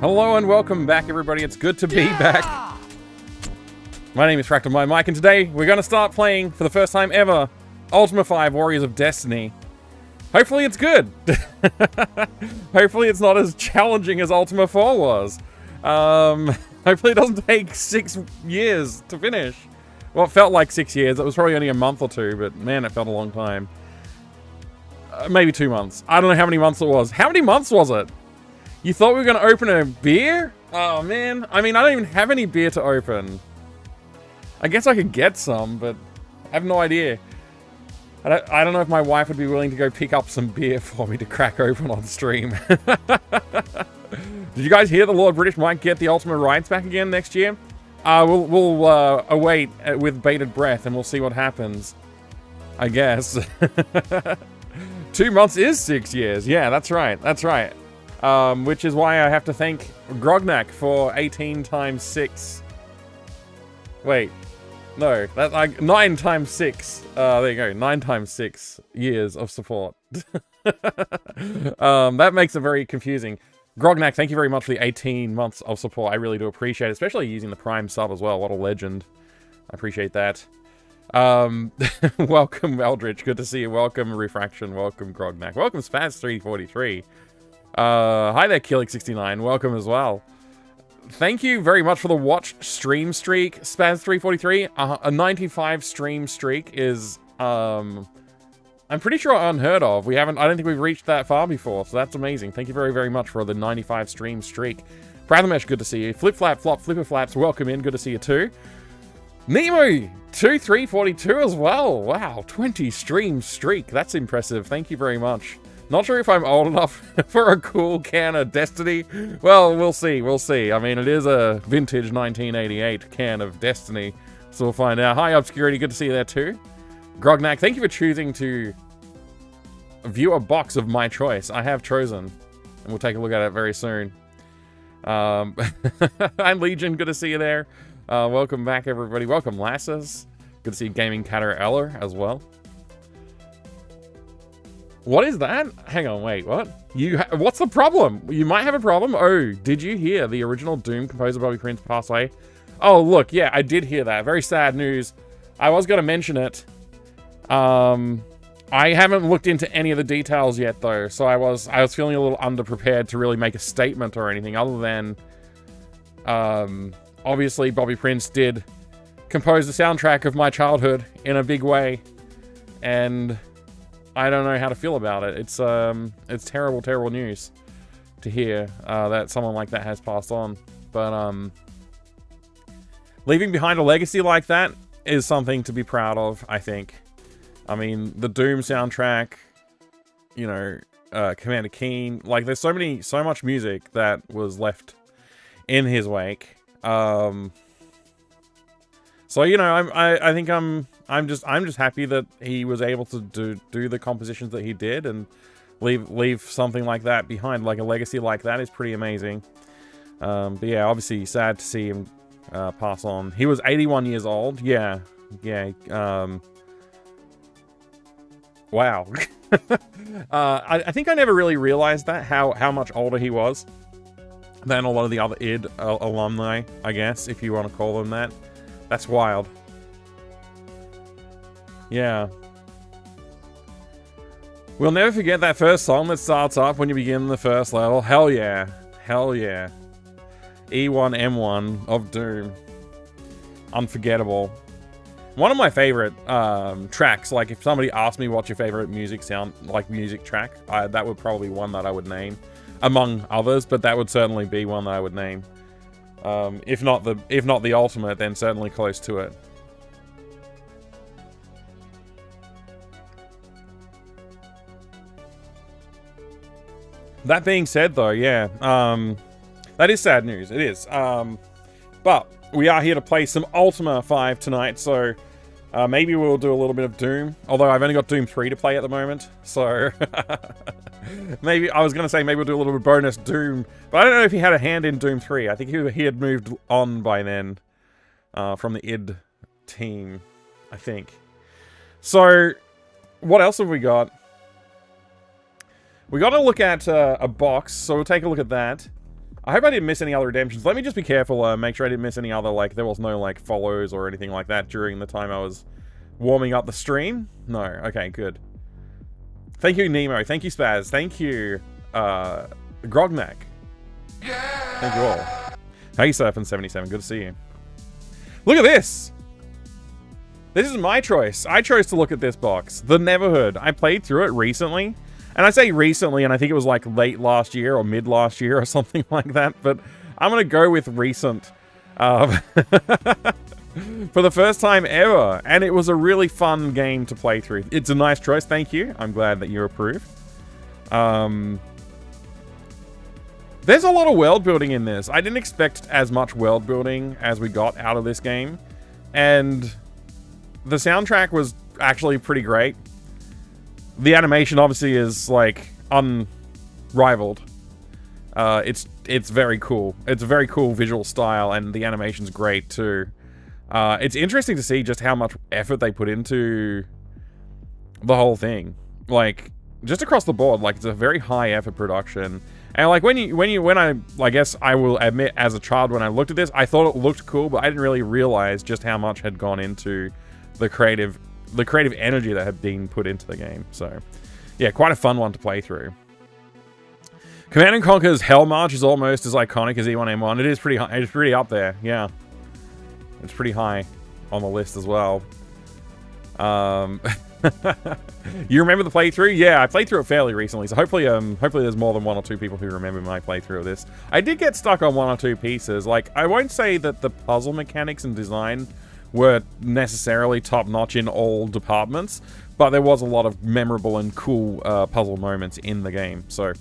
Hello and welcome back, everybody. It's good to be back. My name is Fractal My Mike, and today we're going to start playing, for the first time ever, Ultima V Warriors of Destiny. Hopefully it's good. Hopefully it's not as challenging as Ultima 4 was. Hopefully it doesn't take 6 years to finish. Well, it felt like 6 years. It was probably only a month or two, but man, it felt a long time. Maybe 2 months. I don't know how many months it was. How many months was it? You thought we were going to open a beer? Oh, man. I mean, I don't even have any beer to open. I guess I could get some, but I have no idea. I don't know if my wife would be willing to go pick up some beer for me to crack open on stream. Did you guys hear the Lord British might get the Ultimate rights back again next year? We'll await with bated breath and we'll see what happens. I guess. 2 months is 6 years. Yeah, that's right. That's right. Which is why I have to thank Grognak for 18 times 6. Wait. No, that's like 9 times 6. There you go. 9 times 6 years of support. That makes it very confusing. Grognak, thank you very much for the 18 months of support. I really do appreciate it, especially using the Prime sub as well. What a legend. I appreciate that. Welcome, Eldritch. Good to see you. Welcome, Refraction. Welcome, Grognak. Welcome, Spaz343. Hi there, Killick69. Welcome as well. Thank you very much for the watch stream streak, Spaz343. A 95 stream streak is, I'm pretty sure unheard of. I don't think we've reached that far before, so that's amazing. Thank you very, very much for the 95 stream streak. Prathamesh, good to see you. Flip Flap Flop, Flipper Flaps, welcome in. Good to see you too. Nemo, 2342 as well. Wow, 20 stream streak. That's impressive. Thank you very much. Not sure if I'm old enough for a cool can of Destiny. Well, we'll see, we'll see. I mean, it is a vintage 1988 can of Destiny, so we'll find out. Hi, Obscurity, good to see you there too. Grognak, thank you for choosing to view a box of my choice. I have chosen, and we'll take a look at it very soon. I'm Legion, good to see you there. Welcome back, everybody. Welcome, Lasses. Good to see Gaming Catter Eller as well. What is that? Hang on, wait, what? What's the problem? You might have a problem. Oh, did you hear the original Doom composer Bobby Prince passed away? Oh, look, yeah, I did hear that. Very sad news. I was going to mention it. I haven't looked into any of the details yet, though, so I was feeling a little underprepared to really make a statement or anything other than, obviously, Bobby Prince did compose the soundtrack of my childhood in a big way, and I don't know how to feel about it. It's terrible, terrible news to hear that someone like that has passed on. But leaving behind a legacy like that is something to be proud of, I think. I mean, the Doom soundtrack, you know, Commander Keen, like there's so much music that was left in his wake. So you know, I think I'm just happy that he was able to do the compositions that he did and leave something like that behind, like a legacy like that is pretty amazing. But yeah, obviously sad to see him pass on. He was 81 years old. Yeah. Wow. I think I never really realized that how much older he was than a lot of the other id alumni, I guess, if you want to call them that. That's wild. Yeah. We'll never forget that first song that starts up when you begin the first level. Hell yeah. Hell yeah. E1M1 of Doom. Unforgettable. One of my favorite tracks, like if somebody asked me what's your favorite music track, that would probably be one that I would name. Among others, but that would certainly be one that I would name. If not the ultimate, then certainly close to it. That being said, though, yeah, that is sad news. It is. But we are here to play some Ultima V tonight, so maybe we'll do a little bit of Doom. Although I've only got Doom 3 to play at the moment, so maybe I was going to say maybe we'll do a little bit of bonus Doom, but I don't know if he had a hand in Doom 3. I think he had moved on by then from the id team, I think. So, what else have we got? We got to look at a box, so we'll take a look at that. I hope I didn't miss any other redemptions. Let me just be careful, make sure I didn't miss any other, like, there was no, like, follows or anything like that during the time I was warming up the stream. No, okay, good. Thank you, Nemo. Thank you, Spaz. Thank you, Grognak. Thank you all. Hey, Surfing77, good to see you. Look at this! This is my choice. I chose to look at this box. The Neverhood. I played through it recently. And I say recently, and I think it was like late last year or mid last year or something like that. But I'm going to go with recent. For the first time ever. And it was a really fun game to play through. It's a nice choice. Thank you. I'm glad that you approve. There's a lot of world building in this. I didn't expect as much world building as we got out of this game. And the soundtrack was actually pretty great. The animation obviously is like unrivaled. It's very cool. It's a very cool visual style, and the animation's great too. It's interesting to see just how much effort they put into the whole thing. Like, just across the board, like, it's a very high effort production. And like when I guess I will admit, as a child, when I looked at this, I thought it looked cool, but I didn't really realize just how much had gone into the creative energy that had been put into the game. So, yeah, quite a fun one to play through. Command & Conquer's Hell March is almost as iconic as E1M1. It is pretty high. It's pretty up there. Yeah, it's pretty high on the list as well. You remember the playthrough? Yeah, I played through it fairly recently, so hopefully there's more than 1 or 2 people who remember my playthrough of this. I did get stuck on 1 or 2 pieces. Like, I won't say that the puzzle mechanics and design were necessarily top-notch in all departments, but there was a lot of memorable and cool puzzle moments in the game. So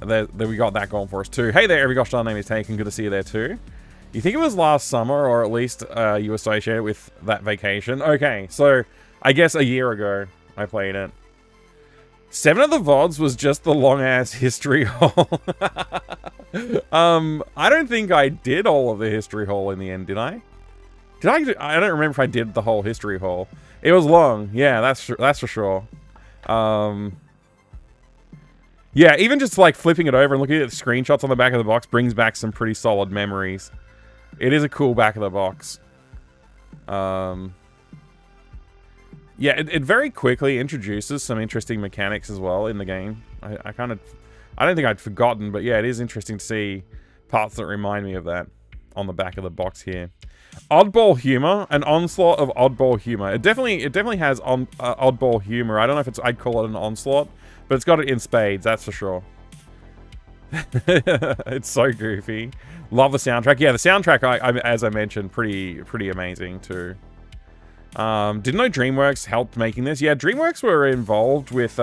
there we got that going for us too. Hey there, every gosh darn name is taken. Good to see you there too. You think it was last summer, or at least you associate it with that vacation? Okay, so I guess a year ago I played it. 7 of the VODs was just the long-ass history hole. I don't think I did all of the history hole in the end, did I? I don't remember if I did the whole history hole. It was long. Yeah, that's for sure. Yeah, even just like flipping it over and looking at the screenshots on the back of the box brings back some pretty solid memories. It is a cool back of the box. Yeah, it very quickly introduces some interesting mechanics as well in the game. I don't think I'd forgotten, but yeah, it is interesting to see parts that remind me of that on the back of the box here. Oddball humor, an onslaught of oddball humor. It definitely has oddball humor. I don't know if I'd call it an onslaught, but it's got it in spades, that's for sure. It's so goofy. Love the soundtrack. Yeah, the soundtrack, as I mentioned, pretty amazing too. Didn't know DreamWorks helped making this. Yeah, DreamWorks were involved with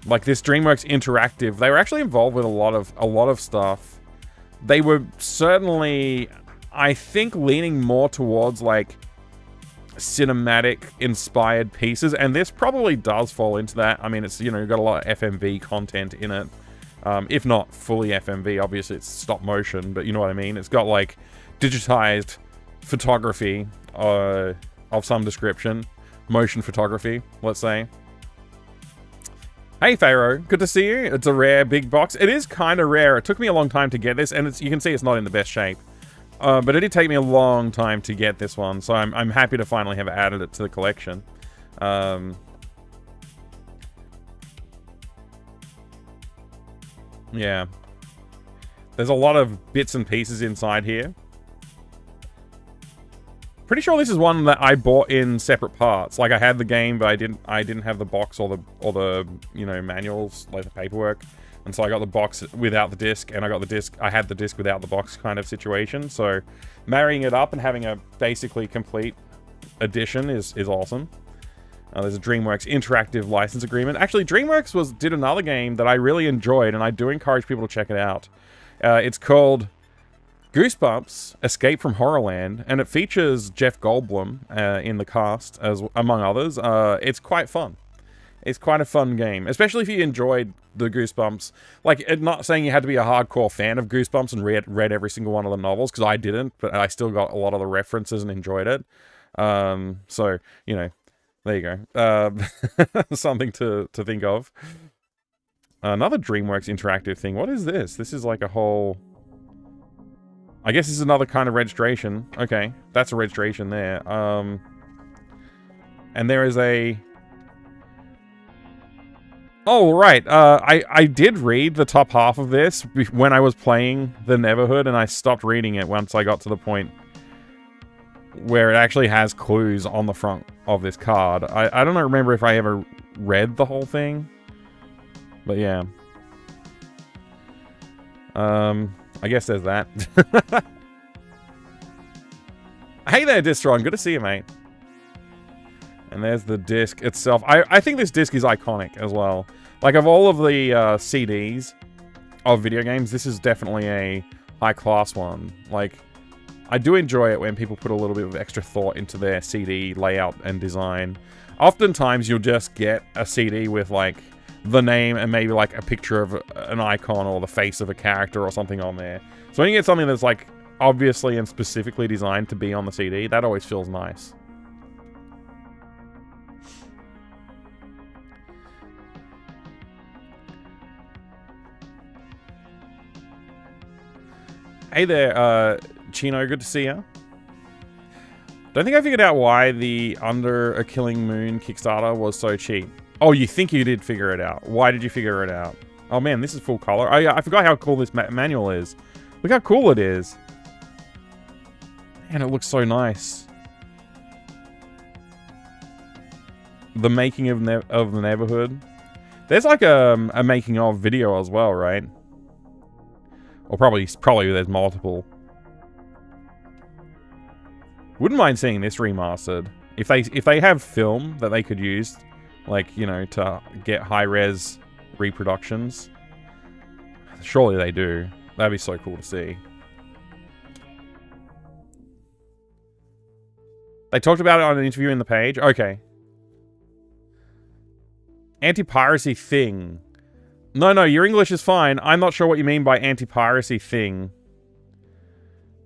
like this DreamWorks Interactive. They were actually involved with a lot of stuff. They were certainly, I think, leaning more towards like cinematic inspired pieces, and this probably does fall into that. I mean, it's, you know, you've got a lot of FMV content in it. If not fully FMV, obviously it's stop motion, but you know what I mean. It's got like digitized photography of some description, motion photography, let's say. Hey Pharaoh, good to see you. It's a rare big box. It is kind of rare. It took me a long time to get this, and you can see it's not in the best shape. But it did take me a long time to get this one, so I'm happy to finally have added it to the collection. Yeah. There's a lot of bits and pieces inside here. Pretty sure this is one that I bought in separate parts. Like, I had the game, but I didn't have the box or the you know, manuals, like the paperwork. And so I got the box without the disc, and I had the disc without the box kind of situation. So marrying it up and having a basically complete edition is awesome. There's a DreamWorks Interactive license agreement. Actually, DreamWorks did another game that I really enjoyed, and I do encourage people to check it out. It's called Goosebumps: Escape from Horrorland, and it features Jeff Goldblum in the cast, among others. It's quite fun. It's quite a fun game, especially if you enjoyed the Goosebumps. Like, not saying you had to be a hardcore fan of Goosebumps and read every single one of the novels, because I didn't, but I still got a lot of the references and enjoyed it. So, you know, there you go. Something to think of. Another DreamWorks interactive thing. What is this? This is like a whole... I guess this is another kind of registration. Okay, that's a registration there. And there is a... Oh, right. I did read the top half of this when I was playing the Neverhood, and I stopped reading it once I got to the point where it actually has clues on the front of this card. I don't remember if I ever read the whole thing. But yeah. I guess there's that. Hey there, Distron. Good to see you, mate. And there's the disc itself. I think this disc is iconic as well. Like, of all of the CDs of video games, this is definitely a high-class one. Like, I do enjoy it when people put a little bit of extra thought into their CD layout and design. Oftentimes, you'll just get a CD with, like, the name and maybe like a picture of an icon or the face of a character or something on there. So when you get something that's like obviously and specifically designed to be on the CD, that always feels nice. Hey there, Chino, good to see you. Don't think I figured out why the Under a Killing Moon Kickstarter was so cheap. Oh, you think you did figure it out. Why did you figure it out? Oh man, this is full color. Oh yeah, I forgot how cool this manual is. Look how cool it is. Man, it looks so nice. The making of the Neverhood. There's like a making of video as well, right? Or probably there's multiple. Wouldn't mind seeing this remastered. If they have film that they could use, like, you know, to get high-res reproductions. Surely they do. That'd be so cool to see. They talked about it on an interview in the page? Okay. Anti-piracy thing. No, your English is fine. I'm not sure what you mean by anti-piracy thing,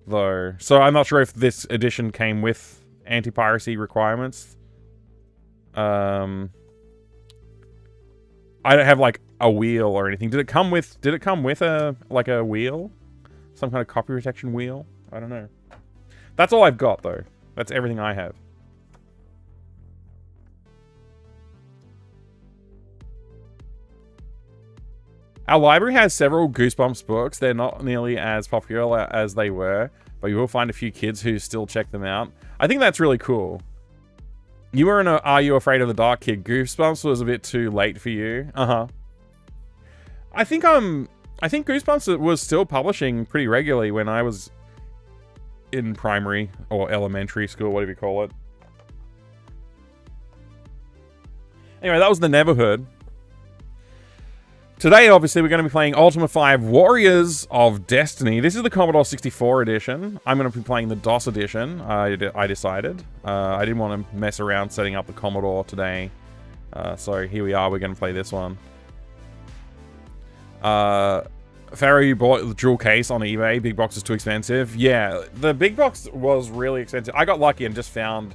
though. So I'm not sure if this edition came with anti-piracy requirements. I don't have like a wheel or anything. Did it come with a like a wheel? Some kind of copy protection wheel? I don't know. That's all I've got though. That's everything I have. Our library has several Goosebumps books. They're not nearly as popular as they were, but you will find a few kids who still check them out. I think that's really cool. You were in a Are You Afraid of the Dark kid. Goosebumps was a bit too late for you. I think Goosebumps was still publishing pretty regularly when I was in primary or elementary school, whatever you call it. Anyway, that was the Neverhood. Today, obviously, we're going to be playing Ultima V Warriors of Destiny. This is the Commodore 64 edition. I'm going to be playing the DOS edition, I decided. I didn't want to mess around setting up the Commodore today. So here we are, we're going to play this one. Pharaoh, you bought the dual case on eBay. Big box is too expensive. Yeah, the big box was really expensive. I got lucky and just found...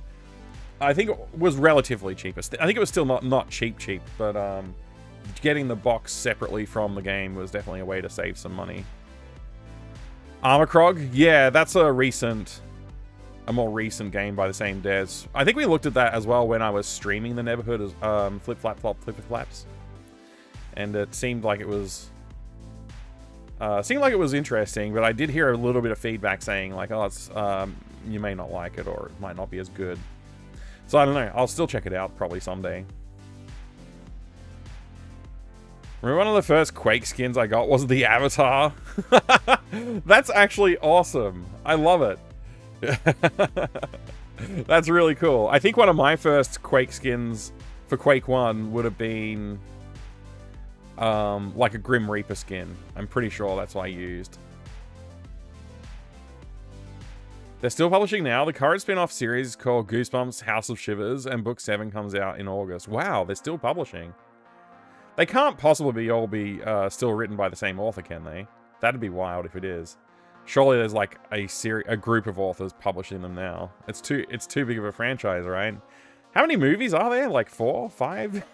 I think it was relatively cheap. I think it was still not cheap, but... getting the box separately from the game was definitely a way to save some money. Armorkrog? Yeah, that's a more recent game by the same devs. I think we looked at that as well when I was streaming the Neverhood as Flip Flap Flop Flip Flaps. And it seemed like it was interesting, but I did hear a little bit of feedback saying like, oh, it's you may not like it or it might not be as good. So I don't know. I'll still check it out probably someday. Remember one of the first Quake skins I got was the Avatar? That's actually awesome. I love it. That's really cool. I think one of my first Quake skins for Quake 1 would have been like a Grim Reaper skin. I'm pretty sure that's what I used. They're still publishing now. The current spin-off series is called Goosebumps House of Shivers, and Book 7 comes out in August. Wow, they're still publishing. They can't possibly all be still written by the same author, can they? That'd be wild if it is. Surely there's like a group of authors publishing them now. It's too big of a franchise, right? How many movies are there? Like 4, 5?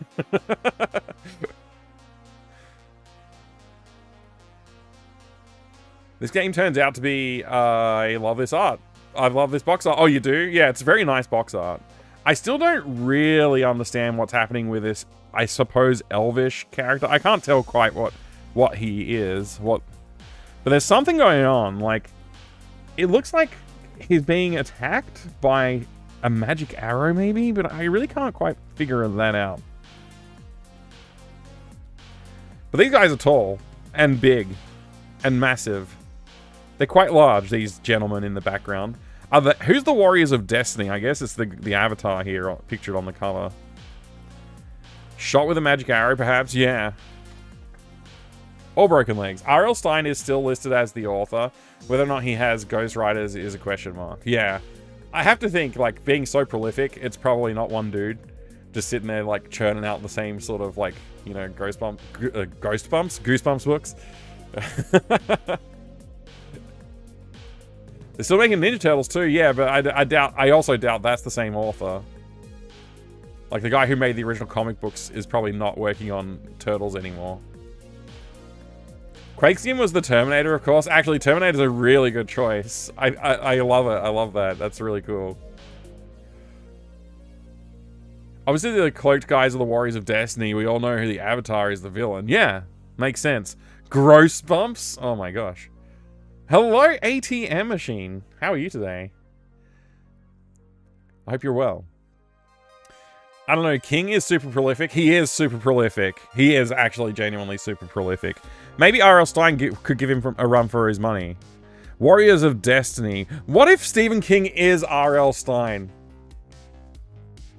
This game turns out to be, I love this art. I love this box art. Oh, you do? Yeah, it's very nice box art. I still don't really understand what's happening with this, I suppose, elvish character. I can't tell quite what he is. But there's something going on. Like, it looks like he's being attacked by a magic arrow, maybe? But I really can't quite figure that out. But these guys are tall and big and massive. They're quite large, these gentlemen in the background. Who's the Warriors of Destiny? I guess it's the avatar here pictured on the cover. Shot with a magic arrow, perhaps? Yeah. Or broken legs. R.L. Stine is still listed as the author. Whether or not he has ghostwriters is a question mark. Yeah. I have to think, like, being so prolific, it's probably not one dude just sitting there, like, churning out the same sort of, like, you know, Goosebumps books. They're still making Ninja Turtles too, yeah, but I also doubt that's the same author. Like, the guy who made the original comic books is probably not working on Turtles anymore. Quakeskin was the Terminator, of course. Actually, Terminator's a really good choice. I love it. I love that. That's really cool. Obviously, the cloaked guys are the Warriors of Destiny. We all know who the Avatar is, the villain. Yeah, makes sense. Gross bumps? Oh my gosh. Hello, ATM machine. How are you today? I hope you're well. I don't know, King is super prolific. He is super prolific. He is actually genuinely super prolific. Maybe R.L. Stine could give him a run for his money. Warriors of Destiny. What if Stephen King is R.L. Stine?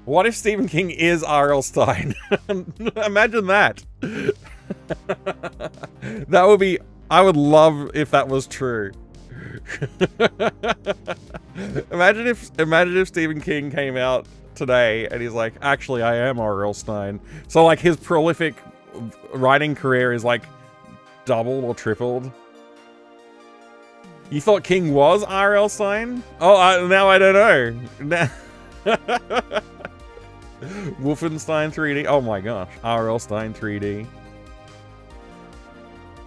What if Stephen King is R.L. Stine? Imagine that. That would be... I would love if that was true. Imagine if Stephen King came out today and he's like, actually, I am R.L. Stine. So, like, his prolific writing career is, like, doubled or tripled. You thought King was R.L. Stine? Oh, now I don't know. Wolfenstein 3D. Oh my gosh. R.L. Stine 3D.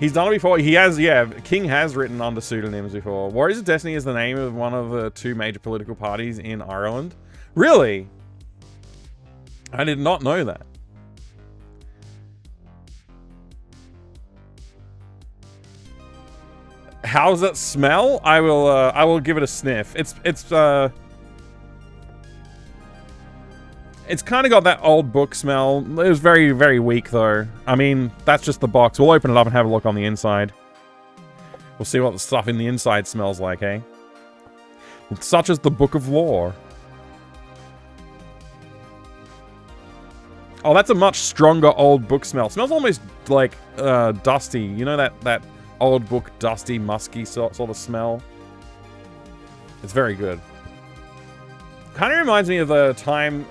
He's done it before. He has, yeah, King has written under pseudonyms before. Warriors of Destiny is the name of one of the 2 major political parties in Ireland. Really? I did not know that. How does it smell? I will give it a sniff. It's kind of got that old book smell. It was very, very weak, though. I mean, that's just the box. We'll open it up and have a look on the inside. We'll see what the stuff in the inside smells like, eh? Such as the Book of Lore. Oh, that's a much stronger old book smell. Smells almost like dusty. You know that old book, dusty, musky sort of smell? It's very good. Kind of reminds me of the time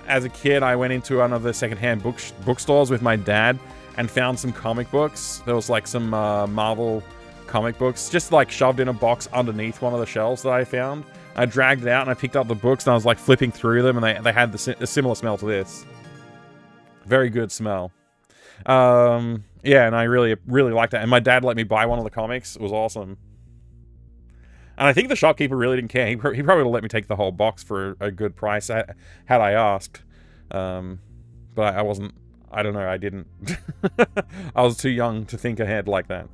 as a kid I went into one of the secondhand bookstores with my dad and found some comic books. There was like some Marvel comic books just like shoved in a box underneath one of the shelves that I found. I dragged it out and I picked up the books and I was like flipping through them and they had a similar smell to this. Very good smell. Yeah, and I really liked that. And my dad let me buy one of the comics. It was awesome. And I think the shopkeeper really didn't care. He probably would have let me take the whole box for a good price had I asked. But I wasn't... I don't know, I didn't. I was too young to think ahead like that.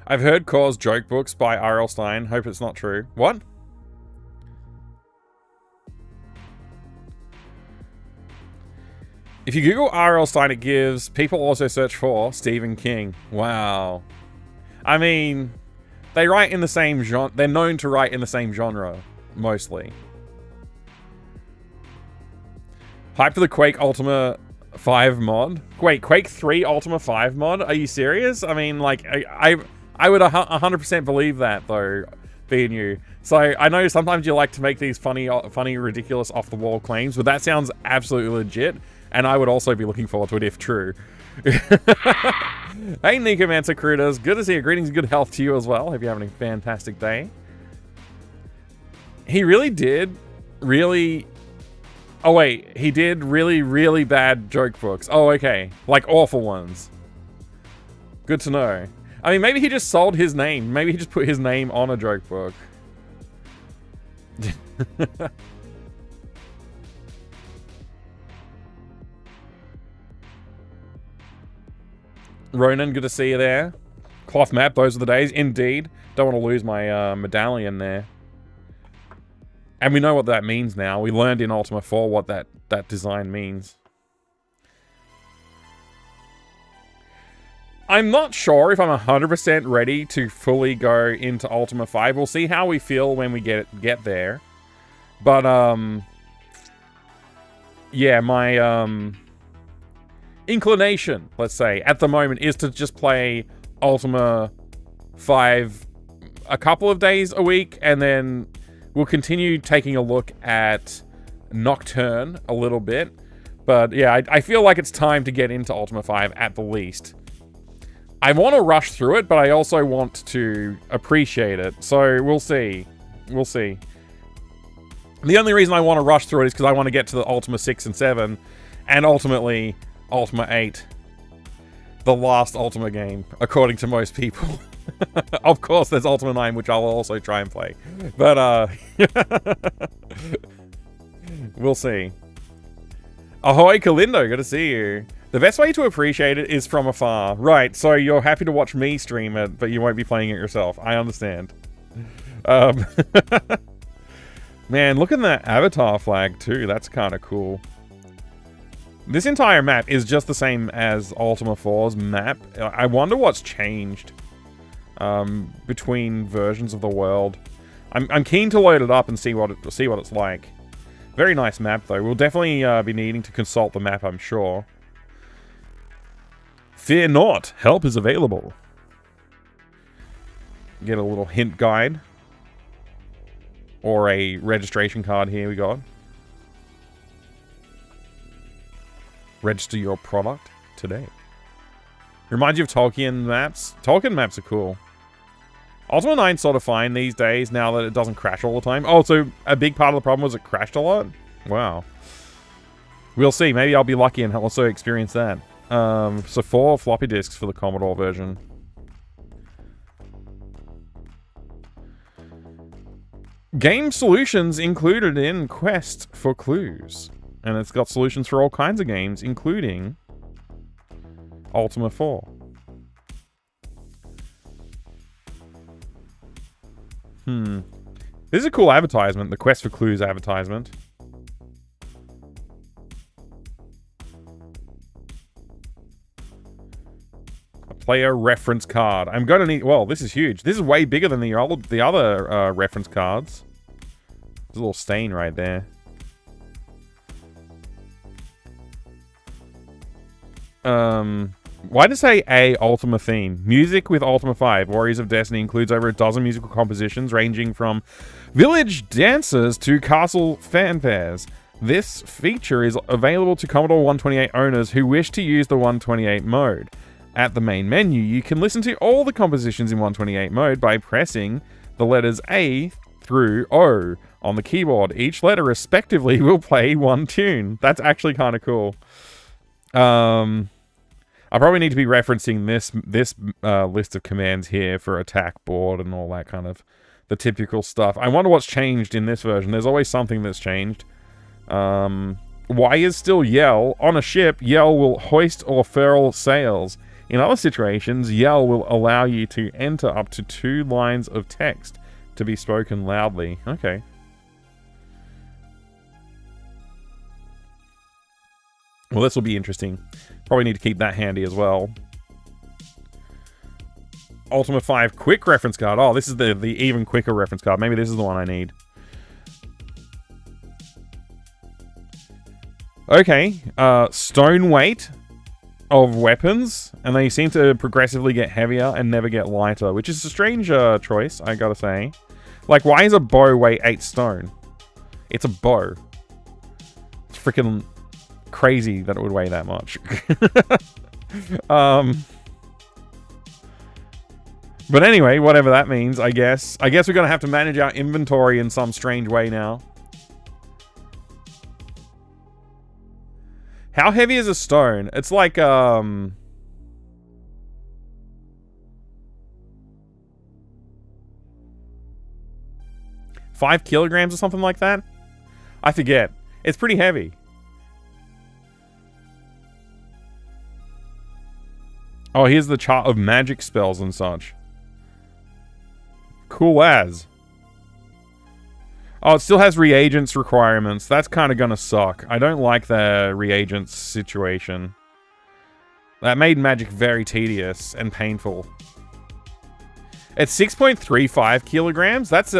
I've heard Cause joke books by R.L. Stine. Hope it's not true. What? If you Google R.L. Stine, it gives people also search for Stephen King. Wow. I mean, they write in the same genre. They're known to write in the same genre, mostly. Hype for the Quake Ultima 5 mod. Wait, Quake 3 Ultima 5 mod? Are you serious? I mean, like, I would 100% believe that, though, being you. So, I know sometimes you like to make these funny, ridiculous, off-the-wall claims, but that sounds absolutely legit. And I would also be looking forward to it if true. Hey, Necomancer Critters. Good to see you. Greetings and good health to you as well. Hope you're having a fantastic day. He really did really... Oh, wait. He did really, really bad joke books. Oh, okay. Like awful ones. Good to know. I mean, maybe he just sold his name. Maybe he just put his name on a joke book. Ronan, good to see you there. Cloth map, those are the days. Indeed. Don't want to lose my medallion there. And we know what that means now. We learned in Ultima 4 what that design means. I'm not sure if I'm 100% ready to fully go into Ultima 5. We'll see how we feel when we get there. But, yeah, my, inclination, let's say, at the moment is to just play Ultima 5 a couple of days a week, and then we'll continue taking a look at Nocturne a little bit. But, yeah, I feel like it's time to get into Ultima 5 at the least. I want to rush through it, but I also want to appreciate it. So, we'll see. We'll see. The only reason I want to rush through it is because I want to get to the Ultima 6 and 7, and ultimately, Ultima 8. The last Ultima game, according to most people. Of course, there's Ultima 9, which I'll also try and play. But, we'll see. Ahoy, Kalindo, good to see you. The best way to appreciate it is from afar. Right, so you're happy to watch me stream it, but you won't be playing it yourself. I understand. Man, look at that avatar flag too. That's kind of cool. This entire map is just the same as Ultima 4's map. I wonder what's changed between versions of the world. I'm keen to load it up and see what it's like. Very nice map though. We'll definitely be needing to consult the map, I'm sure. Fear not, help is available. Get a little hint guide. Or a registration card here we got. Register your product today. Reminds you of Tolkien maps. Tolkien maps are cool. Ultima 9's sort of fine these days now that it doesn't crash all the time. Oh, so a big part of the problem was it crashed a lot? Wow. We'll see. Maybe I'll be lucky and also experience that. So 4 floppy disks for the Commodore version. Game solutions included in Quest for Clues. And it's got solutions for all kinds of games, including Ultima 4. This is a cool advertisement, the Quest for Clues advertisement. A player reference card. I'm going to need... Well, this is huge. This is way bigger than the other reference cards. There's a little stain right there. Why does it say Ultima theme? Music with Ultima 5. Warriors of Destiny includes over a dozen musical compositions ranging from village dances to castle fanfares. This feature is available to Commodore 128 owners who wish to use the 128 mode. At the main menu, you can listen to all the compositions in 128 mode by pressing the letters A through O on the keyboard. Each letter respectively will play one tune. That's actually kind of cool. I probably need to be referencing this list of commands here for attack board and all that kind of the typical stuff. I wonder what's changed in this version. There's always something that's changed. Y is still yell. On a ship, yell will hoist or furl sails. In other situations, yell will allow you to enter up to 2 lines of text to be spoken loudly. Okay. Well, this will be interesting. Probably need to keep that handy as well. Ultima 5 quick reference card. Oh, this is the even quicker reference card. Maybe this is the one I need. Okay. Stone weight of weapons. And they seem to progressively get heavier and never get lighter. Which is a strange choice, I gotta say. Like, why is a bow weigh 8 stone? It's a bow. It's freaking crazy that it would weigh that much. But anyway, whatever that means, I guess. I guess we're going to have to manage our inventory in some strange way now. How heavy is a stone? It's like, 5 kilograms or something like that? I forget. It's pretty heavy. Oh, here's the chart of magic spells and such. Cool as. Oh, it still has reagents requirements. That's kind of gonna suck. I don't like the reagents situation. That made magic very tedious and painful. It's 6.35 kilograms? That's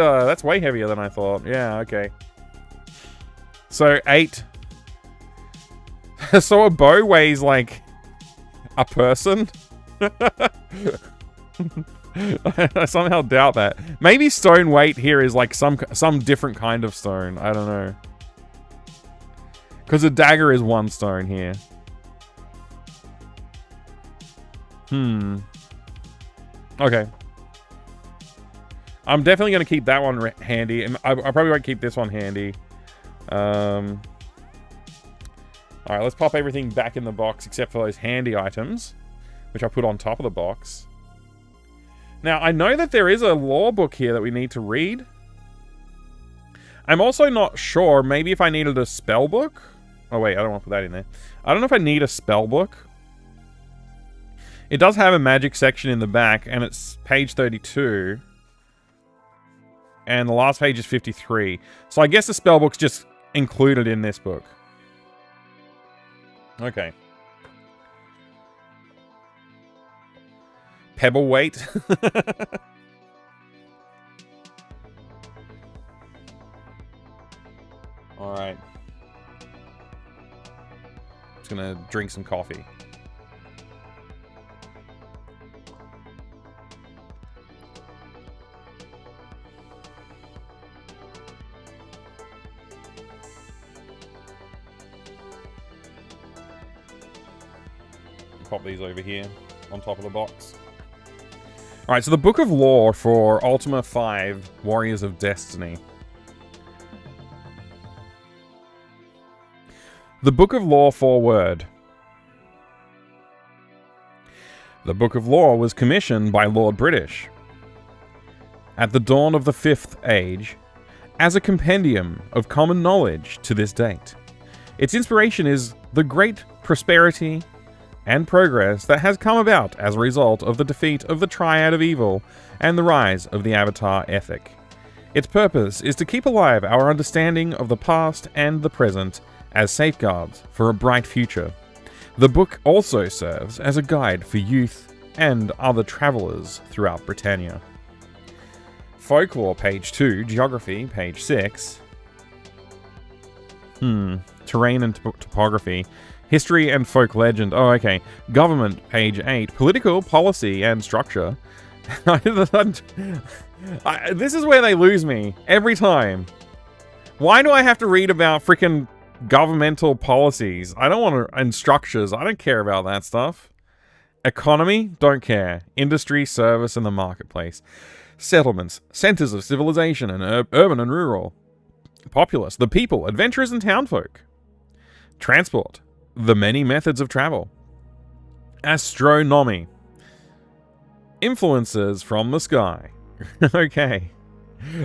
way heavier than I thought. Yeah, okay. So, 8. So a bow weighs like a person? I somehow doubt that. Maybe stone weight here is like some different kind of stone. I don't know. Because a dagger is 1 stone here. Okay. I'm definitely going to keep that one handy. And I probably won't keep this one handy. Alright, let's pop everything back in the box except for those handy items, which I put on top of the box. Now, I know that there is a lore book here that we need to read. I'm also not sure. Maybe if I needed a spell book. Oh, wait. I don't want to put that in there. I don't know if I need a spell book. It does have a magic section in the back, and it's page 32. And the last page is 53. So I guess the spell book's just included in this book. Okay. Pebble weight. Alright. Just gonna drink some coffee. Pop these over here on top of the box. Alright, so the Book of Lore for Ultima V, Warriors of Destiny. The Book of Lore foreword. The Book of Lore was commissioned by Lord British at the dawn of the 5th Age as a compendium of common knowledge to this date. Its inspiration is the great prosperity and progress that has come about as a result of the defeat of the Triad of Evil and the rise of the Avatar ethic. Its purpose is to keep alive our understanding of the past and the present as safeguards for a bright future. The book also serves as a guide for youth and other travelers throughout Britannia. Folklore, page 2. Geography, page 6. Terrain and topography. History and folk legend. Oh, okay. Government, page 8. Political, policy, and structure. This is where they lose me. Every time. Why do I have to read about freaking governmental policies? I don't want to... And structures. I don't care about that stuff. Economy? Don't care. Industry, service, and the marketplace. Settlements. Centers of civilization and urban and rural. Populace. The people. Adventurers and townfolk. Transport. The many methods of travel. Astronomy. Influences from the sky. Okay.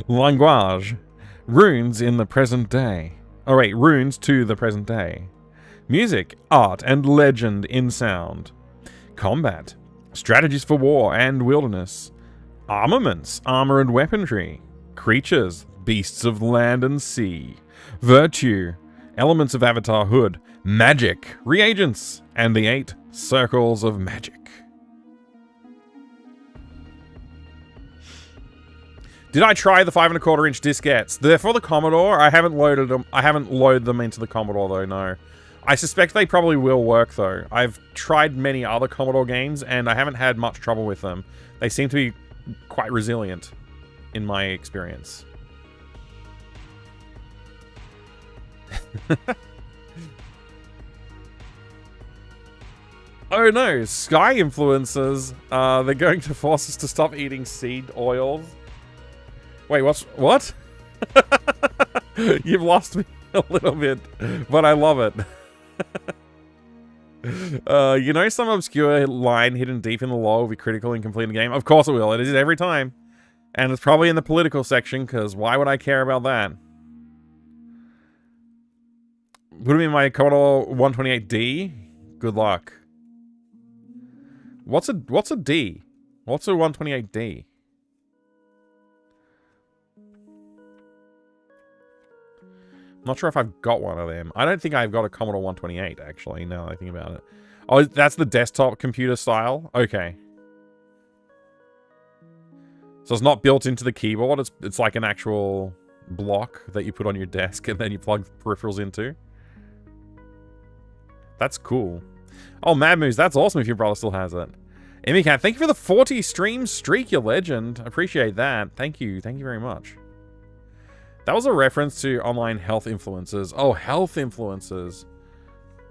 Language. Runes in the present day. Oh wait, runes to the present day. Music, art, and legend in sound. Combat. Strategies for war and wilderness. Armaments, armor and weaponry. Creatures, beasts of land and sea. Virtue. Elements of Avatarhood. Magic, reagents, and the 8 circles of magic. Did I try the 5 1/4 inch diskettes? They're for the Commodore. I haven't loaded them. I haven't loaded them into the Commodore though, no. I suspect they probably will work though. I've tried many other Commodore games and I haven't had much trouble with them. They seem to be quite resilient in my experience. Oh no, sky influences. They're going to force us to stop eating seed oils. Wait, what? You've lost me a little bit, but I love it. You know, some obscure line hidden deep in the lore will be critical in completing the game? Of course it will. It is every time. And it's probably in the political section, because why would I care about that? Put it in my Commodore 128D? Good luck. What's a D? What's a 128D? Not sure if I've got one of them. I don't think I've got a Commodore 128, actually, now that I think about it. Oh, that's the desktop computer style? Okay. So it's not built into the keyboard, it's like an actual block that you put on your desk and then you plug peripherals into. That's cool. Oh, Mad Moose, that's awesome if your brother still has it. Emicat, thank you for the 40 stream streak, you legend. Appreciate that. Thank you very much. That was a reference to online health influencers. Oh, health influencers.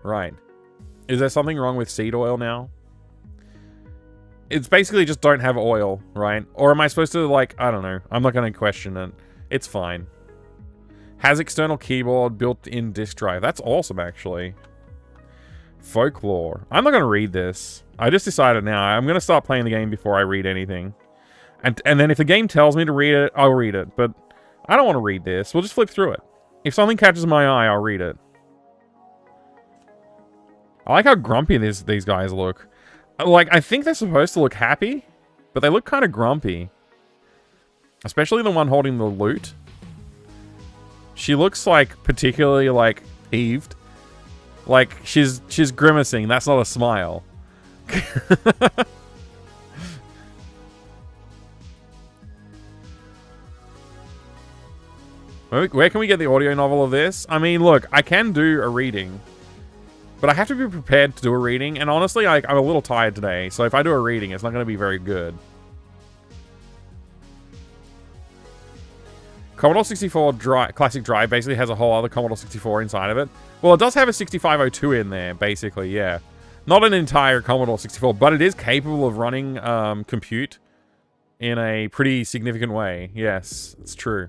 Right. Is there something wrong with seed oil now? It's basically just don't have oil, right? Or am I supposed to, like, I don't know. I'm not going to question it. It's fine. Has external keyboard, built-in disk drive. That's awesome, actually. Folklore. I'm not going to read this. I just decided now. I'm going to start playing the game before I read anything. And then if the game tells me to read it, I'll read it. But I don't want to read this. We'll just flip through it. If something catches my eye, I'll read it. I like how grumpy these guys look. Like, I think they're supposed to look happy, but they look kind of grumpy. Especially the one holding the loot. She looks, like, particularly, like, peeved. Like, she's grimacing. That's not a smile. Where can we get the audio novel of this? I mean, look, I can do a reading. But I have to be prepared to do a reading. And honestly, I'm a little tired today. So if I do a reading, it's not going to be very good. Commodore 64 Classic Drive basically has a whole other Commodore 64 inside of it. Well, it does have a 6502 in there, basically, yeah. Not an entire Commodore 64, but it is capable of running compute in a pretty significant way. Yes, it's true.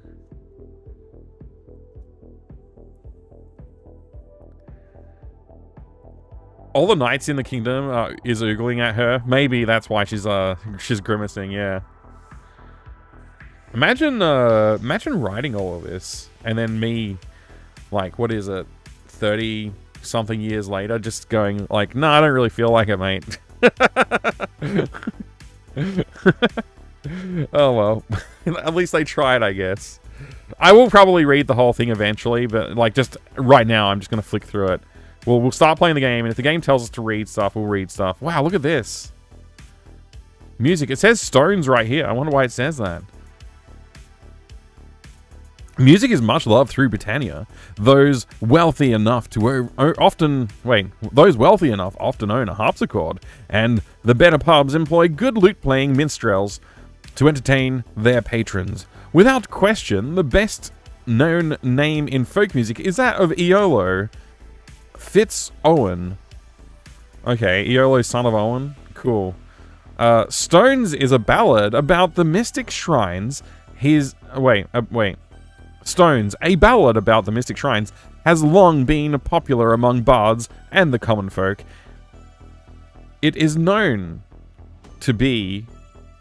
All the knights in the kingdom is oogling at her. Maybe that's why she's grimacing, yeah. Imagine writing all of this, and then me, like, what is it, 30-something years later, just going, like, nah, I don't really feel like it, mate. Oh, well. At least they tried, I guess. I will probably read the whole thing eventually, but, like, just right now, I'm just going to flick through it. We'll start playing the game, and if the game tells us to read stuff, we'll read stuff. Wow, look at this. Music. It says Stones right here. I wonder why it says that. Music is much loved through Britannia. Those wealthy enough often own a harpsichord, and the better pubs employ good lute-playing minstrels to entertain their patrons. Without question, the best-known name in folk music is that of Iolo Fitz-Owen. Okay, Iolo, son of Owen. Cool. Stones is a ballad about the mystic shrines. Stones, a ballad about the mystic shrines, has long been popular among bards and the common folk. It is known to be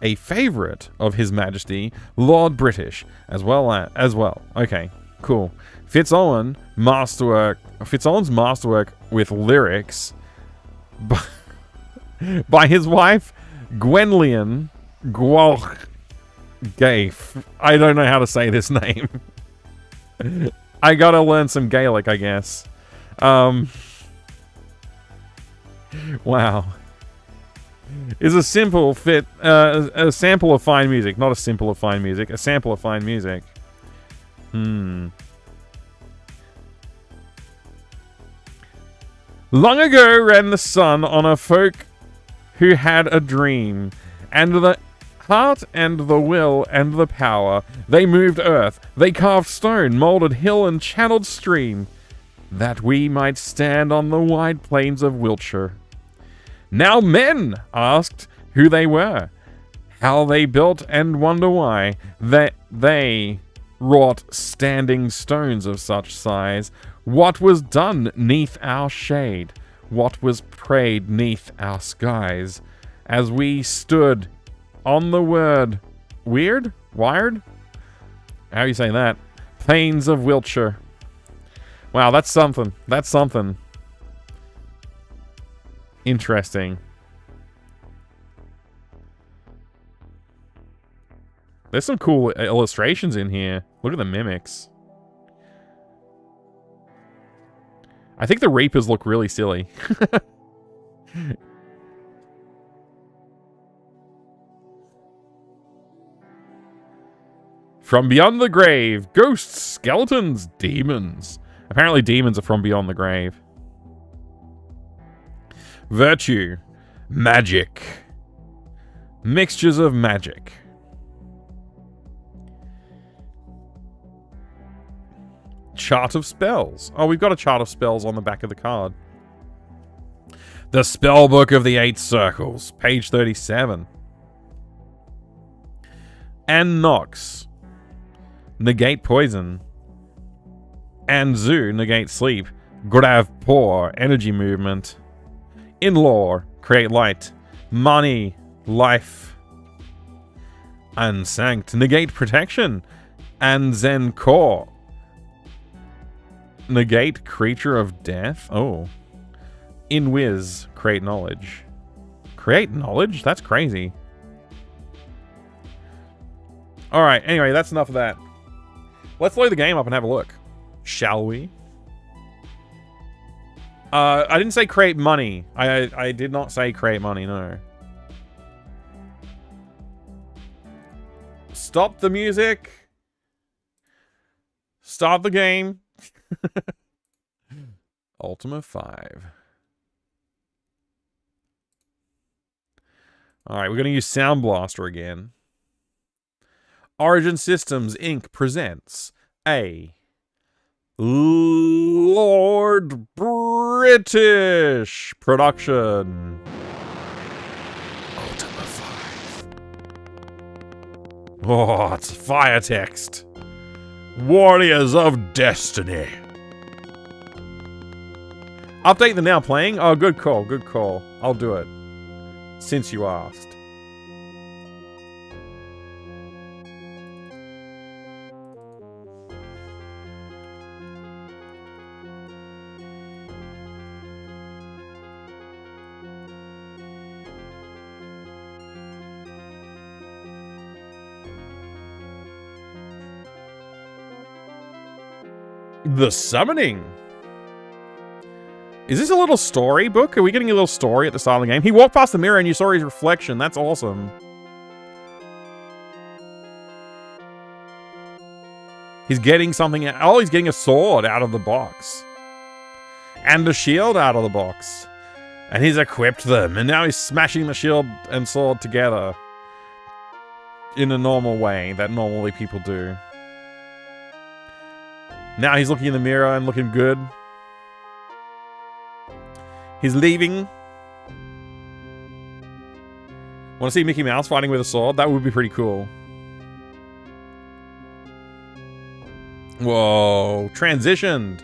a favourite of His Majesty, Lord British, as well. Okay, cool. Fitz-Owen's masterwork with lyrics by his wife, Gwenllian Gwalch Gaif. I don't know how to say this name. I gotta learn some Gaelic, I guess. Wow. Is a sample of fine music. Not a simple of fine music. A sample of fine music. Long ago ran the sun on a folk who had a dream, and the heart and the will and the power. They moved earth, they carved stone, molded hill and channeled stream, that we might stand on the wide plains of Wiltshire. Now men asked who they were, how they built, and wonder why they wrought standing stones of such size. What was done neath our shade? What was prayed neath our skies? As we stood on the wired? How are you saying that? Plains of Wiltshire. Wow, that's something. That's something. Interesting. There's some cool illustrations in here. Look at the mimics. I think the Reapers look really silly. From beyond the grave, ghosts, skeletons, demons. Apparently demons are from beyond the grave. Virtue, magic. Mixtures of magic. Chart of spells. Oh, we've got a chart of spells on the back of the card. The Spellbook of the Eight Circles, page 37. And Nox. Negate poison. And Zoo, negate sleep. Grav pour, energy movement. In lore, create light. Money, life. Unsanct, negate protection. And Zen core. Negate creature of death. Oh. In whiz, create knowledge. Create knowledge? That's crazy. Alright, anyway, that's enough of that. Let's load the game up and have a look. Shall we? I didn't say create money. I did not say create money, no. Stop the music. Start the game. Ultima V. Alright, we're going to use Sound Blaster again. Origin Systems, Inc. presents a Lord British production. Ultima V. Oh, it's fire text. Warriors of Destiny. Update the now playing? Oh, good call, good call. I'll do it. Since you asked. The Summoning. Is this a little story book? Are we getting a little story at the start of the game? He walked past the mirror and you saw his reflection. That's awesome. He's getting something. Oh, he's getting a sword out of the box. And a shield out of the box. And he's equipped them. And now he's smashing the shield and sword together. In a normal way that normally people do. Now he's looking in the mirror and looking good. He's leaving. Want to see Mickey Mouse fighting with a sword? That would be pretty cool. Whoa. Transitioned.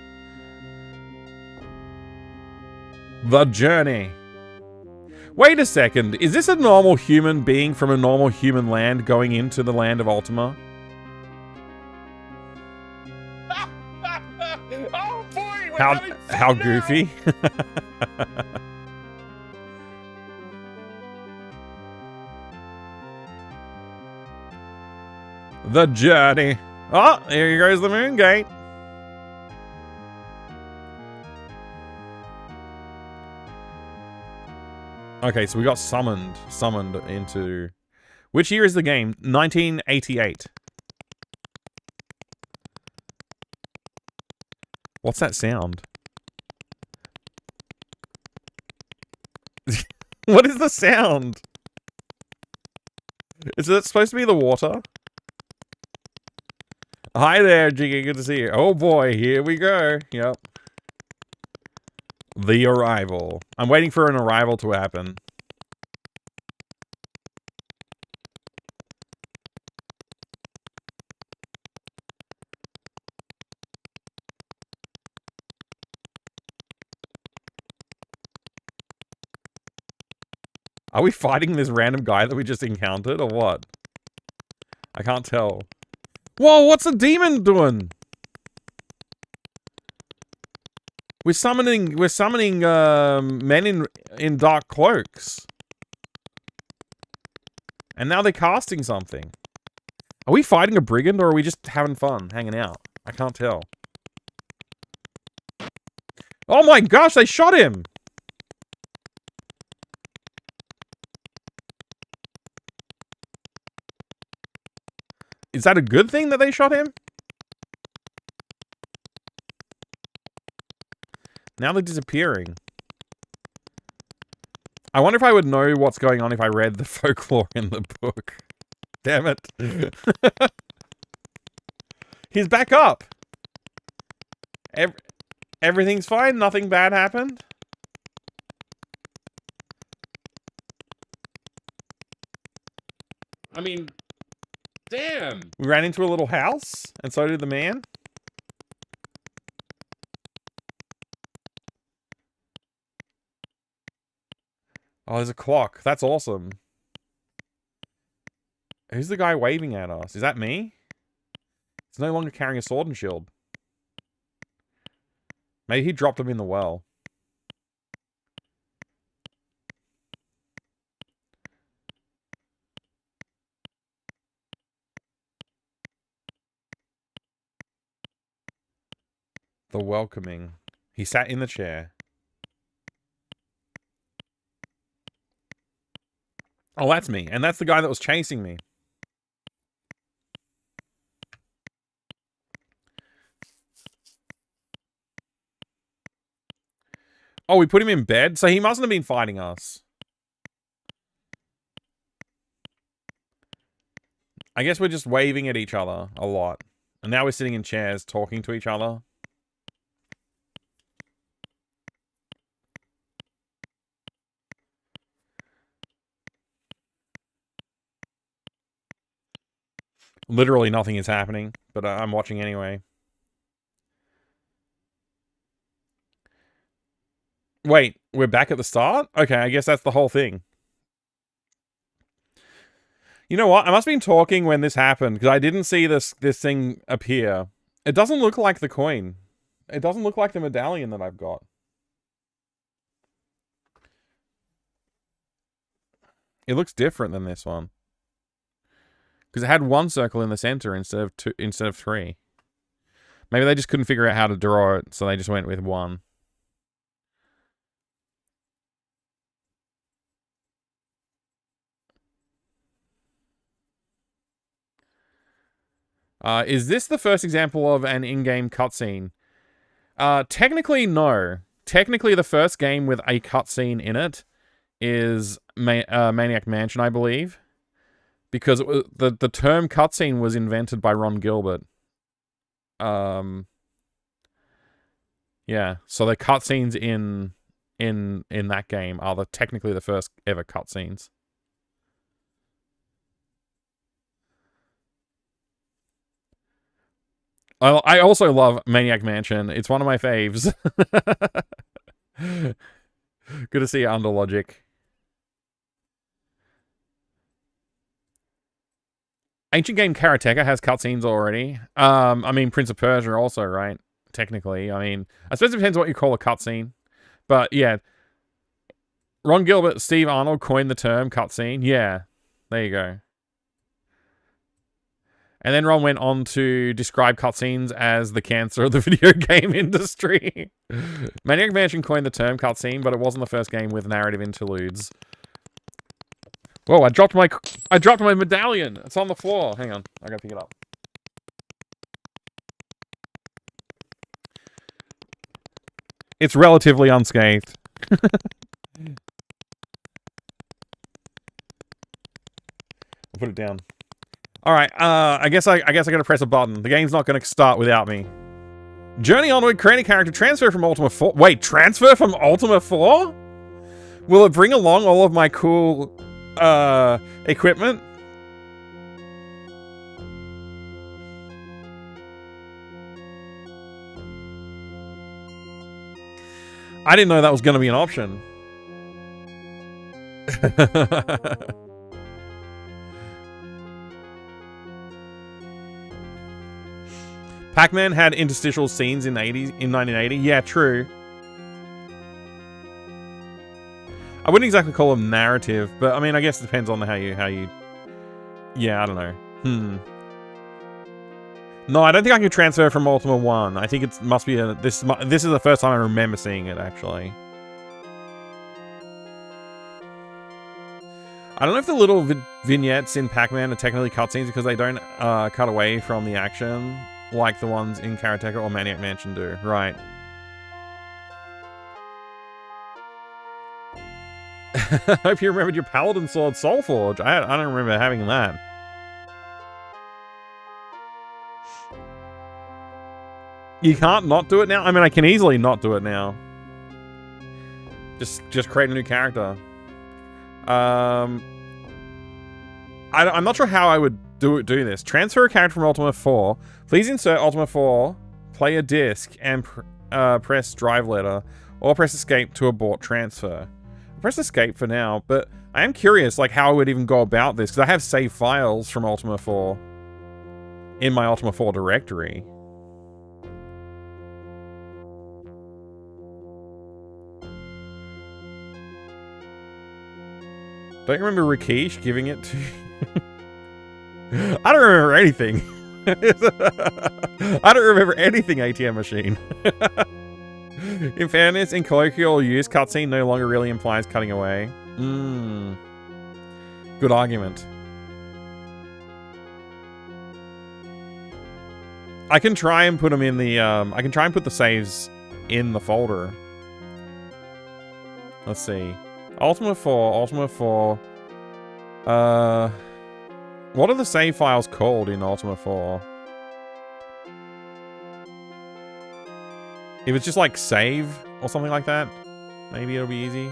The Journey. Wait a second. Is this a normal human being from a normal human land going into the land of Ultima? Oh boy! How goofy. The Journey. Oh, here goes the moon gate. Okay, so we got summoned into... Which year is the game? 1988. What's that sound? What is the sound? Is it supposed to be the water? Hi there, Jiggy. Good to see you. Oh boy, here we go. Yep. The arrival. I'm waiting for an arrival to happen. Are we fighting this random guy that we just encountered, or what? I can't tell. Whoa, what's the demon doing? We're summoning men in dark cloaks. And now they're casting something. Are we fighting a brigand, or are we just having fun, hanging out? I can't tell. Oh my gosh, they shot him! Is that a good thing that they shot him? Now they're disappearing. I wonder if I would know what's going on if I read the folklore in the book. Damn it. He's back up. Everything's fine. Nothing bad happened. I mean, damn. We ran into a little house, and so did the man. Oh, there's a clock. That's awesome. Who's the guy waving at us? Is that me? He's no longer carrying a sword and shield. Maybe he dropped him in the well. The welcoming. He sat in the chair. Oh, that's me. And that's the guy that was chasing me. Oh, we put him in bed? So he mustn't have been fighting us. I guess we're just waving at each other a lot. And now we're sitting in chairs talking to each other. Literally nothing is happening, but I'm watching anyway. Wait, we're back at the start? Okay, I guess that's the whole thing. You know what? I must have been talking when this happened, because I didn't see this thing appear. It doesn't look like the coin. It doesn't look like the medallion that I've got. It looks different than this one. Because it had one circle in the center instead of three. Maybe they just couldn't figure out how to draw it, so they just went with one. Is this the first example of an in-game cutscene? Technically, no. Technically, the first game with a cutscene in it is Maniac Mansion, I believe. Because it was, the term cutscene was invented by Ron Gilbert. Yeah, so the cutscenes in that game are technically the first ever cutscenes. I also love Maniac Mansion. It's one of my faves. Good to see you under Logic. Ancient game Karateka has cutscenes already. I mean, Prince of Persia also, right? Technically. I mean, I suppose it depends what you call a cutscene. But, yeah. Ron Gilbert, Steve Arnold coined the term cutscene. Yeah. There you go. And then Ron went on to describe cutscenes as the cancer of the video game industry. Maniac Mansion coined the term cutscene, but it wasn't the first game with narrative interludes. Whoa, I dropped my medallion. It's on the floor. Hang on. I gotta pick it up. It's relatively unscathed. I'll put it down. Alright, I guess I gotta press a button. The game's not gonna start without me. Journey onward, create a character, transfer from Ultima 4. Wait, transfer from Ultima 4? Will it bring along all of my cool equipment? I didn't know that was going to be an option. Pac-Man had interstitial scenes in 1980. Yeah, true. I wouldn't exactly call them narrative, but I mean, I guess it depends on how you. Yeah, I don't know. No, I don't think I can transfer from Ultima 1. I think it must be this is the first time I remember seeing it, actually. I don't know if the little vignettes in Pac-Man are technically cutscenes because they don't cut away from the action like the ones in Karateka or Maniac Mansion do. Right. Hope you remembered your Paladin Sword Soulforge. I don't remember having that. You can't not do it now? I mean, I can easily not do it now. Just create a new character. I'm not sure how I would do this. Transfer a character from Ultima 4. Please insert Ultima 4, play a disc, and press drive letter, or press escape to abort transfer. Press escape for now, but I am curious, like, how I would even go about this, because I have saved files from Ultima 4 in my Ultima 4 directory. Don't you remember Rakesh giving it to you? I don't remember anything. I don't remember anything, ATM machine. In fairness, in colloquial use, cutscene no longer really implies cutting away. Good argument. I can try and put them in the, I can try and put the saves in the folder. Let's see. Ultima 4. What are the save files called in Ultima 4? If it's just like save or something like that, maybe it'll be easy.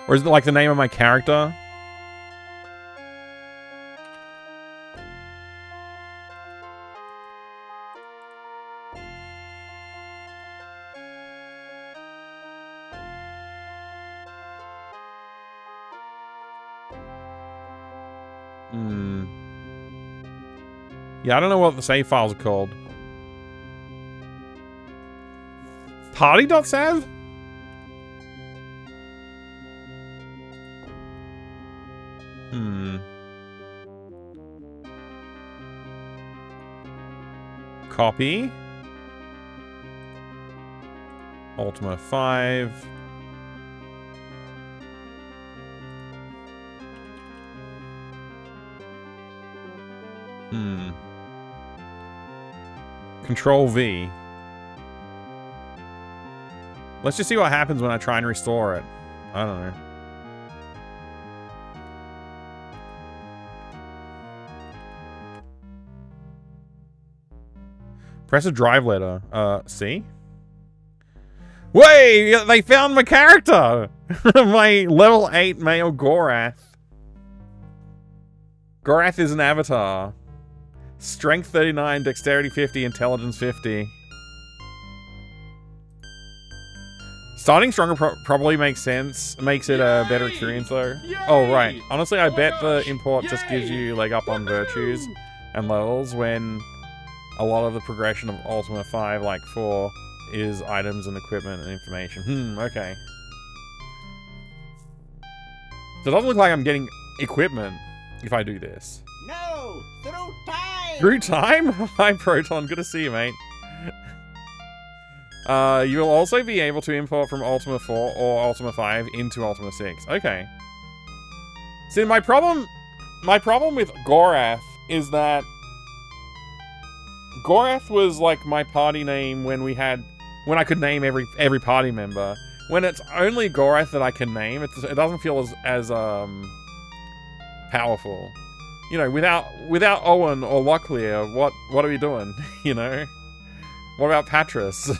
Or is it like the name of my character? Yeah, I don't know what the save files are called. Party.sav? Copy. Ultima 5. Control V. Let's just see what happens when I try and restore it. I don't know. Press a drive letter. See? Wait! They found my character! My level 8 male Gorath. Gorath is an avatar. Strength 39, Dexterity 50, Intelligence 50. Starting stronger probably makes sense. Makes it a better experience though. Oh, right. Honestly, I bet the import just gives you leg up on virtues and levels when a lot of the progression of Ultima 5, like 4, is items and equipment and information. Okay. So it doesn't look like I'm getting equipment if I do this. No! Through time! Through time? Hi, Proton. Good to see you, mate. You will also be able to import from Ultima 4 or Ultima 5 into Ultima 6. Okay. See, my problem with Gorath is that Gorath was like my party name when I could name every party member. When it's only Gorath that I can name, it doesn't feel as powerful. You know, without Owen or Locklear, what are we doing? You know? What about Patras?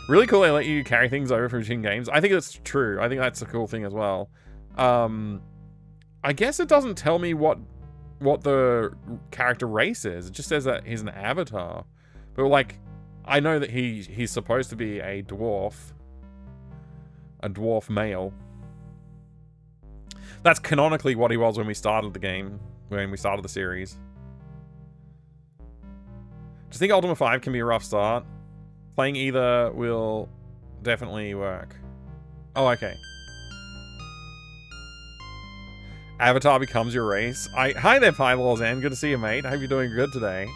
Really cool they let you carry things over from between games. I think that's true. I think that's a cool thing as well. I guess it doesn't tell me what the character race is. It just says that he's an avatar. But like, I know that he's supposed to be a dwarf male. That's canonically what he was when we started the game, when we started the series. Do you think Ultima 5 can be a rough start? Playing either will definitely work. Oh, okay. Avatar becomes your race. Hi there, Pylozan. Good to see you, mate. I hope you're doing good today.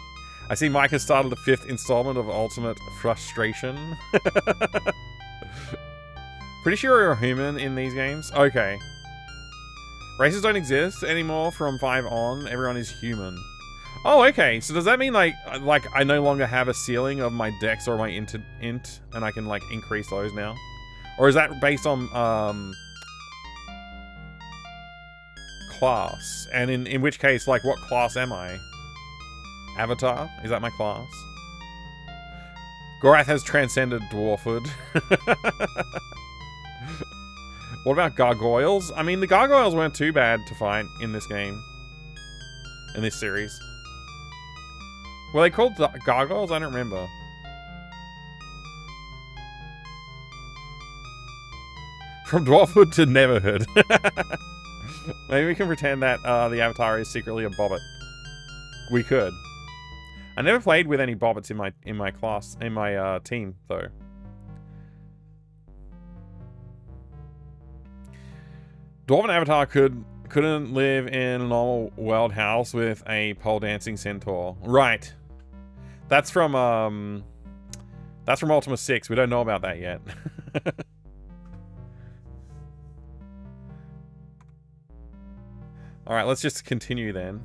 I see Mike has started the 5th installment of Ultimate Frustration. Pretty sure you're a human in these games. Okay. Races don't exist anymore from 5 on. Everyone is human. Oh, okay. So does that mean like I no longer have a ceiling of my dex or my int, and I can like increase those now? Or is that based on class? And in which case, like, what class am I? Avatar? Is that my class? Gorath has transcended dwarfhood. What about gargoyles? I mean, the gargoyles weren't too bad to fight in this game. In this series. Were they called gargoyles? I don't remember. From dwarfhood to neverhood. Maybe we can pretend that the avatar is secretly a bobbit. We could. I never played with any bobbits in my class, in my team though. Dwarven avatar couldn't live in a normal world house with a pole dancing centaur. Right. That's from Ultima 6. We don't know about that yet. Alright, let's just continue then.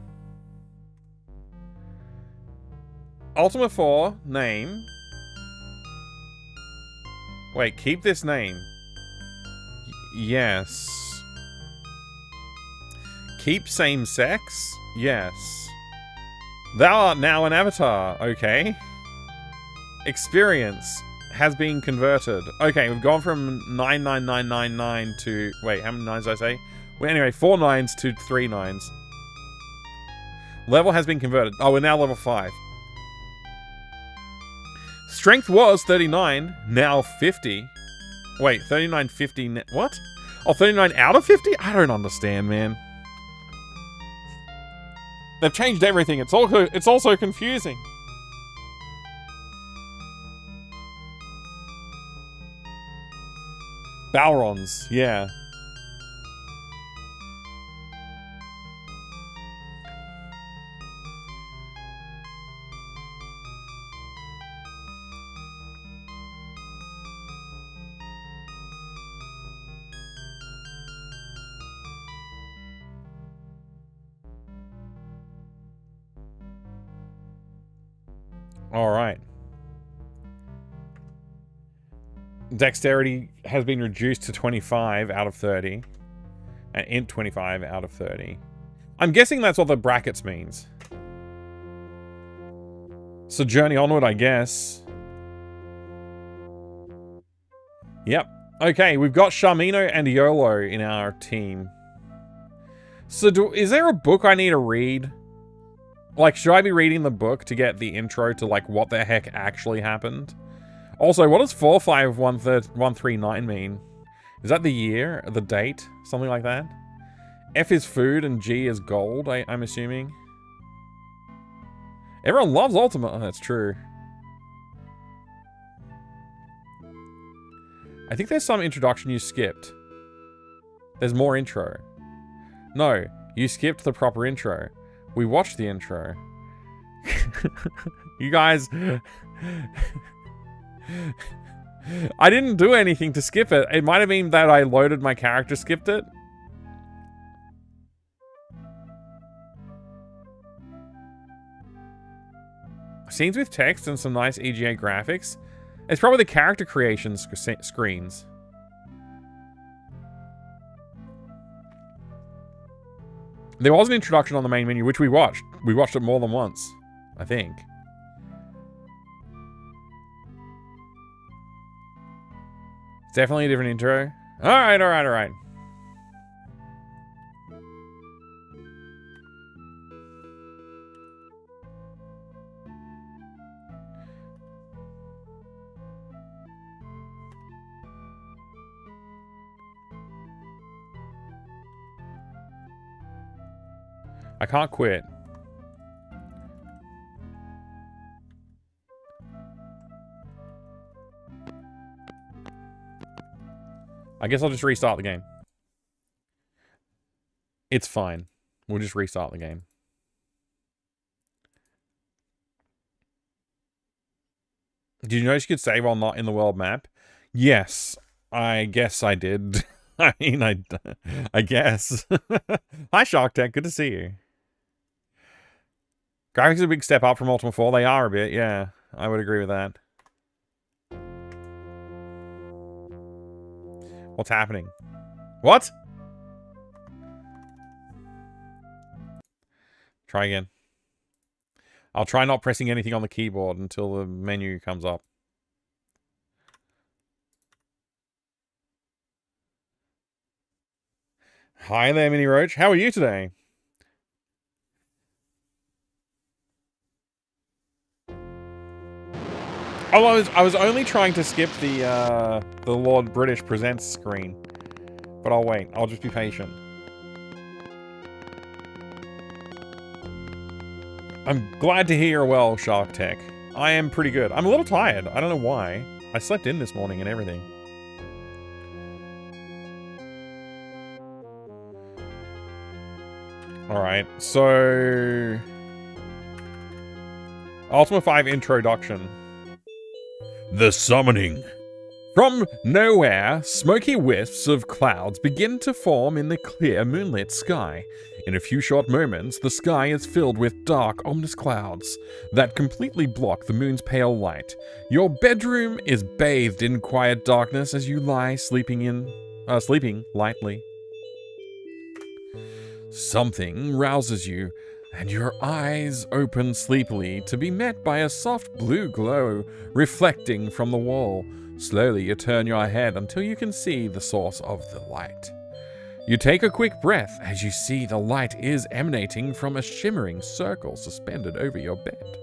Ultima 4, name. Wait, keep this name. Yes. Keep same sex? Yes. Thou art now an avatar. Okay. Experience has been converted. Okay, we've gone from 99999 to... Wait, how many nines did I say? Well, anyway, 4 nines to 3 nines. Level has been converted. Oh, we're now level 5. Strength was 39, now 50. Wait, 39, 50... What? Oh, 39 out of 50? I don't understand, man. They've changed everything. It's also confusing. Balrons, yeah. All right. Dexterity has been reduced to 25 out of 30. And int 25 out of 30. I'm guessing that's what the brackets means. So journey onward, I guess. Yep. Okay, we've got Sharmino and Iolo in our team. So is there a book I need to read? Like, should I be reading the book to get the intro to, like, what the heck actually happened? Also, what does 45139 mean? Is that the year? The date? Something like that? F is food and G is gold, I'm assuming. Everyone loves Ultima. Oh, that's true. I think there's some introduction you skipped. There's more intro. No, you skipped the proper intro. We watched the intro. You guys... I didn't do anything to skip it. It might have been that I loaded my character, skipped it. Scenes with text and some nice EGA graphics. It's probably the character creation screens. There was an introduction on the main menu, which we watched. We watched it more than once, I think. It's definitely a different intro. Alright, alright, alright. I can't quit. I guess I'll just restart the game. It's fine. We'll just restart the game. Did you notice you could save while not in the world map? Yes, I guess I did. I mean, I guess. Hi, Shark Tech. Good to see you. Graphics are a big step up from Ultima 4. They are a bit, yeah. I would agree with that. What's happening? What? Try again. I'll try not pressing anything on the keyboard until the menu comes up. Hi there, Mini Roach. How are you today? Oh, I was only trying to skip the Lord British Presents screen. But I'll wait. I'll just be patient. I'm glad to hear you're well, Shark Tech. I am pretty good. I'm a little tired. I don't know why. I slept in this morning and everything. Alright, so... Ultima 5 Introduction. The Summoning. From nowhere, smoky wisps of clouds begin to form in the clear moonlit sky. In a few short moments, the sky is filled with dark, ominous clouds that completely block the moon's pale light. Your bedroom is bathed in quiet darkness as you lie sleeping lightly. Something rouses you, and your eyes open sleepily to be met by a soft blue glow reflecting from the wall. Slowly you turn your head until you can see the source of the light. You take a quick breath as you see the light is emanating from a shimmering circle suspended over your bed.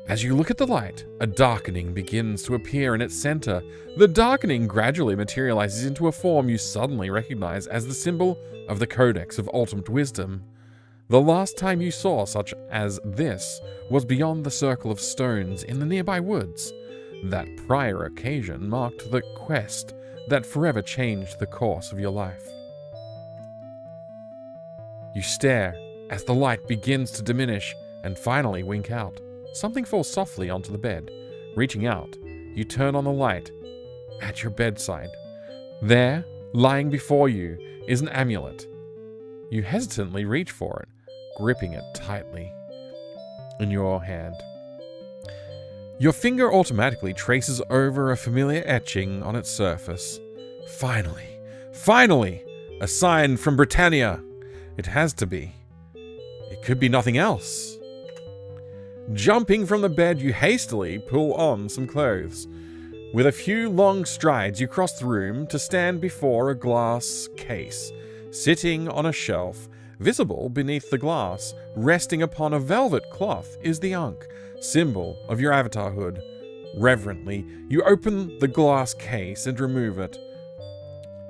As you look at the light, a darkening begins to appear in its center. The darkening gradually materializes into a form you suddenly recognize as the symbol of the Codex of Ultimate Wisdom. The last time you saw such as this was beyond the circle of stones in the nearby woods. That prior occasion marked the quest that forever changed the course of your life. You stare as the light begins to diminish and finally wink out. Something falls softly onto the bed. Reaching out, you turn on the light at your bedside. There, lying before you, is an amulet. You hesitantly reach for it, gripping it tightly in your hand. Your finger automatically traces over a familiar etching on its surface. Finally, a sign from Britannia. It has to be. It could be nothing else. Jumping from the bed, you hastily pull on some clothes. With a few long strides, you cross the room to stand before a glass case. Sitting on a shelf, visible beneath the glass, resting upon a velvet cloth, is the Ankh, symbol of your avatarhood. Reverently, you open the glass case and remove it.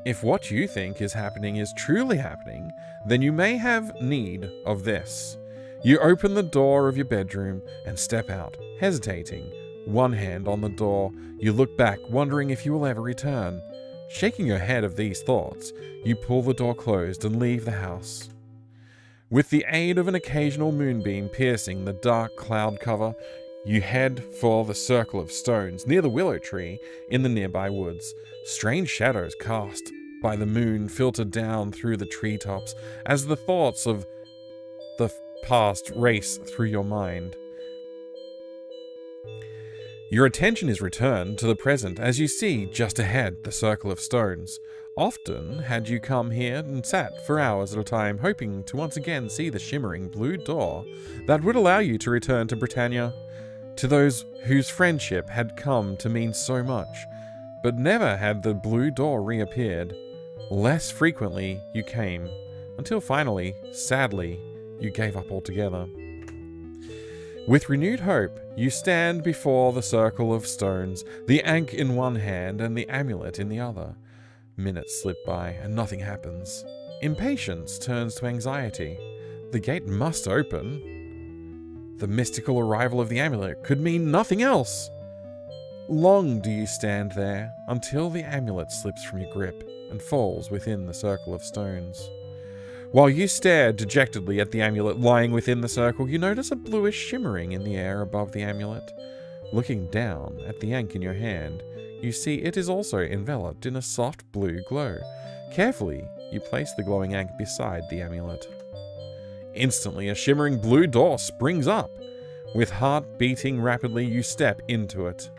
If what you think is happening is truly happening, then you may have need of this. You open the door of your bedroom and step out, hesitating. One hand on the door, you look back, wondering if you will ever return. Shaking your head of these thoughts, you pull the door closed and leave the house. With the aid of an occasional moonbeam piercing the dark cloud cover, you head for the circle of stones near the willow tree in the nearby woods. Strange shadows cast by the moon filter down through the treetops as the thoughts of the past race through your mind. Your attention is returned to the present as you see just ahead the circle of stones. Often had you come here and sat for hours at a time, hoping to once again see the shimmering blue door that would allow you to return to Britannia, to those whose friendship had come to mean so much. But never had the blue door reappeared. Less frequently you came, until finally, sadly, you gave up altogether. With renewed hope, you stand before the circle of stones, the ankh in one hand and the amulet in the other. Minutes slip by and nothing happens. Impatience turns to anxiety. The gate must open. The mystical arrival of the amulet could mean nothing else. Long do you stand there until the amulet slips from your grip and falls within the circle of stones. While you stare dejectedly at the amulet lying within the circle, you notice a bluish shimmering in the air above the amulet. Looking down at the ankh in your hand, you see it is also enveloped in a soft blue glow. Carefully, you place the glowing ankh beside the amulet. Instantly, a shimmering blue door springs up. With heart beating rapidly, you step into it.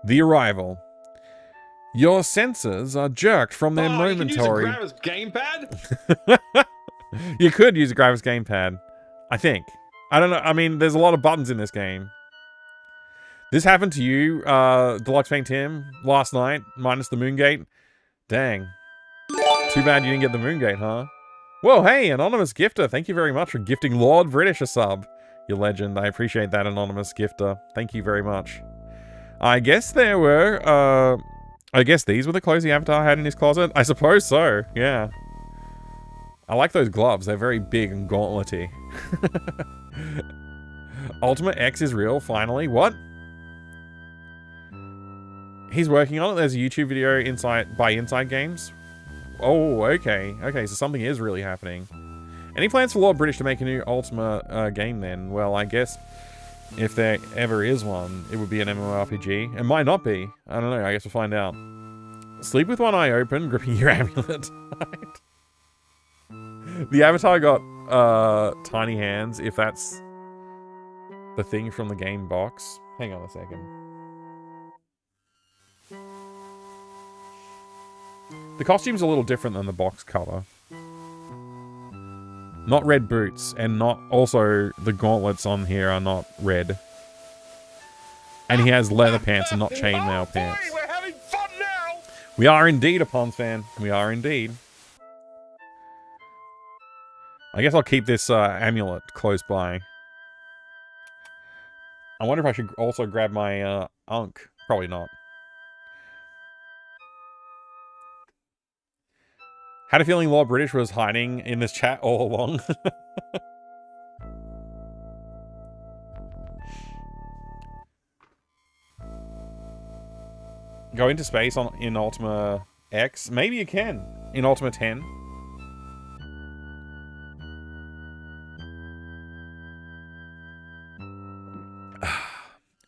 The arrival. Your senses are jerked from their momentary... You can use a gamepad? You could use a graphics gamepad. I think. I don't know. I mean, there's a lot of buttons in this game. This happened to you, Deluxe Paint Tim, last night, minus the Moongate. Dang. Too bad you didn't get the Moongate, huh? Whoa, hey, Anonymous Gifter. Thank you very much for gifting Lord British a sub. You legend. I appreciate that, Anonymous Gifter. Thank you very much. I guess there were, I guess these were the clothes the Avatar had in his closet? I suppose so, yeah. I like those gloves. They're very big and gauntletty. Ultima X is real, finally. What? He's working on it. There's a YouTube video by Inside Games. Oh, okay. Okay, so something is really happening. Any plans for Lord British to make a new Ultima game then? Well, I guess if there ever is one, it would be an MMORPG. It might not be. I don't know. I guess we'll find out. Sleep with one eye open, gripping your amulet. The Avatar got tiny hands, if that's the thing from the game box. Hang on a second. The costume's a little different than the box color. Not red boots, and not also the gauntlets on here are not red. And he has leather pants and not chainmail pants. We're having fun now. We are indeed a Pons fan. We are indeed. I guess I'll keep this amulet close by. I wonder if I should also grab my Ankh. Probably not. Had a feeling Lord British was hiding in this chat all along. Go into space in Ultima X? Maybe you can. In Ultima 10.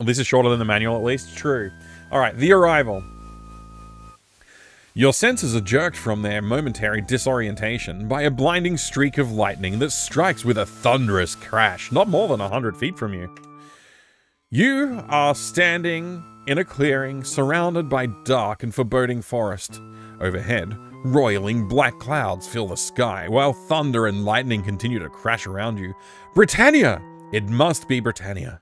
This is shorter than the manual, at least. True. Alright, the arrival. Your senses are jerked from their momentary disorientation by a blinding streak of lightning that strikes with a thunderous crash, not more than 100 feet from you. You are standing in a clearing surrounded by dark and foreboding forest. Overhead, roiling black clouds fill the sky, while thunder and lightning continue to crash around you. Britannia! It must be Britannia.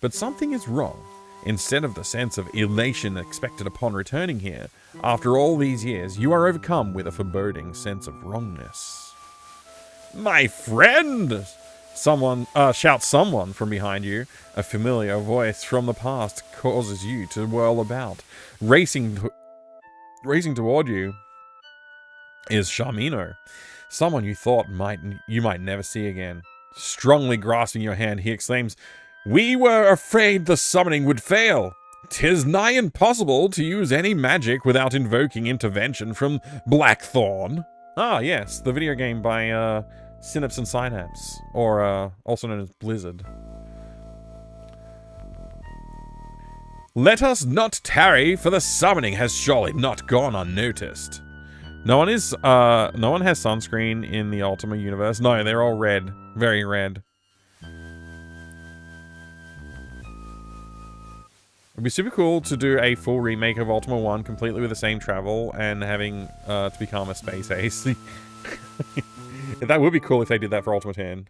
But something is wrong. Instead of the sense of elation expected upon returning here, after all these years, you are overcome with a foreboding sense of wrongness. My friend! Shouts someone from behind you. A familiar voice from the past causes you to whirl about. Racing toward you is Shamino, someone you thought you might never see again. Strongly grasping your hand, he exclaims, "We were afraid the summoning would fail. 'Tis nigh impossible to use any magic without invoking intervention from Blackthorn." Ah, yes, the video game by Synapse and Synapse, or also known as Blizzard. "Let us not tarry, for the summoning has surely not gone unnoticed." No one has sunscreen in the Ultima universe. No, they're all red, very red. It'd be super cool to do a full remake of Ultima 1 completely with the same travel and having to become a space ace. That would be cool if they did that for Ultima 10.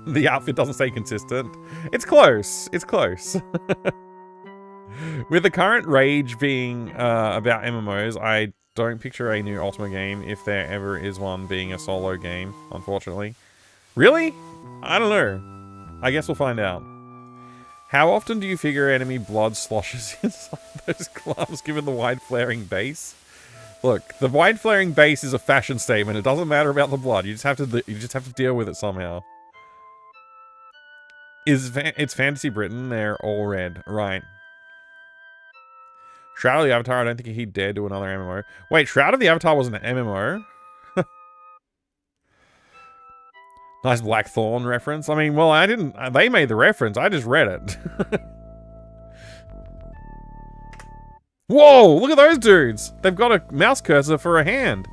The outfit doesn't stay consistent. It's close. It's close. With the current rage being about MMOs, I don't picture a new Ultima game, if there ever is one, being a solo game, unfortunately. Really? I don't know. I guess we'll find out. How often do you figure enemy blood sloshes inside those gloves, given the wide flaring base? Look, the wide flaring base is a fashion statement. It doesn't matter about the blood. You just have to deal with it somehow. It's Fantasy Britain. They're all red, right? Shroud of the Avatar. I don't think he'd dare do another MMO. Wait, Shroud of the Avatar was an MMO. Nice Blackthorn reference. I mean, well, I didn't... They made the reference. I just read it. Whoa! Look at those dudes! They've got a mouse cursor for a hand.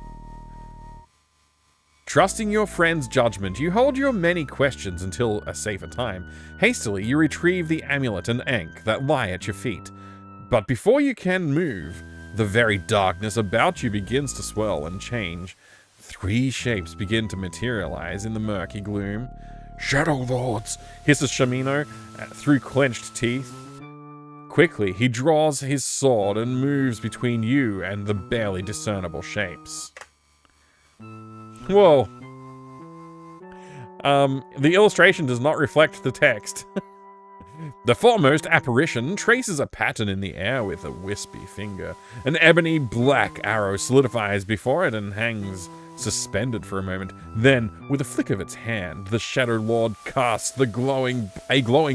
Trusting your friend's judgment, you hold your many questions until a safer time. Hastily, you retrieve the amulet and ankh that lie at your feet. But before you can move, the very darkness about you begins to swell and change. 3 shapes begin to materialize in the murky gloom. Shadow Lords, hisses Shamino through clenched teeth. Quickly, he draws his sword and moves between you and the barely discernible shapes. Whoa. The illustration does not reflect the text. The foremost apparition traces a pattern in the air with a wispy finger. An ebony black arrow solidifies before it and hangs suspended for a moment. Then, with a flick of its hand, the Shadow Lord casts a glowing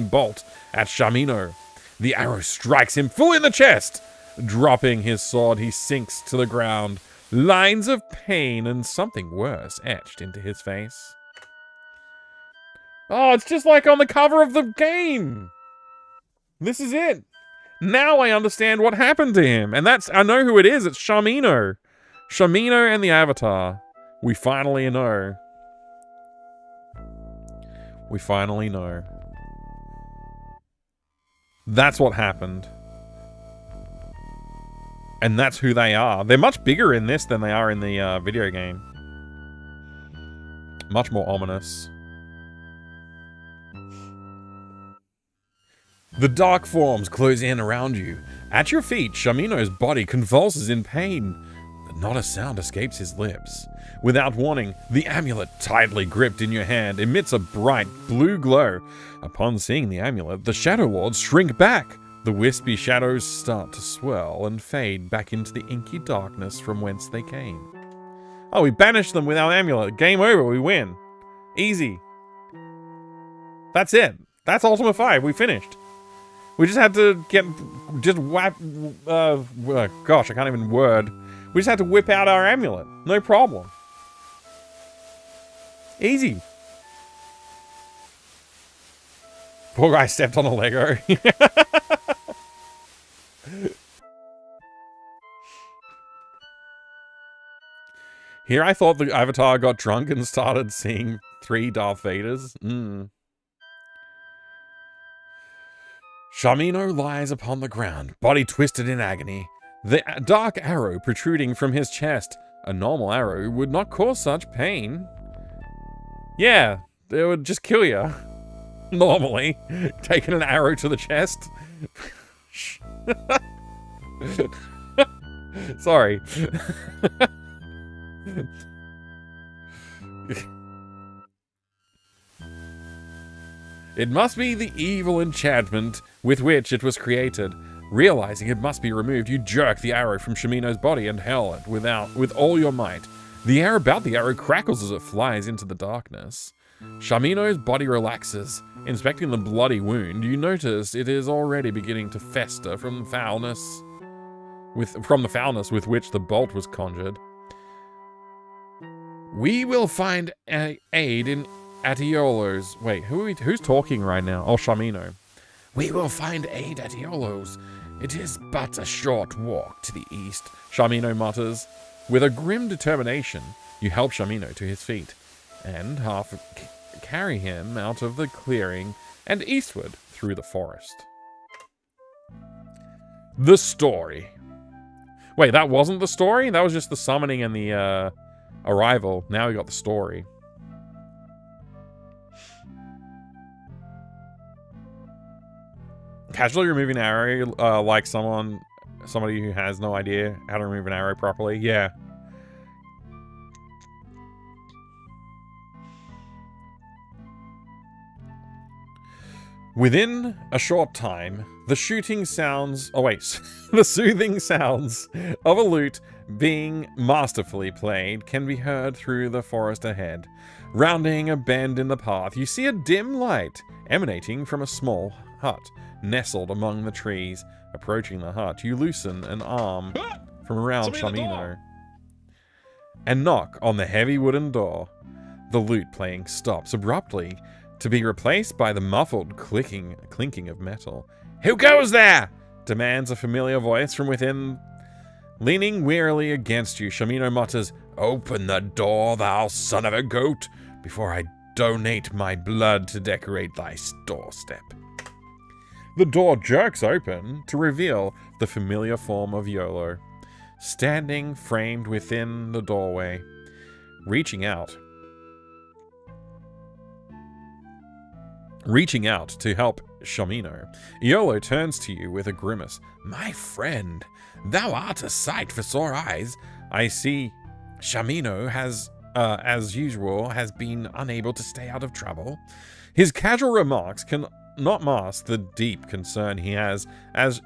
bolt at Shamino. The arrow strikes him full in the chest. Dropping his sword, he sinks to the ground. Lines of pain and something worse etched into his face. Oh, it's just like on the cover of the game. This is it. Now I understand what happened to him. And I know who it is. It's Shamino. Shamino and the Avatar. We finally know. We finally know. That's what happened. And that's who they are. They're much bigger in this than they are in the video game. Much more ominous. The dark forms close in around you. At your feet, Shamino's body convulses in pain, but not a sound escapes his lips. Without warning, the amulet, tightly gripped in your hand, emits a bright blue glow. Upon seeing the amulet, the Shadow Lords shrink back. The wispy shadows start to swirl and fade back into the inky darkness from whence they came. Oh, we banished them with our amulet. Game over, we win. Easy. That's it. That's Ultima 5, we finished. We just had to gosh, I can't even word. We just had to whip out our amulet. No problem. Easy. Poor guy stepped on a Lego. Here I thought the Avatar got drunk and started seeing 3 Darth Vaders. Shamino lies upon the ground, body twisted in agony. The dark arrow protruding from his chest. A normal arrow would not cause such pain. Yeah, it would just kill you. Normally. Taking an arrow to the chest. Sorry. It must be the evil enchantment with which it was created. Realizing it must be removed, you jerk the arrow from Shamino's body and hurl it with all your might. The air about the arrow crackles as it flies into the darkness. Shamino's body relaxes. Inspecting the bloody wound, you notice it is already beginning to fester from the foulness with which the bolt was conjured. We will find aid in Atiolo's. Wait, who's talking right now? Oh, Shamino. We will find aid at Iolo's. It is but a short walk to the east, Shamino mutters. With a grim determination, you help Shamino to his feet, and half carry him out of the clearing and eastward through the forest. The story. Wait, that wasn't the story? That was just the summoning and the arrival. Now we got the story. Casually removing an arrow, like somebody who has no idea how to remove an arrow properly. Yeah. Within a short time, the shooting sounds... Oh, wait. The soothing sounds of a lute being masterfully played can be heard through the forest ahead. Rounding a bend in the path, you see a dim light emanating from a small hut nestled among the trees. Approaching the hut, you loosen an arm from around Shamino and knock on the heavy wooden door. The lute playing stops abruptly to be replaced by the muffled clinking of metal. "Who goes there?" demands a familiar voice from within. Leaning wearily against you, Shamino mutters, "Open the door, thou son of a goat, before I donate my blood to decorate thy doorstep." The door jerks open to reveal the familiar form of Yolo, standing framed within the doorway, reaching out to help Shamino. Yolo turns to you with a grimace. "My friend, thou art a sight for sore eyes. I see Shamino has, as usual, has been unable to stay out of trouble." His casual remarks can not mask the deep concern he has as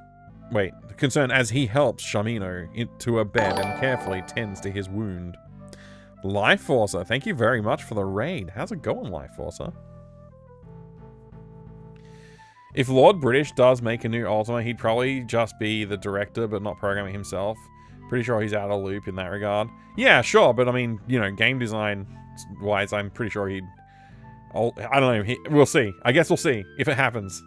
he helps Shamino into a bed and carefully tends to his wound. Life Forcer, thank you very much for the raid. How's it going, Life Forcer? If Lord British does make a new Ultima, he'd probably just be the director but not programming himself. Pretty sure he's out of loop in that regard. Yeah, sure, but I mean, you know, game design wise, I'm pretty sure he'd... I don't know. We'll see. I guess we'll see if it happens.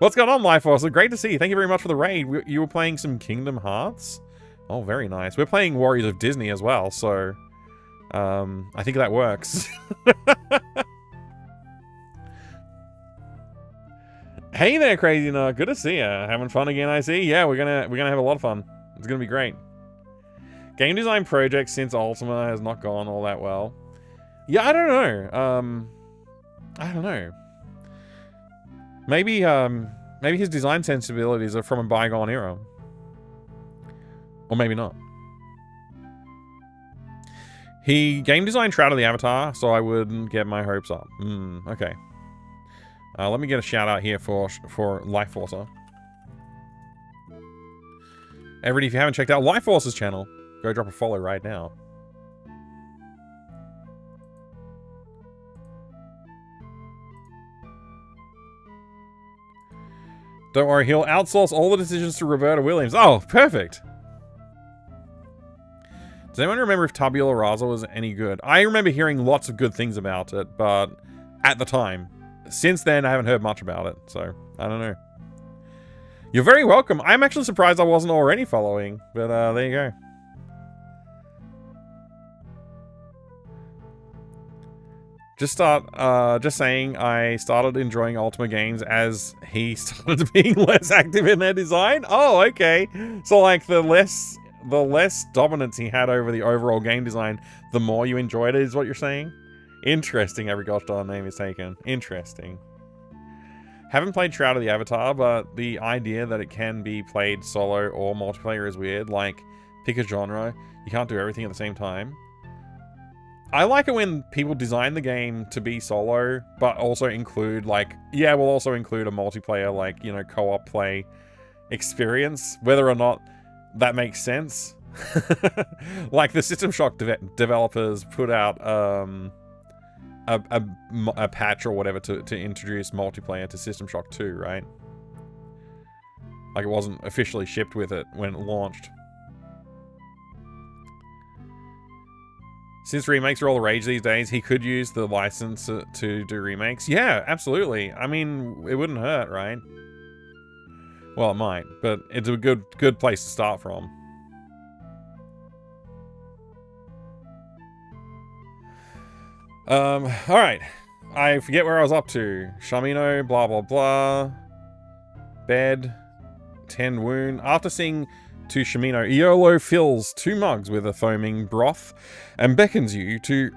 What's going on, Life Force? Great to see you. Thank you very much for the raid. You were playing some Kingdom Hearts? Oh, very nice. We're playing Warriors of Disney as well, so... I think that works. Hey there, Crazy Nerd. Good to see you. Having fun again, I see. Yeah, we're gonna have a lot of fun. It's gonna be great. Game design projects since Ultima has not gone all that well. Yeah, I don't know. I don't know. Maybe his design sensibilities are from a bygone era. Or maybe not. He game designed Shroud of the Avatar, so I wouldn't get my hopes up. Okay. Let me get a shout out here for Life Forcer. Everybody, if you haven't checked out Life Force's channel, go drop a follow right now. Don't worry, he'll outsource all the decisions to Roberta Williams. Oh, perfect. Does anyone remember if Tabula Rasa was any good? I remember hearing lots of good things about it, but at the time. Since then, I haven't heard much about it, so I don't know. You're very welcome. I'm actually surprised I wasn't already following, but there you go. Just saying, I started enjoying Ultima games as he started being less active in their design. Oh, okay. So like the less dominance he had over the overall game design, the more you enjoyed it, is what you're saying? Interesting. Every gosh darn name is taken. Interesting. Haven't played Shroud of the Avatar, but the idea that it can be played solo or multiplayer is weird. Like, pick a genre. You can't do everything at the same time. I like it when people design the game to be solo, but also include, like, yeah, we'll also include a multiplayer, like, you know, co-op play experience, whether or not that makes sense. Like, the System Shock developers put out a patch or whatever to introduce multiplayer to System Shock 2, right? Like, it wasn't officially shipped with it when it launched. Since remakes are all the rage these days, he could use the license to do remakes. Yeah, absolutely. I mean, it wouldn't hurt, right? Well, it might, but it's a good place to start from. Alright. I forget where I was up to. Shamino, blah, blah, blah. Bed. 10 wound. After seeing to Shamino, Iolo fills 2 mugs with a foaming broth and beckons you to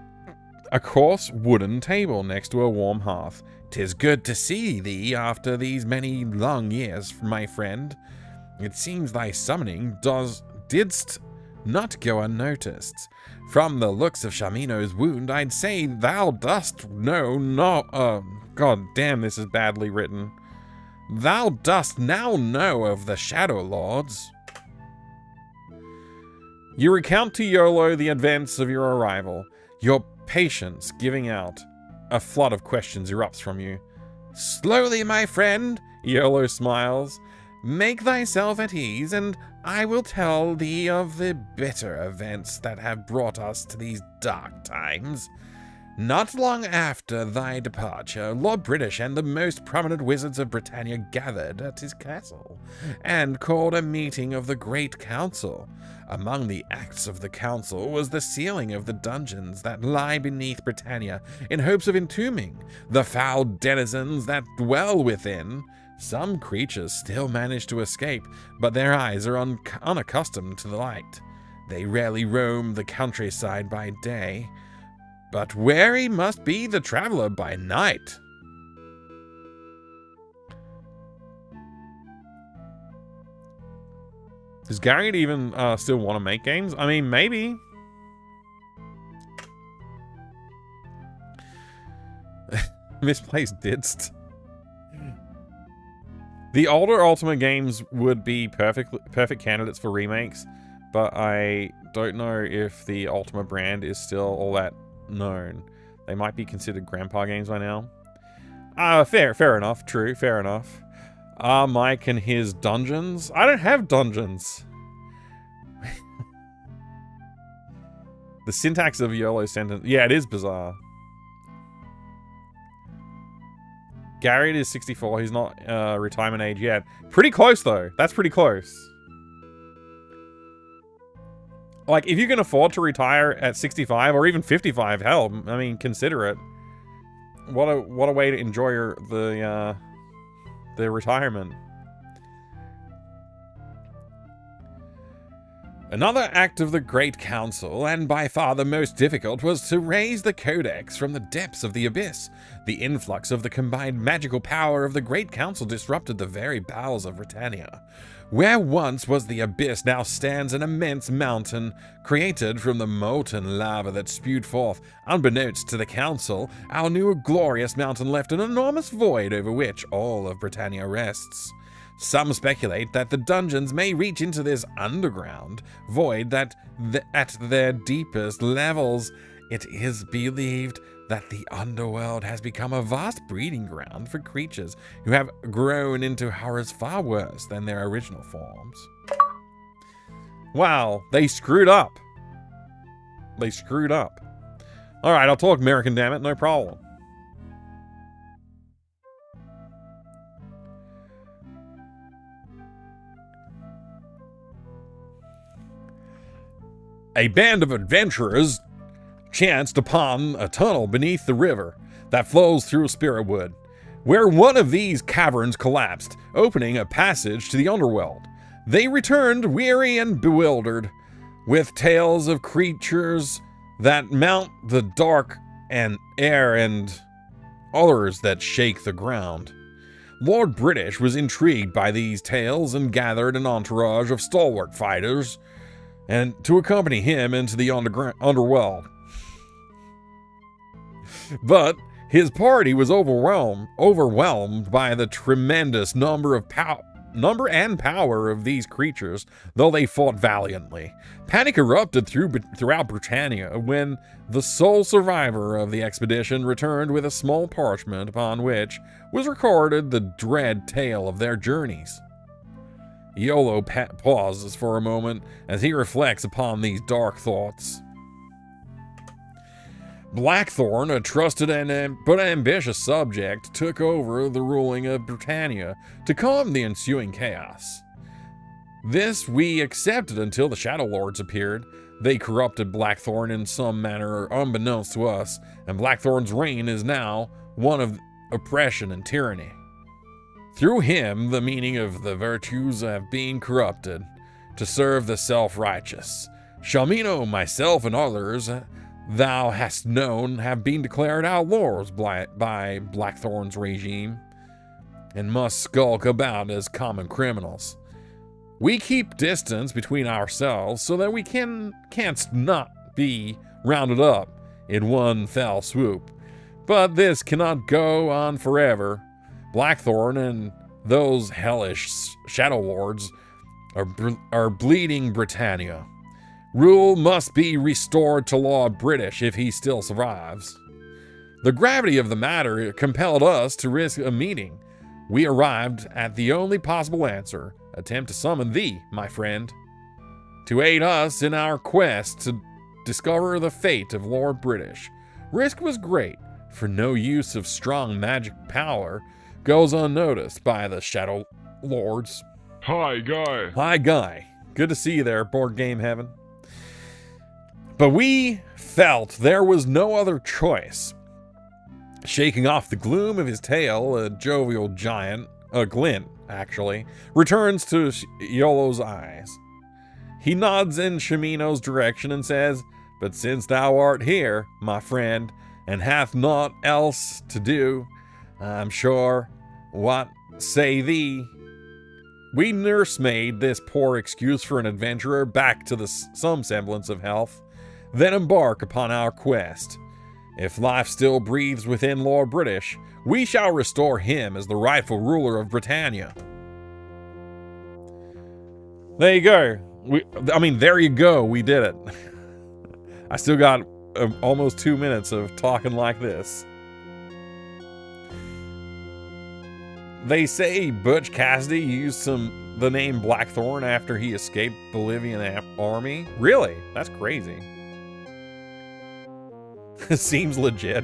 a coarse wooden table next to a warm hearth. "'Tis good to see thee after these many long years, my friend. It seems thy summoning didst not go unnoticed. From the looks of Shamino's wound, I'd say thou dost know God damn, this is badly written. Thou dost now know of the Shadow Lords." You recount to Iolo the events of your arrival, your patience giving out. A flood of questions erupts from you. "Slowly, my friend," Iolo smiles. "Make thyself at ease, and I will tell thee of the bitter events that have brought us to these dark times. Not long after thy departure, Lord British and the most prominent wizards of Britannia gathered at his castle, and called a meeting of the Great Council. Among the acts of the council was the sealing of the dungeons that lie beneath Britannia, in hopes of entombing the foul denizens that dwell within. Some creatures still manage to escape, but their eyes are unaccustomed to the light. They rarely roam the countryside by day, but wary must be the traveler by night." Does Garrett even still want to make games? I mean, maybe. Misplaced didst. The older Ultima games would be perfect candidates for remakes, but I don't know if the Ultima brand is still all that known. They might be considered grandpa games by now. Fair enough. True, fair enough. Mike and his dungeons. I don't have dungeons. The syntax of Iolo's sentence. Yeah, it is bizarre. Garrett is 64. He's not retirement age yet. Pretty close, though. That's pretty close. Like, if you can afford to retire at 65 or even 55, hell, I mean, consider it. What a way to enjoy the retirement. Another act of the Great Council, and by far the most difficult, was to raise the Codex from the depths of the abyss. The influx of the combined magical power of the Great Council disrupted the very bowels of Britannia. Where once was the abyss, now stands an immense mountain, created from the molten lava that spewed forth. Unbeknownst to the Council, our new glorious mountain left an enormous void over which all of Britannia rests. Some speculate that the dungeons may reach into this underground void, that at their deepest levels, it is believed that the underworld has become a vast breeding ground for creatures who have grown into horrors far worse than their original forms. Wow, they screwed up. They screwed up. Alright, I'll talk American, damn it, no problem. A band of adventurers chanced upon a tunnel beneath the river that flows through Spiritwood, where one of these caverns collapsed, opening a passage to the underworld. They returned weary and bewildered, with tales of creatures that mount the dark and air and others that shake the ground. Lord British was intrigued by these tales and gathered an entourage of stalwart fighters and to accompany him into the underworld. But his party was overwhelmed by the tremendous number and power of these creatures, though they fought valiantly. Panic erupted throughout Britannia when the sole survivor of the expedition returned with a small parchment upon which was recorded the dread tale of their journeys. Iolo pauses for a moment as he reflects upon these dark thoughts. Blackthorn, a trusted but ambitious subject, took over the ruling of Britannia to calm the ensuing chaos. This we accepted until the Shadow Lords appeared. They corrupted Blackthorn in some manner unbeknownst to us, and Blackthorn's reign is now one of oppression and tyranny. Through him, the meaning of the virtues have been corrupted to serve the self-righteous. Shamino, myself, and others thou hast known have been declared outlaws by Blackthorn's regime and must skulk about as common criminals. We keep distance between ourselves so that we canst not be rounded up in one fell swoop. But this cannot go on forever. Blackthorn and those hellish Shadow Lords are bleeding Britannia. Rule must be restored to Lord British if he still survives. The gravity of the matter compelled us to risk a meeting. We arrived at the only possible answer. Attempt to summon thee, my friend, to aid us in our quest to discover the fate of Lord British. Risk was great, for no use of strong magic power goes unnoticed by the Shadow Lords. Hi, Guy. Hi, Guy. Good to see you there, Board Game Heaven. But we felt there was no other choice. Shaking off the gloom of his tail, a jovial giant, a glint, actually, returns to Iolo's eyes. He nods in Shamino's direction and says, "But since thou art here, my friend, and hath naught else to do, I'm sure what say thee?" We nursemaid this poor excuse for an adventurer back to some semblance of health, then embark upon our quest. If life still breathes within Lord British, we shall restore him as the rightful ruler of Britannia. There you go. There you go. We did it. I still got almost 2 minutes of talking like this. They say Butch Cassidy used the name Blackthorn after he escaped Bolivian army. Really? That's crazy. Seems legit.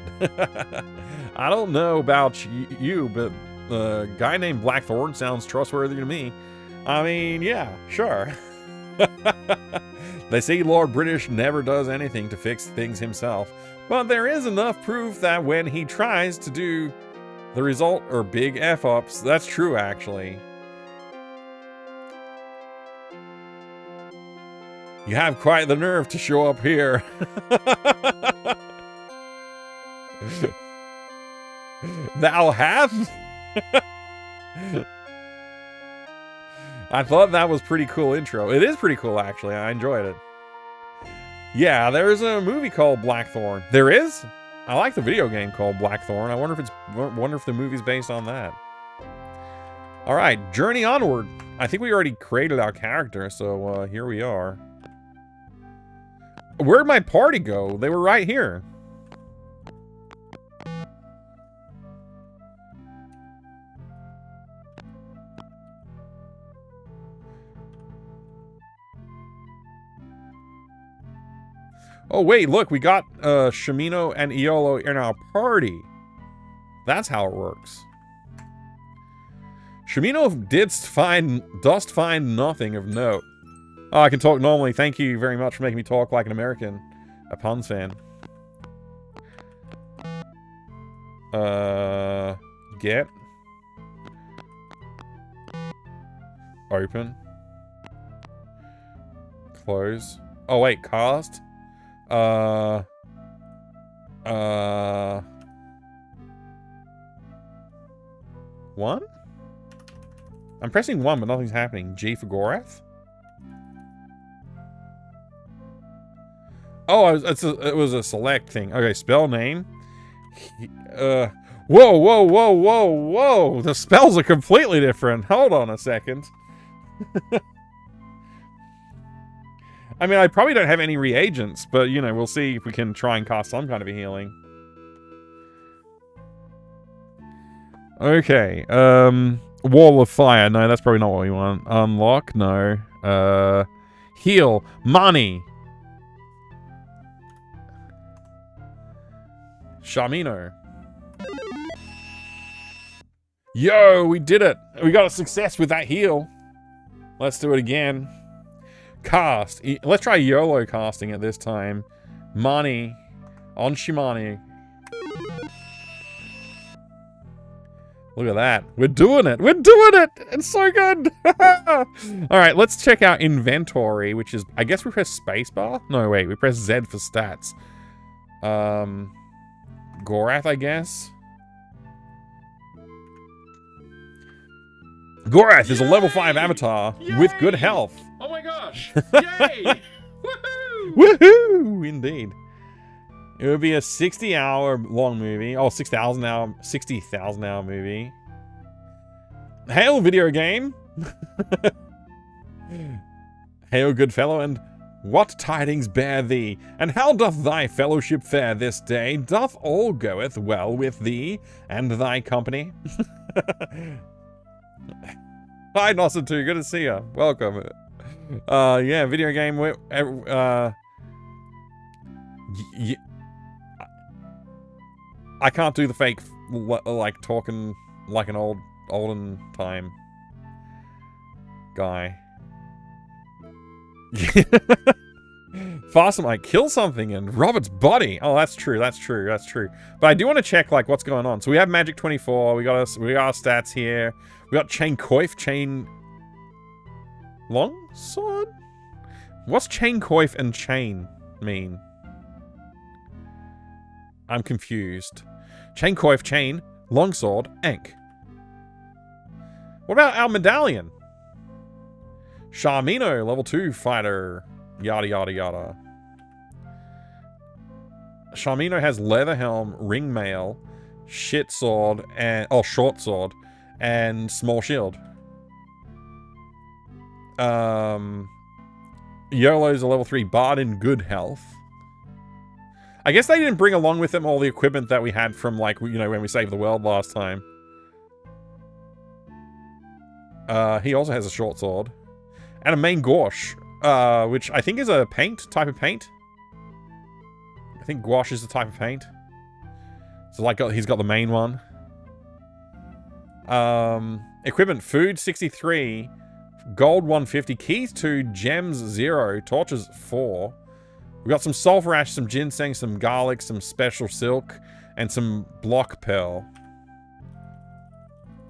I don't know about you, but a guy named Blackthorn sounds trustworthy to me. I mean, yeah, sure. They say Lord British never does anything to fix things himself, but there is enough proof that when he tries to do, the result are big F-ups. That's true, actually. You have quite the nerve to show up here. Thou hast? I thought that was pretty cool intro. It is pretty cool, actually. I enjoyed it. Yeah, there's a movie called Blackthorn. There is? I like the video game called Blackthorn. I wonder if the movie's based on that. All right, journey onward. I think we already created our character, so here we are. Where'd my party go? They were right here. Oh, wait, look, we got Shamino and Iolo in our party. That's how it works. Shamino dost find nothing of note. Oh, I can talk normally. Thank you very much for making me talk like an American. A Puns fan. Get. Open. Close. Oh, wait, cast. One? I'm pressing 1, but nothing's happening. G for Gorath? Oh, it was a select thing. Okay, spell name. Whoa, whoa, whoa, whoa, whoa! The spells are completely different. Hold on a second. I mean, I probably don't have any reagents, but, you know, we'll see if we can try and cast some kind of a healing. Okay, Wall of Fire. No, that's probably not what we want. Unlock? No. Heal. Money. Shamino. Yo, we did it. We got a success with that heal. Let's do it again. Cast. Let's try YOLO casting it this time. Money. On Shimani. Look at that. We're doing it. We're doing it. It's so good. All right, let's check our inventory, which is, I guess we press spacebar. No, wait, we press Z for stats. Gorath, I guess. Gorath is a level 5 avatar with good health. Oh my gosh! Yay! Woohoo! Woohoo! Indeed. It would be a 60-hour long movie. Oh, 60,000 hour movie. Hail, video game. Hail, good fellow, and what tidings bear thee? And how doth thy fellowship fare this day? Doth all goeth well with thee and thy company? Hi, Nossa2, good to see you. Welcome. Yeah, video game. I can't do the fake, like, talking like an olden time guy. Faster might kill something in Robert's body. Oh, that's true. That's true. That's true. But I do want to check, like, what's going on. So we have Magic 24. We got our stats here. We got Chain Coif, Chain Longsword. What's Chain Coif and Chain mean? I'm confused. Chain Coif, Chain, Longsword, Ankh. What about our medallion? Sharmino, level 2 fighter. Yada, yada, yada. Sharmino has leather helm, ring mail, shit sword, and... oh, short sword, and small shield. YOLO's a level 3 bard in good health. I guess they didn't bring along with them all the equipment that we had from, like, you know, when we saved the world last time. He also has a short sword. And a main gouache, which I think is a type of paint. I think gouache is the type of paint. So, like, he's got the main one. Equipment, food 63, gold 150, keys 2, gems 0, torches 4. We got some sulfur ash, some ginseng, some garlic, some special silk, and some block pearl.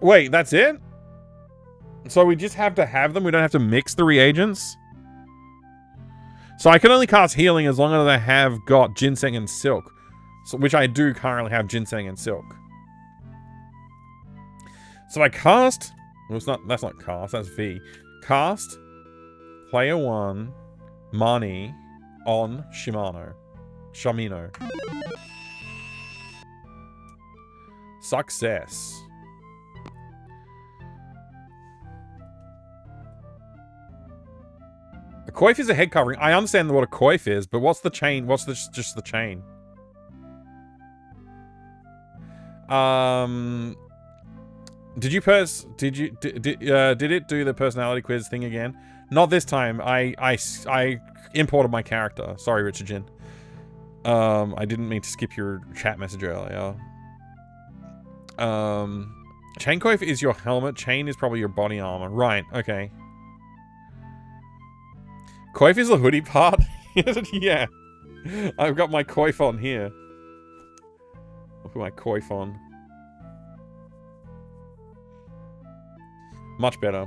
Wait, that's it? So we just have to have them? We don't have to mix the reagents? So I can only cast healing as long as I have got ginseng and silk. So, which I do currently have ginseng and silk. So I cast... well, that's not cast, that's V. Cast player 1 Mani on Shamino. Success. A coif is a head covering. I understand what a coif is, but what's the chain? What's just the chain? Did it do the personality quiz thing again? Not this time. I imported my character. Sorry, Richard Jin. I didn't mean to skip your chat message earlier. Chain coif is your helmet. Chain is probably your body armor. Right, okay. Coif is the hoodie part? Yeah. I've got my coif on here. I'll put my coif on. Much better.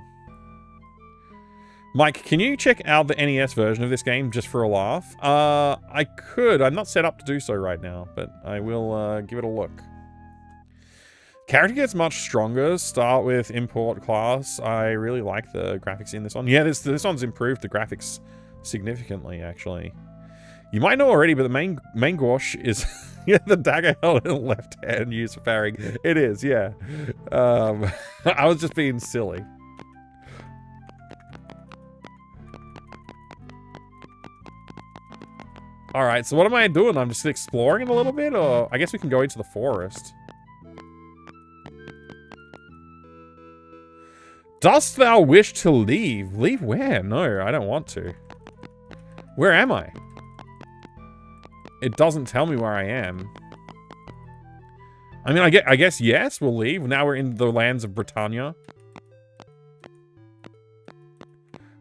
Mike, can you check out the NES version of this game just for a laugh? I could. I'm not set up to do so right now, but I will give it a look. Character gets much stronger. Start with import class. I really like the graphics in this one. Yeah, this one's improved the graphics significantly, actually. You might know already, but the main gouache is the dagger held in the left hand used for parrying. It is, yeah. I was just being silly. Alright, so what am I doing? I'm just exploring it a little bit, or I guess we can go into the forest. Dost thou wish to leave? Leave where? No, I don't want to. Where am I? It doesn't tell me where I am. I mean, I guess yes, we'll leave. Now we're in the lands of Britannia.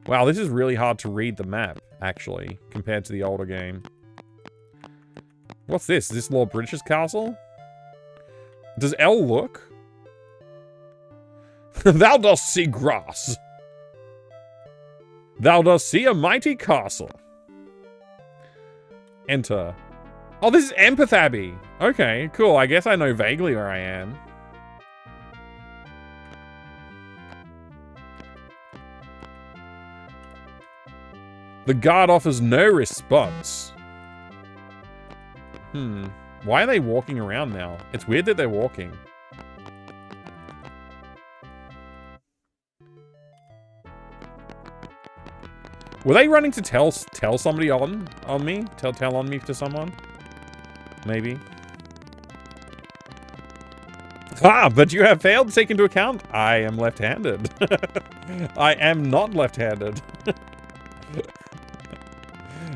Wow, this is really hard to read the map, actually, compared to the older game. What's this? Is this Lord British's castle? Does L look? Thou dost see grass. Thou dost see a mighty castle. Enter. Oh, this is Empath Abbey. Okay, cool. I guess I know vaguely where I am. The guard offers no response. Why are they walking around now? It's weird that they're walking. Were they running to tell somebody on me? Tell on me to someone? Maybe. Ah, but you have failed to take into account. I am left-handed. I am not left-handed.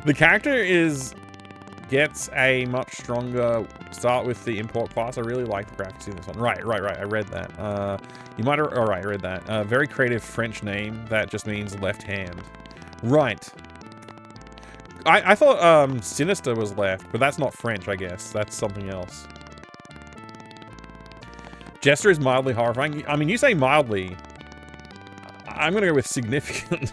The character gets a much stronger start with the import class. I really like the graphics in this one. Right. I read that. You might have. All right, I read that. Very creative French name that just means left hand. Right. I thought Sinister was left, but that's not French, I guess. That's something else. Jester is mildly horrifying. I mean, you say mildly. I'm gonna go with significant.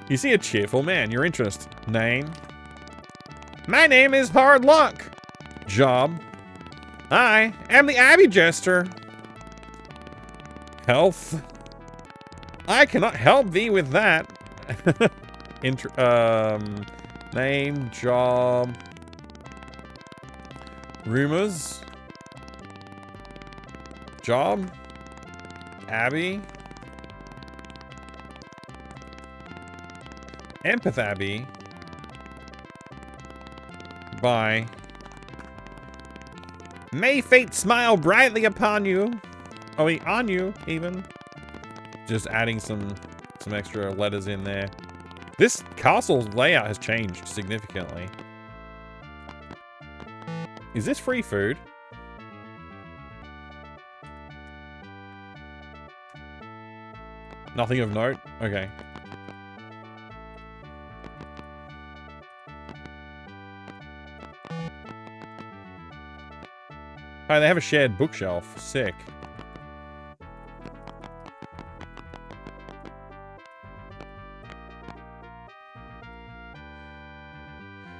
You see a cheerful man. Your interest. Name. My name is Hard Luck. Job. I am the Abbey Jester. Health. I cannot help thee with that. Name, job. Rumors. Job. Abbey. Empath Abbey. Bye. May fate smile brightly upon you. Oh, on you, even. Just adding some extra letters in there. This castle's layout has changed significantly. Is this free food? Nothing of note? Okay. Oh, they have a shared bookshelf. Sick.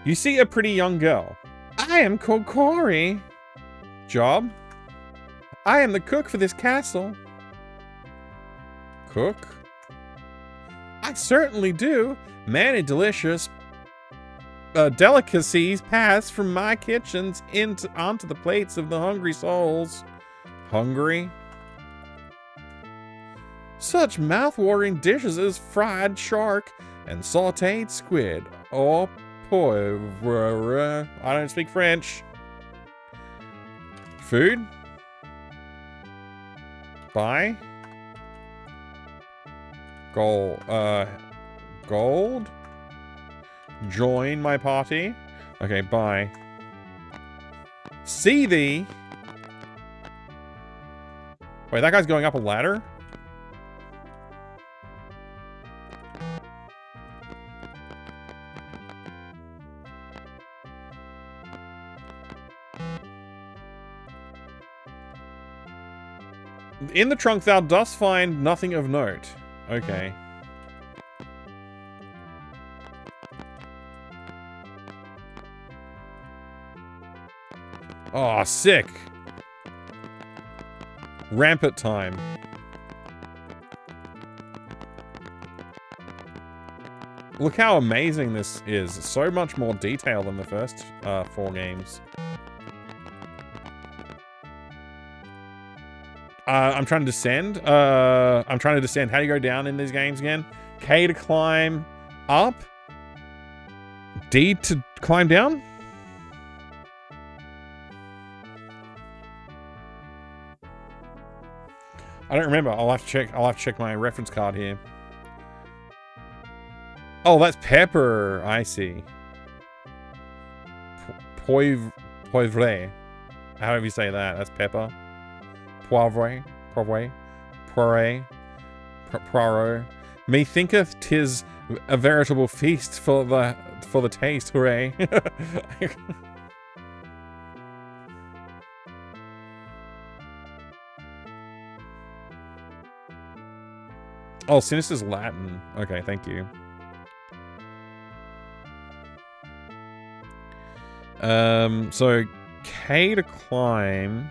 You see a pretty young girl. I am called Corey. Job? I am the cook for this castle. Cook? I certainly do. Many delicious delicacies pass from my kitchens onto the plates of the hungry souls. Hungry? Such mouth-watering dishes as fried shark and sautéed squid. Oh, poivre. I don't speak French. Food? Buy? Gold? Join my party? Okay, bye. See thee? Wait, that guy's going up a ladder? In the trunk thou dost find nothing of note. Okay. Oh, sick. Rampant time. Look how amazing this is. So much more detail than the first 4 games. I'm trying to descend. How do you go down in these games again? K to climb up. D to climb down? I don't remember. I'll have to check my reference card here. Oh, that's pepper. I see. Poivre. However you say that. That's pepper. Poivre. Methinketh 'tis a veritable feast for the taste. Hooray. Oh, Sinister's Latin. Okay, thank you. So K to climb.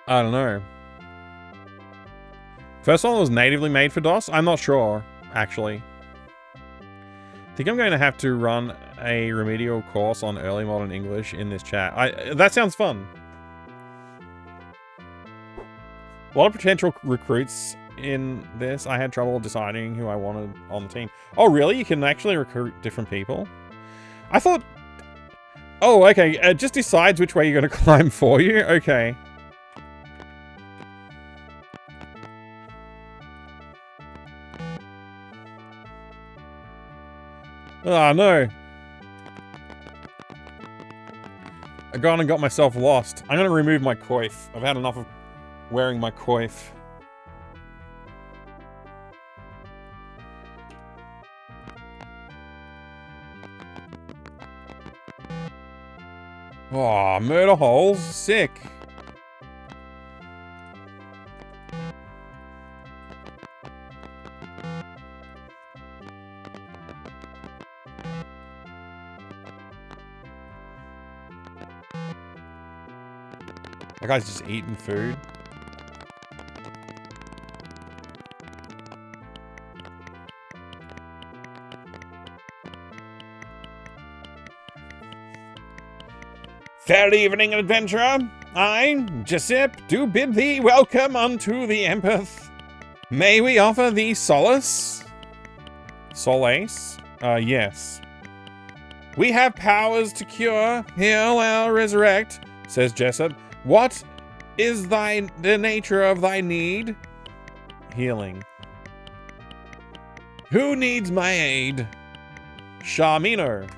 I don't know. First one was natively made for DOS? I'm not sure, actually. I think I'm going to have to run a remedial course on early modern English in this chat. That sounds fun. A lot of potential recruits in this. I had trouble deciding who I wanted on the team. Oh, really? You can actually recruit different people? I thought... Oh, okay. It just decides which way you're going to climb for you? Okay. Oh, no. I gone and got myself lost. I'm going to remove my coif. I've had enough of wearing my coif. Oh, murder holes. Sick. That guy's just eating food. Fair evening, adventurer. I, Giuseppe, do bid thee welcome unto the Empath. May we offer thee solace? Solace? Yes. We have powers to cure, heal, or resurrect, says Jessup. What is the nature of thy need? Healing. Who needs my aid? Shamino.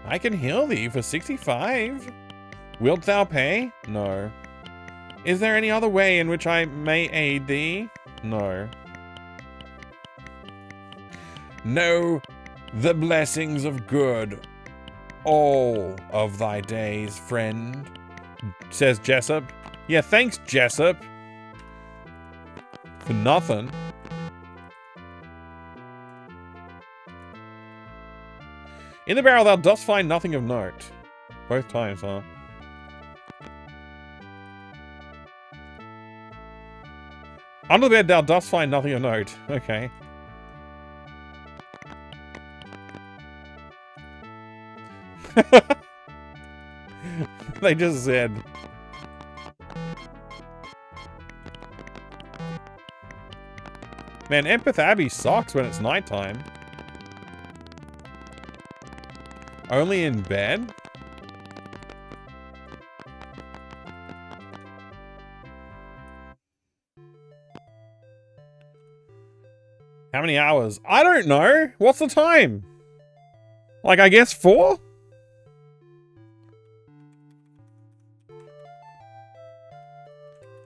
I can heal thee for 65. Wilt thou pay? No. Is there any other way in which I may aid thee? No. Know the blessings of good all of thy days, friend, says Jessup. Yeah, thanks, Jessup. For nothing. In the barrel thou dost find nothing of note. Both times, huh? Under the bed thou dost find nothing of note. Okay. They just said. Man, Empath Abbey sucks when it's nighttime. Only in bed? How many hours? I don't know. What's the time? Like, I guess 4?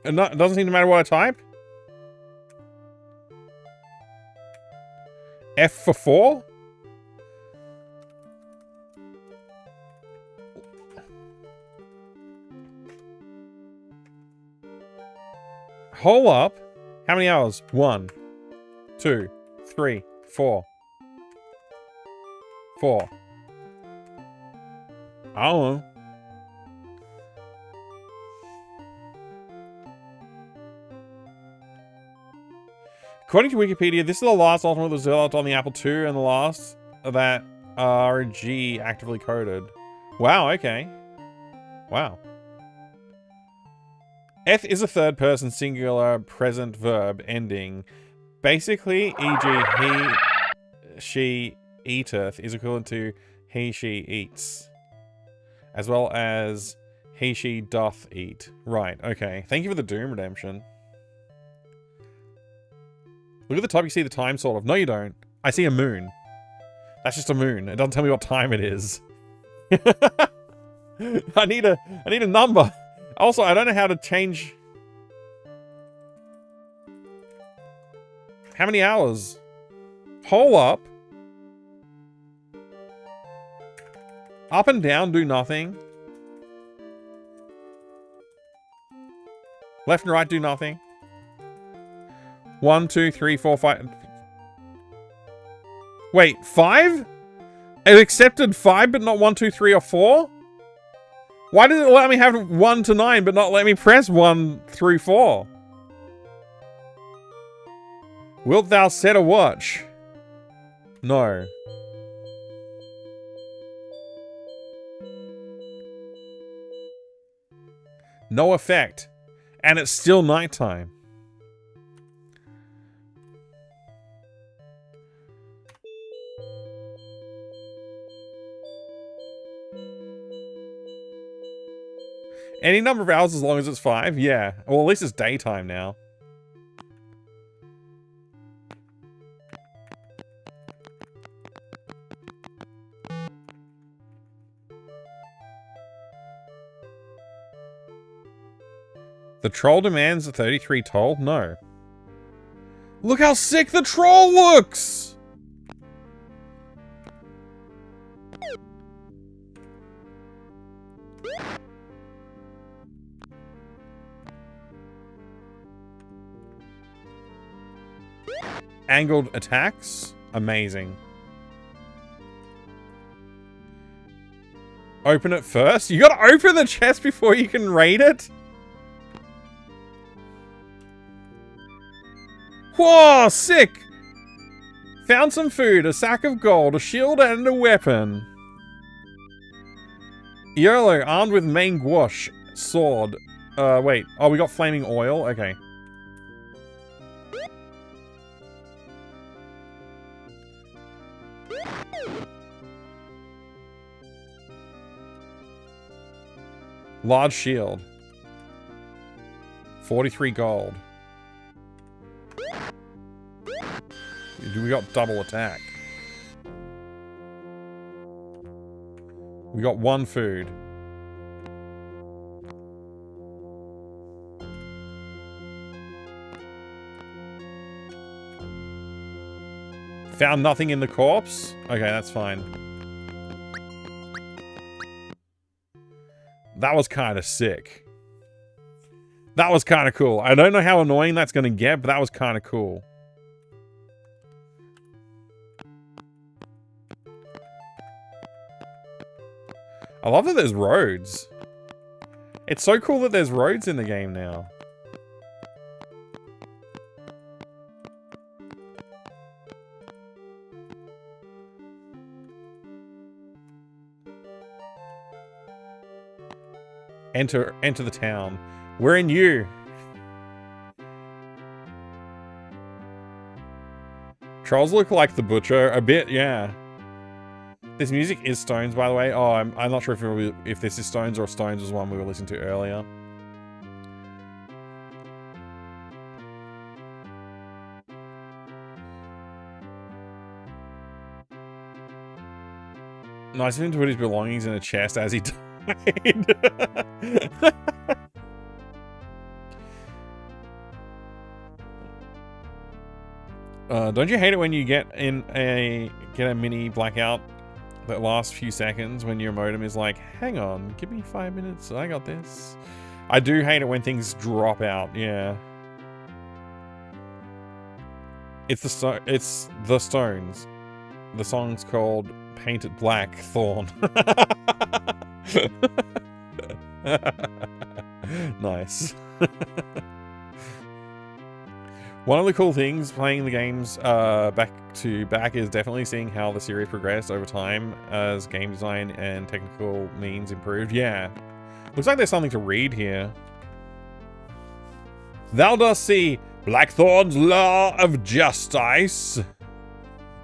It doesn't seem to matter what I type? F for 4? Hold up. How many hours? 1, 2, 3, 4. 4. I don't know. According to Wikipedia, this is the last Ultima that was developed on the Apple II and the last that RG actively coded. Wow, okay. Wow. Eth is a third-person singular present verb ending. Basically, e.g. he, she, eateth is equivalent to he, she, eats. As well as he, she, doth eat. Right, okay. Thank you for the Doom Redemption. Look at the top, you see the time sort of. No, you don't. I see a moon. That's just a moon. It doesn't tell me what time it is. I need a number. Also, I don't know how to change. How many hours? Hole up. Up and down do nothing. Left and right do nothing. 1, 2, 3, 4, 5. Wait, 5? It accepted 5, but not 1, 2, 3, or 4? Why did it let me have 1 to 9, but not let me press 1 through 4? Wilt thou set a watch? No. No effect. And it's still nighttime. Any number of hours as long as it's 5? Yeah. Well, at least it's daytime now. The troll demands a 33 toll? No. Look how sick the troll looks! Angled attacks? Amazing. Open it first? You gotta open the chest before you can raid it? Whoa, sick! Found some food, a sack of gold, a shield, and a weapon. YOLO, armed with main gouache, sword. Wait. Oh, we got flaming oil? Okay. Large shield. 43 gold. We got double attack. We got 1 food. Found nothing in the corpse? Okay, that's fine. That was kind of sick. That was kind of cool. I don't know how annoying that's going to get, but that was kind of cool. I love that there's roads. It's so cool that there's roads in the game now. Enter the town. We're in you. Trolls look like the butcher a bit, yeah. This music is Stones, by the way. Oh, I'm not sure if this is Stones or Stones was one we were listening to earlier. Nice of him to put his belongings in a chest as he died. Don't you hate it when you get a mini blackout that lasts a few seconds when your modem is like, hang on, give me 5 minutes, I got this. I do hate it when things drop out, yeah. It's the Stones. The song's called Paint It Black, Thorn. Nice. One of the cool things playing the games back to back is definitely seeing how the series progressed over time as game design and technical means improved. Yeah. Looks like there's something to read here. Thou dost see Blackthorn's law of justice.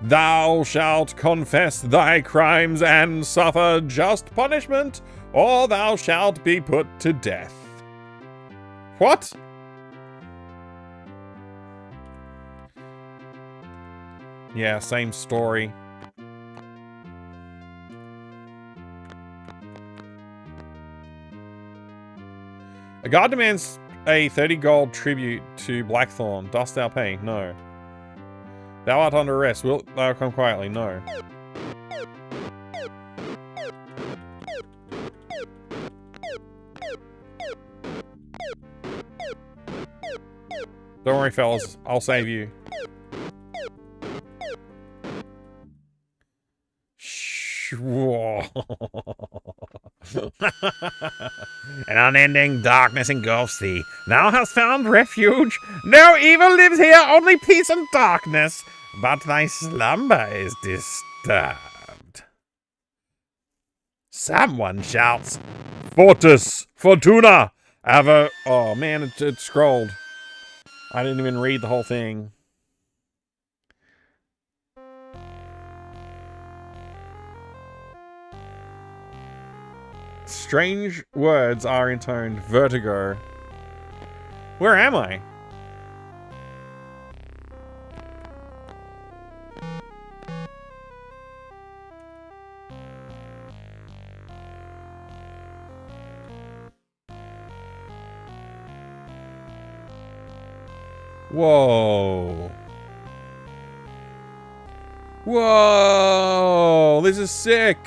Thou shalt confess thy crimes and suffer just punishment, or thou shalt be put to death. What? Yeah, same story. A guard demands a 30 gold tribute to Blackthorn. Dost thou pay? No. Thou art under arrest. Wilt thou come quietly? No. Don't worry, fellas. I'll save you. Whoa. An unending darkness engulfs thee. Thou hast found refuge. No evil lives here, only peace and darkness. But thy slumber is disturbed. Someone shouts, Fortis, Fortuna, Avo. Oh man, it scrolled. I didn't even read the whole thing. Strange words are intoned. Vertigo. Where am I? Whoa. Whoa! This is sick!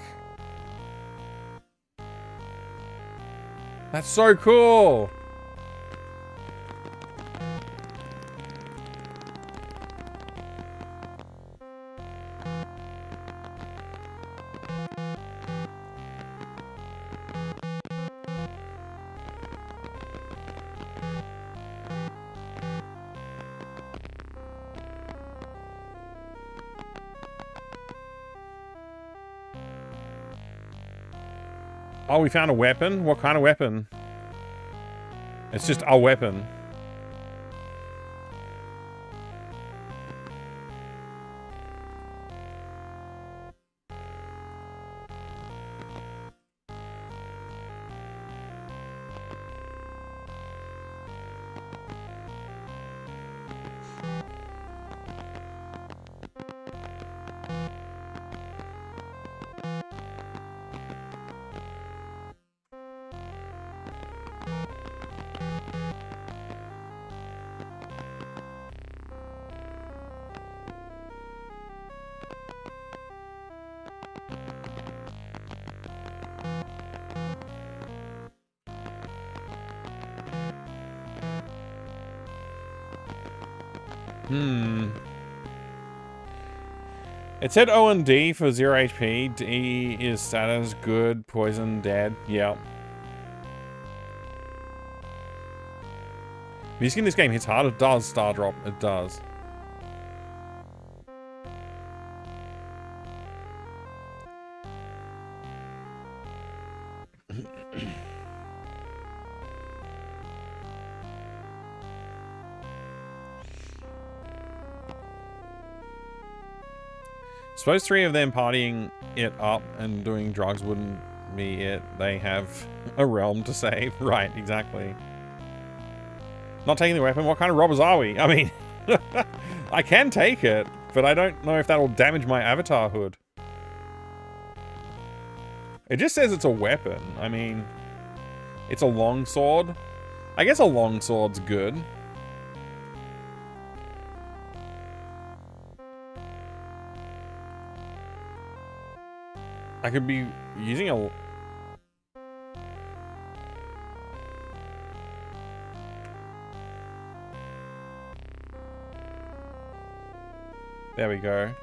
That's so cool! Oh, we found a weapon? What kind of weapon? It's just a weapon. It said O and D for 0 HP. D is status, good, poison, dead. Yep. Music in this game hits hard. It does, Star Drop. It does. Suppose 3 of them partying it up and doing drugs wouldn't be it. They have a realm to save. Right, exactly. Not taking the weapon? What kind of robbers are we? I mean, I can take it, but I don't know if that'll damage my avatar hood. It just says it's a weapon. I mean, it's a long sword. I guess a long sword's good. I could be using a... There we go.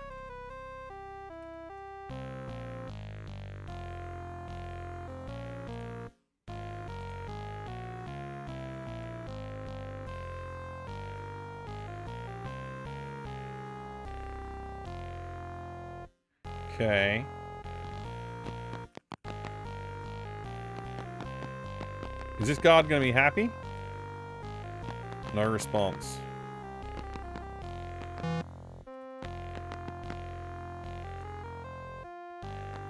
Okay. Is this guard gonna be happy? No response.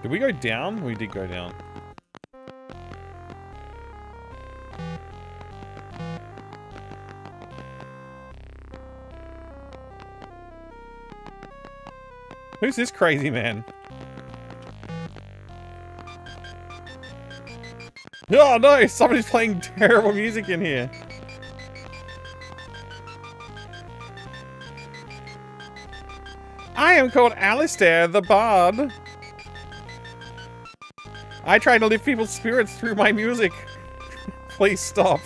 Did we go down? We did go down. Who's this crazy man? Oh no, somebody's playing terrible music in here. I am called Alistair the Bard. I try to lift people's spirits through my music. Please stop.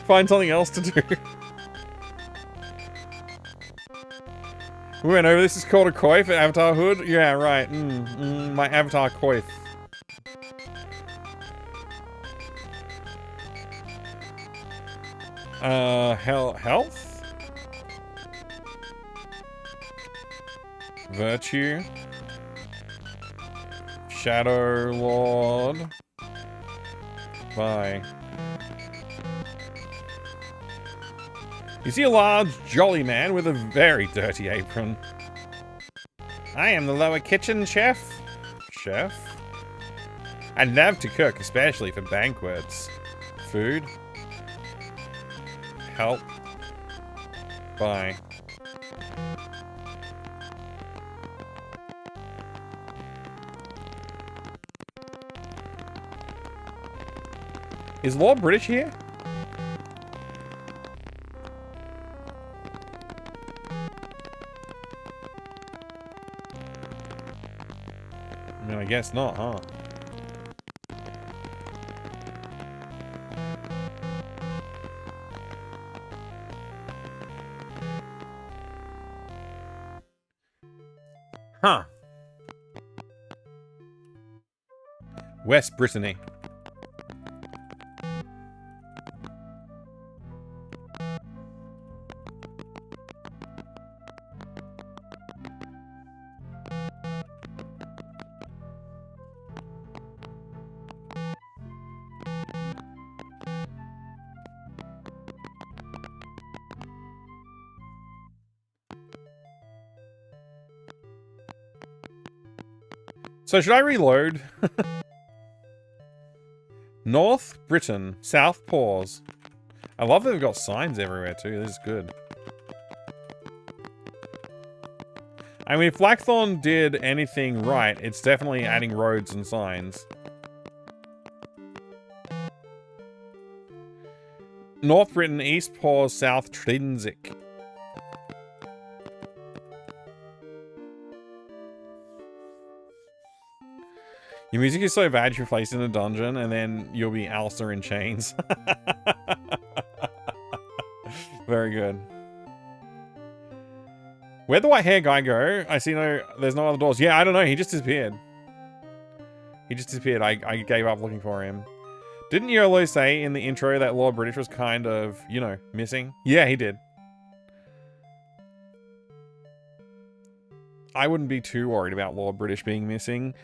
Find something else to do. We went over this. Is called a coif at Avatar Hood. Yeah, right. My Avatar coif. Health? Virtue? Shadow Lord? Bye. You see a large, jolly man with a very dirty apron. I am the lower kitchen chef. Chef? I'd love to cook, especially for banquets. Food? Help. Bye. Is Lord British here? I mean, I guess not, huh? Huh. West Brittany. So should I reload? North Britain, South Paws. I love that they've got signs everywhere too. This is good. I mean, if Blackthorn did anything right, it's definitely adding roads and signs. North Britain, East Paws, South Trinsic. Your music is so bad you're placed in a dungeon and then you'll be Alistair in chains. Very good. Where'd the white hair guy go? I see there's no other doors. Yeah, I don't know. He just disappeared. He just disappeared. I gave up looking for him. Didn't Yolo say in the intro that Lord British was kind of, you know, missing? Yeah, he did. I wouldn't be too worried about Lord British being missing.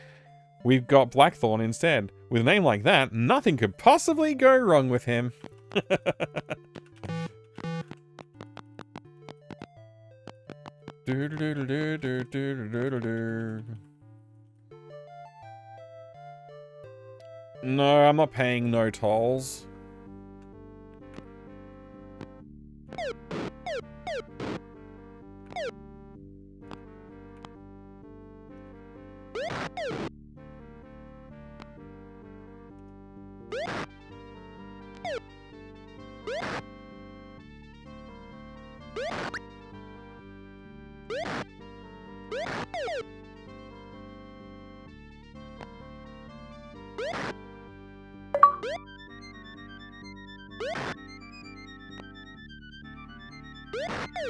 We've got Blackthorn instead. With a name like that, nothing could possibly go wrong with him. No, I'm not paying no tolls.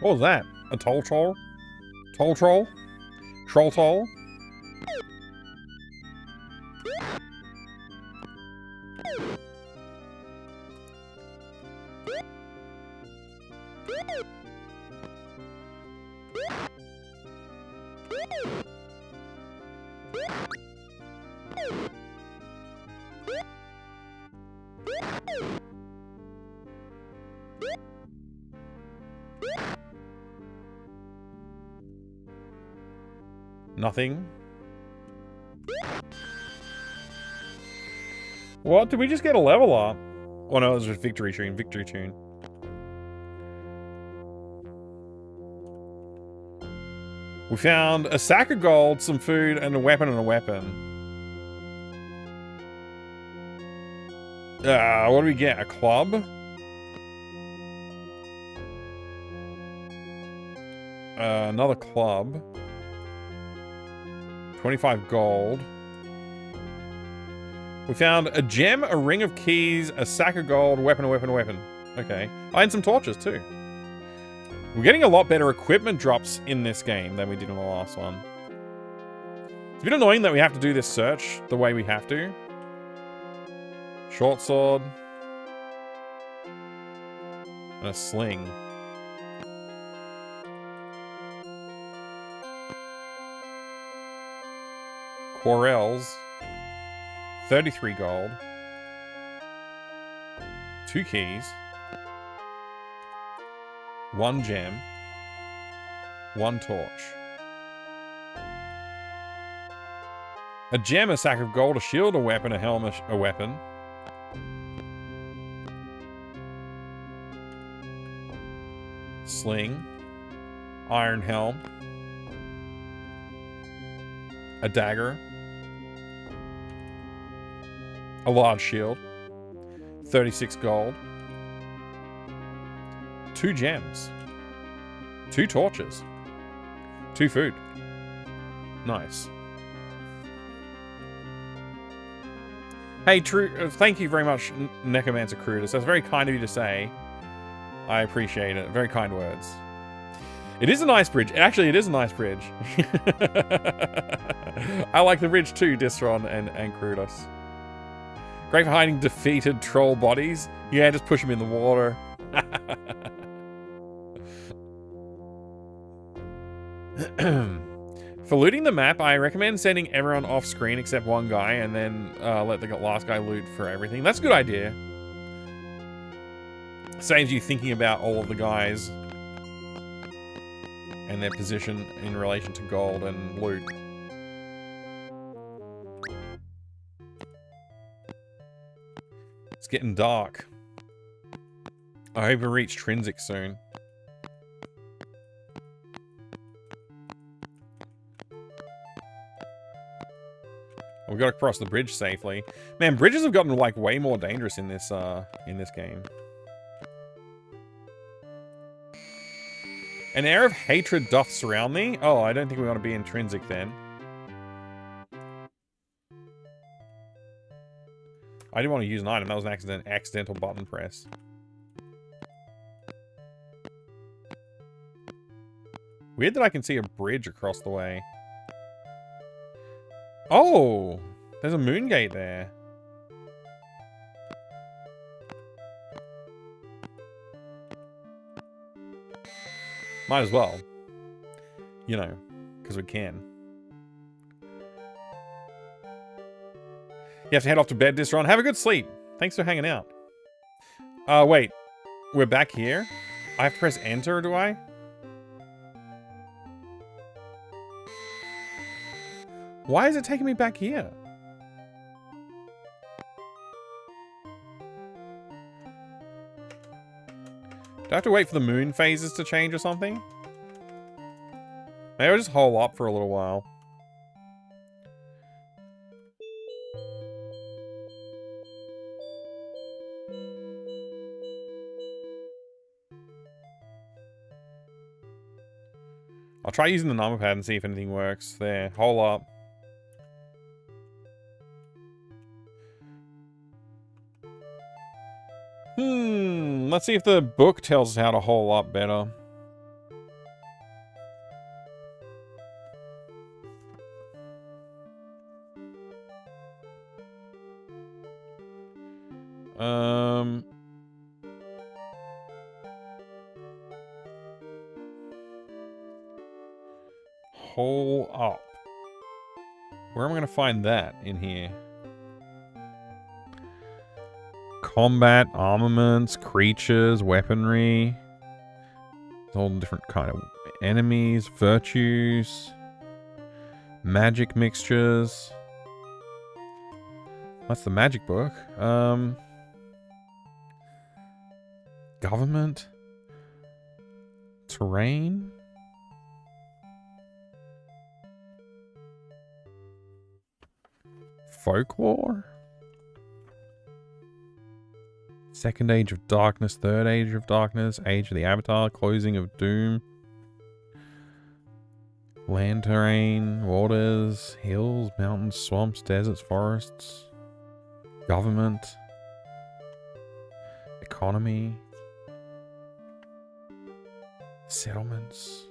What was that? A toll troll? Toll troll? Troll toll? Nothing. What? Did we just get a level up? Oh no, it was just victory tune, victory tune. We found a sack of gold, some food, and a weapon and a weapon. What do we get? A club? Another club. 25 gold. We found a gem, a ring of keys, a sack of gold, weapon, a weapon, a weapon. Okay. Oh, and some torches too. We're getting a lot better equipment drops in this game than we did in the last one. It's a bit annoying that we have to do this search the way we have to. Short sword. And a sling. Quarrels. 33 gold. 2 keys. 1 gem. 1 torch. A gem, a sack of gold, a shield, a weapon, a helmet, a weapon. Sling. Iron helm. A dagger. A large shield. 36 gold. 2 gems. 2 torches. 2 food. Nice. Hey, thank you very much, Necromancer Crudus. That's very kind of you to say. I appreciate it. Very kind words. It is a nice bridge. Actually, it is a nice bridge. I like the bridge too, Distron and Crudus. Great for hiding defeated troll bodies. Yeah, just push them in the water. For looting the map, I recommend sending everyone off screen except one guy and then let the last guy loot for everything. That's a good idea. Saves you thinking about all of the guys and their position in relation to gold and loot. It's getting dark. I hope we reach Trinsic soon. We got to cross the bridge safely. Man, bridges have gotten like way more dangerous in this game. An air of hatred doth surround me. Oh, I don't think we want to be intrinsic then. I didn't want to use an item. That was an accidental button press. Weird that I can see a bridge across the way. Oh, there's a moon gate there. Might as well. You know, because we can. You have to head off to bed, Distron. Have a good sleep. Thanks for hanging out. Wait. We're back here? I have to press enter, do I? Why is it taking me back here? Do I have to wait for the moon phases to change or something? Maybe I'll just hole up for a little while. I'll try using the number pad and see if anything works. There, hole up. Let's see if the book tells us how to hole up better. Hole up. Where am I going to find that in here? Combat, armaments, creatures, weaponry. All different kind of enemies, virtues, magic mixtures. That's the magic book. Government. Terrain. folklore? Second Age of Darkness, Third Age of Darkness, Age of the Avatar, Closing of Doom. Land terrain, waters, hills, mountains, swamps, deserts, forests. Government. Economy. Settlements.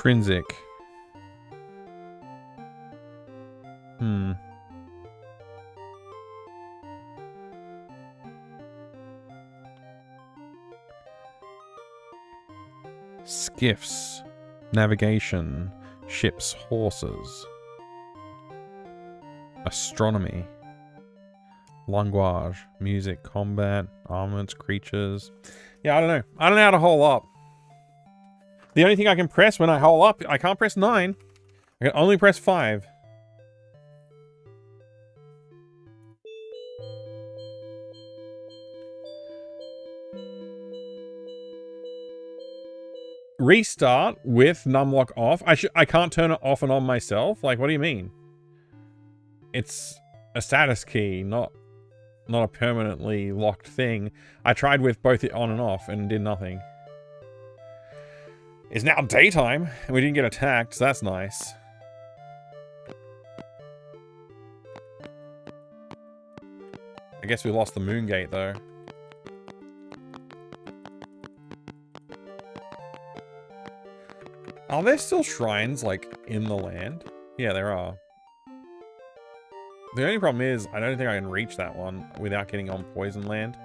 Intrinsic. Skiffs. Navigation. Ships. Horses. Astronomy. Language. Music. Combat. Armaments. Creatures. Yeah, I don't know. I don't know how to hole up. The only thing I can press when I hole up, I can't press 9. I can only press 5. Restart with numlock off. I can't turn it off and on myself. Like, what do you mean? It's a status key, not a permanently locked thing. I tried with both it on and off and did nothing. It's now daytime and we didn't get attacked, so that's nice. I guess we lost the moon gate though. Are there still shrines, like, in the land? Yeah, there are. The only problem is, I don't think I can reach that one without getting on Poison Land.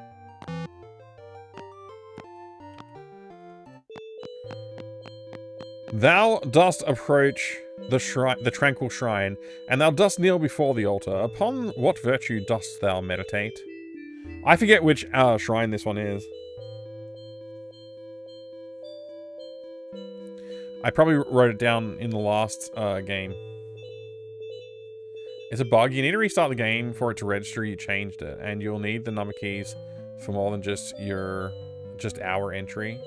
Thou dost approach the tranquil shrine, and thou dost kneel before the altar. Upon what virtue dost thou meditate? I forget which shrine this one is. I probably wrote it down in the last game. It's a bug. You need to restart the game for it to register you changed it, and you'll need the number keys for more than just our entry.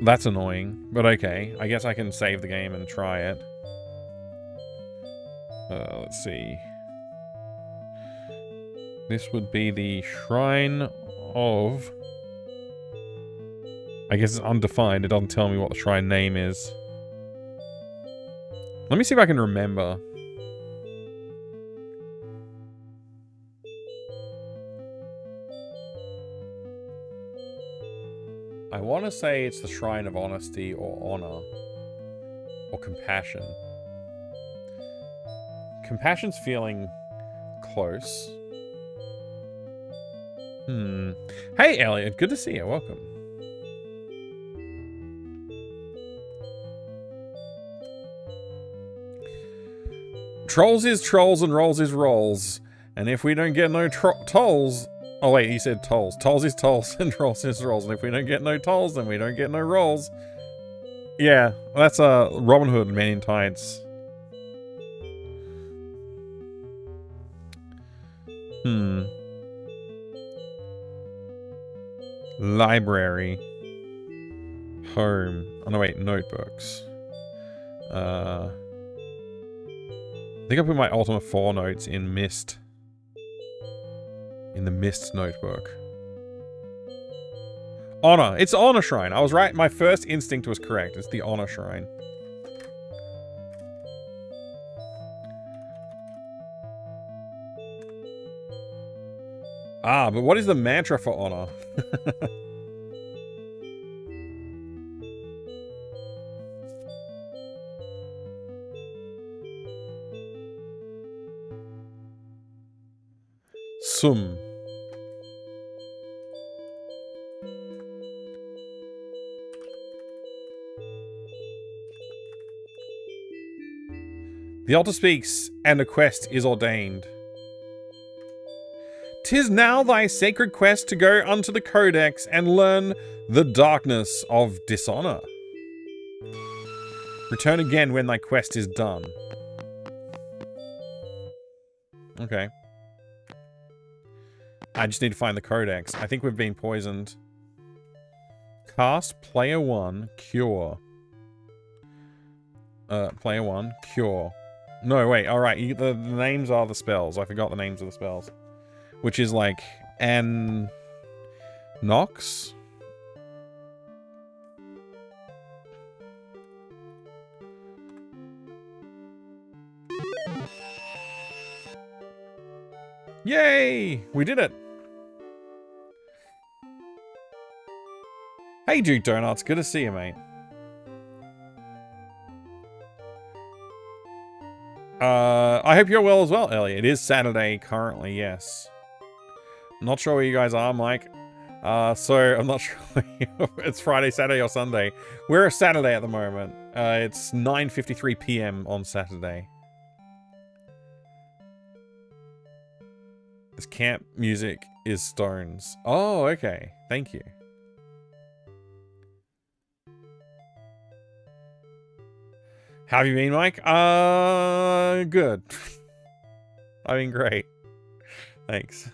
That's annoying, but okay. I guess I can save the game and try it. Let's see. This would be the Shrine of... I guess it's undefined. It doesn't tell me what the shrine name is. Let me see if I can remember. I want to say it's the Shrine of Honesty or Honor. Or Compassion. Compassion's feeling close. Hey, Elliot. Good to see you. Welcome. Trolls is trolls and rolls is rolls. And if we don't get no tolls... Oh wait, he said tolls. Tolls is tolls and rolls is rolls. And if we don't get no tolls, then we don't get no rolls. Yeah, that's Robin Hood, Man in Tights. Library. Home. Oh no wait, notebooks. I think I put my Ultima 4 notes in Mist. In the Mist notebook. Honor. It's Honor Shrine. I was right. My first instinct was correct. It's the Honor Shrine. Ah, but what is the mantra for honor? Sum. The altar speaks, and a quest is ordained. 'Tis now thy sacred quest to go unto the Codex and learn the darkness of dishonor. Return again when thy quest is done. I just need to find the codex. I think we've been poisoned. Cast player 1, cure. Player 1, cure. No, wait, alright. The names are the spells. I forgot the names of the spells. Which is like, Nox? Yay! We did it! Hey, Duke Donuts. Good to see you, mate. I hope you're well as well, Elliot. It is Saturday currently, yes. Not sure where you guys are, Mike. So I'm not sure it's Friday, Saturday, or Sunday. We're a Saturday at the moment. It's 9:53 p.m. on Saturday. This camp music is Stones. Oh, okay. Thank you. How have you been, Mike? Good. I've been great. Thanks.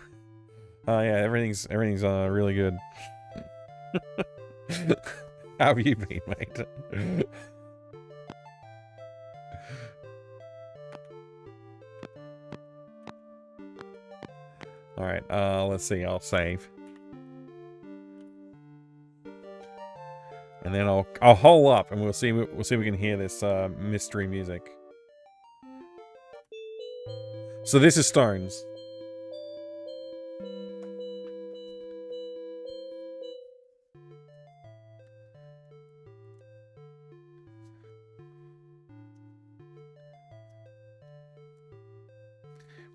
Yeah, everything's really good. How have you been, mate? All right. Let's see. I'll save. And then I'll hole up and we'll see if we can hear this mystery music. So this is Stones.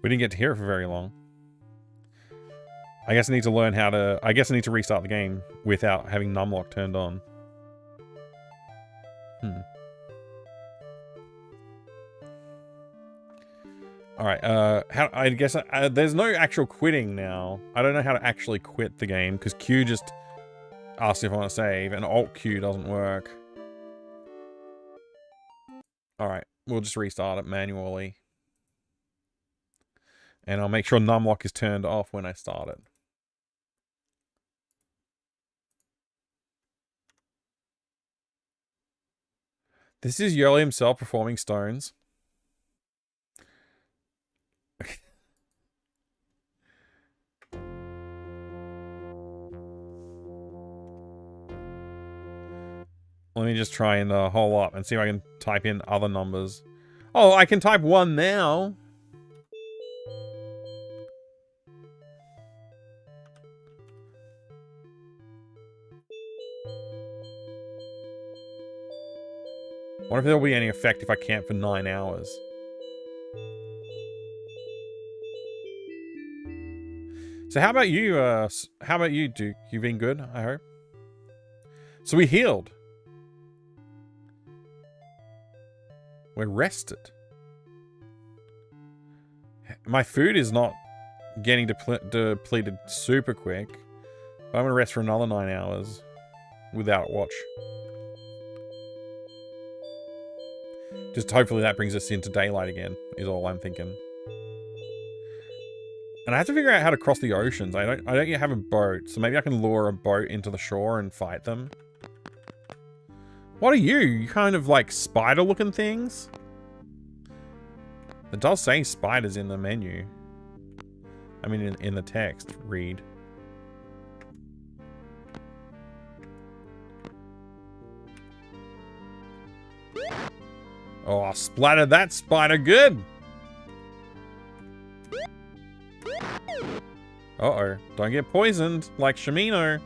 We didn't get to hear it for very long. I guess I need to learn how to... I guess I need to restart the game without having numlock turned on. Alright, I guess there's no actual quitting now. I don't know how to actually quit the game, because Q just asks if I want to save, and Alt Q doesn't work. Alright, we'll just restart it manually. And I'll make sure numlock is turned off when I start it. This is Yoli himself performing Stones. Let me just try and hole up and see if I can type in other numbers. Oh, I can type 1 now. I wonder if there'll be any effect if I camp for 9 hours. So how about you, Duke? You've been good, I hope. So we healed. We're rested. My food is not getting depleted super quick. But I'm gonna rest for another 9 hours without watch. Just hopefully that brings us into daylight again, is all I'm thinking. And I have to figure out how to cross the oceans. I don't yet have a boat, so maybe I can lure a boat into the shore and fight them. What are you? You kind of like spider-looking things? It does say spiders in the menu. I mean, in the text. Read. Oh, I splattered that spider good. Uh-oh. Don't get poisoned like Shamino.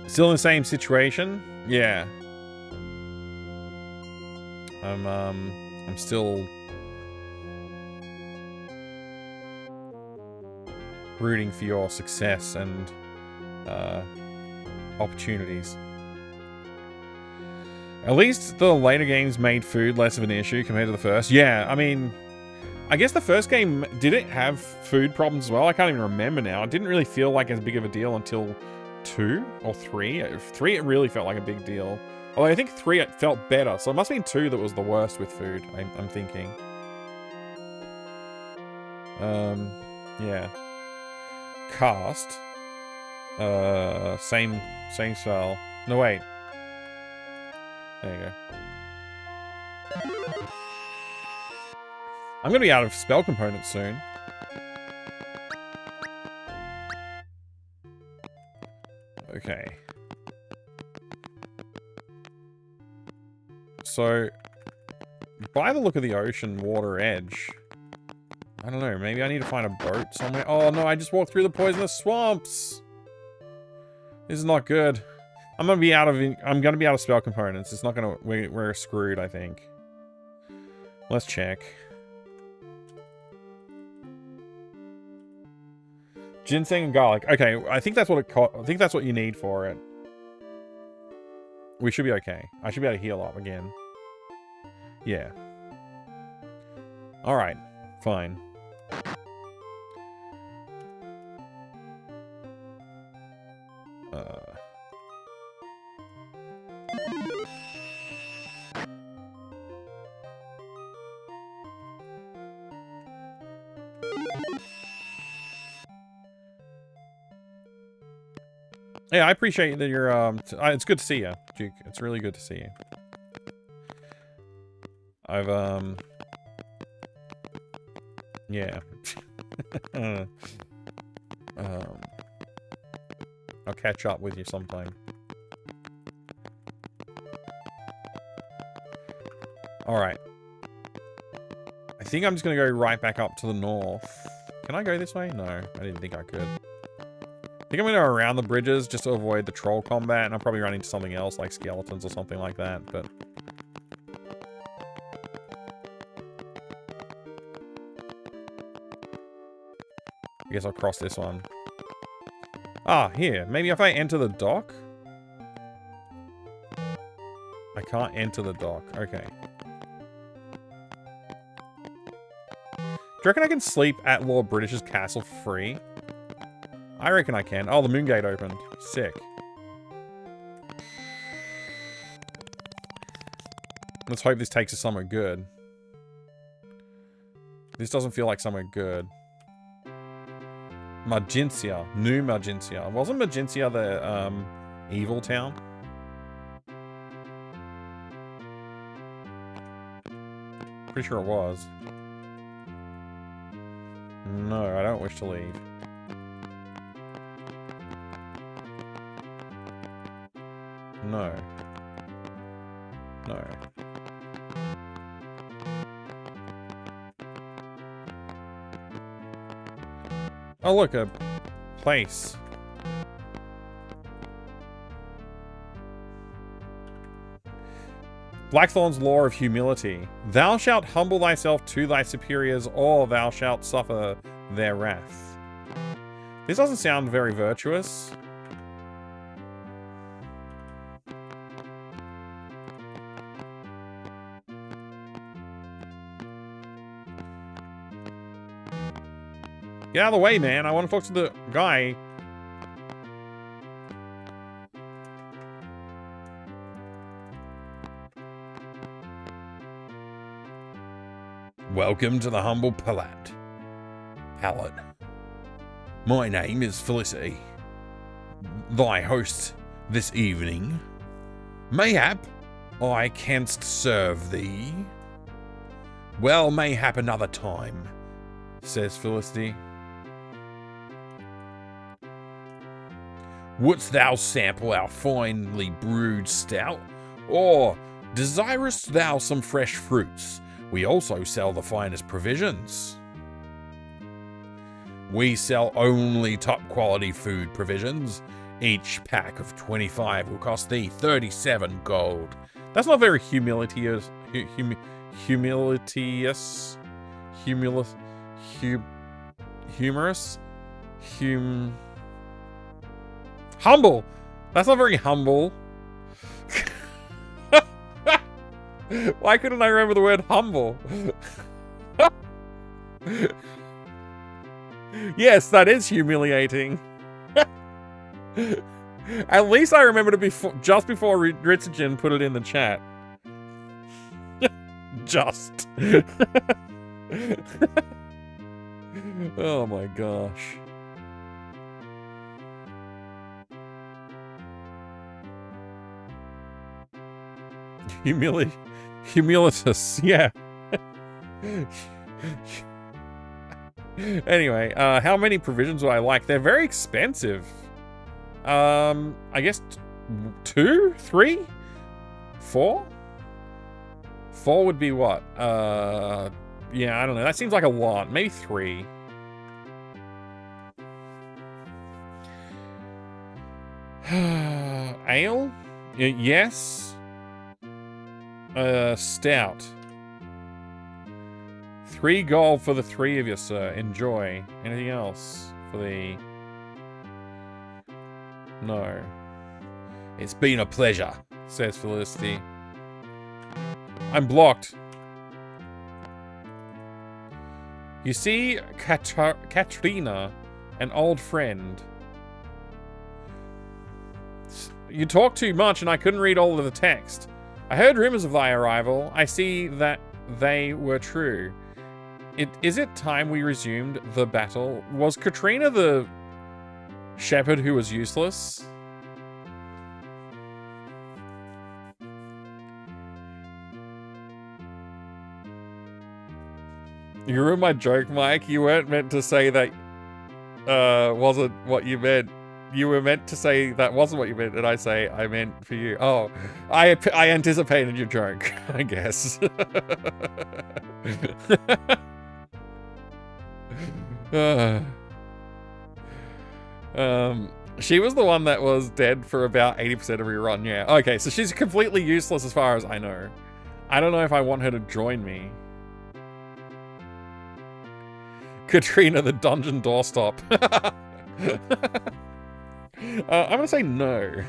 Still in the same situation? Yeah. I'm still... rooting for your success and opportunities. At least the later games made food less of an issue compared to the first. Yeah, I mean, I guess the first game, did it have food problems as well? I can't even remember now. It didn't really feel like as big of a deal until 2 or 3. 3, it really felt like a big deal. Although I think 3, it felt better. So it must have been 2 that was the worst with food, I'm thinking. Yeah. Cast. Same spell. No, wait. There you go. I'm gonna be out of spell components soon. Okay. So, by the look of the ocean water edge, I don't know, maybe I need to find a boat somewhere. Oh no, I just walked through the poisonous swamps! This is not good. I'm gonna be out of spell components. It's not gonna, we're screwed, I think. Let's check. Ginseng and garlic. Okay, I think that's what you need for it. We should be okay. I should be able to heal up again. Yeah. Alright. Fine. Yeah, I appreciate that you're, it's good to see you, Duke. It's really good to see you. I've, yeah. I'll catch up with you sometime. Alright. I think I'm just gonna go right back up to the north. Can I go this way? No, I didn't think I could. I think I'm gonna go around the bridges just to avoid the troll combat, and I'll probably run into something else like skeletons or something like that, but... I guess I'll cross this one. Ah, here. Maybe if I enter the dock? I can't enter the dock. Okay. Do you reckon I can sleep at Lord British's castle free? I reckon I can. Oh, the moon gate opened. Sick. Let's hope this takes us somewhere good. This doesn't feel like somewhere good. Marginsia. New Marginsia. Wasn't Marginsia the, evil town? Pretty sure it was. No, I don't wish to leave. No. No. Oh, look, a place. Blackthorn's Law of Humility. Thou shalt humble thyself to thy superiors, or thou shalt suffer their wrath. This doesn't sound very virtuous. Get out of the way, man. I want to talk to the guy. Welcome to the humble pallet. My name is Felicity, thy host this evening. Mayhap I canst serve thee. Well, mayhap another time, says Felicity. Wouldst thou sample our finely brewed stout, or desirest thou some fresh fruits? We also sell the finest provisions. We sell only top quality food provisions. Each pack of 25 will cost thee 37 gold. That's not very humorous. Humble. That's not very humble. Why couldn't I remember the word humble? Yes, that is humiliating. At least I remember to be just before Ritsugen put it in the chat. Just. Oh my gosh. Humilitus, yeah. Anyway, how many provisions would I like? They're very expensive. I guess 2, 3, 4? 4 would be what? Yeah, I don't know. That seems like a lot. Maybe 3. Ale? Yes. Stout. 3 gold for the 3 of you, sir. Enjoy. Anything else for the... No. It's been a pleasure, says Felicity. I'm blocked. You see, Katrina, an old friend. You talk too much and I couldn't read all of the text. I heard rumors of thy arrival. I see that they were true. Is it time we resumed the battle? Was Katrina the shepherd who was useless? You ruined my joke, Mike. You weren't meant to say that wasn't what you meant. You were meant to say that wasn't what you meant, and I say I meant for you. Oh, I anticipated your joke, I guess. She was the one that was dead for about 80% of her run, yeah. Okay, so she's completely useless as far as I know. I don't know if I want her to join me. Katrina, the dungeon doorstop. I'm gonna say no.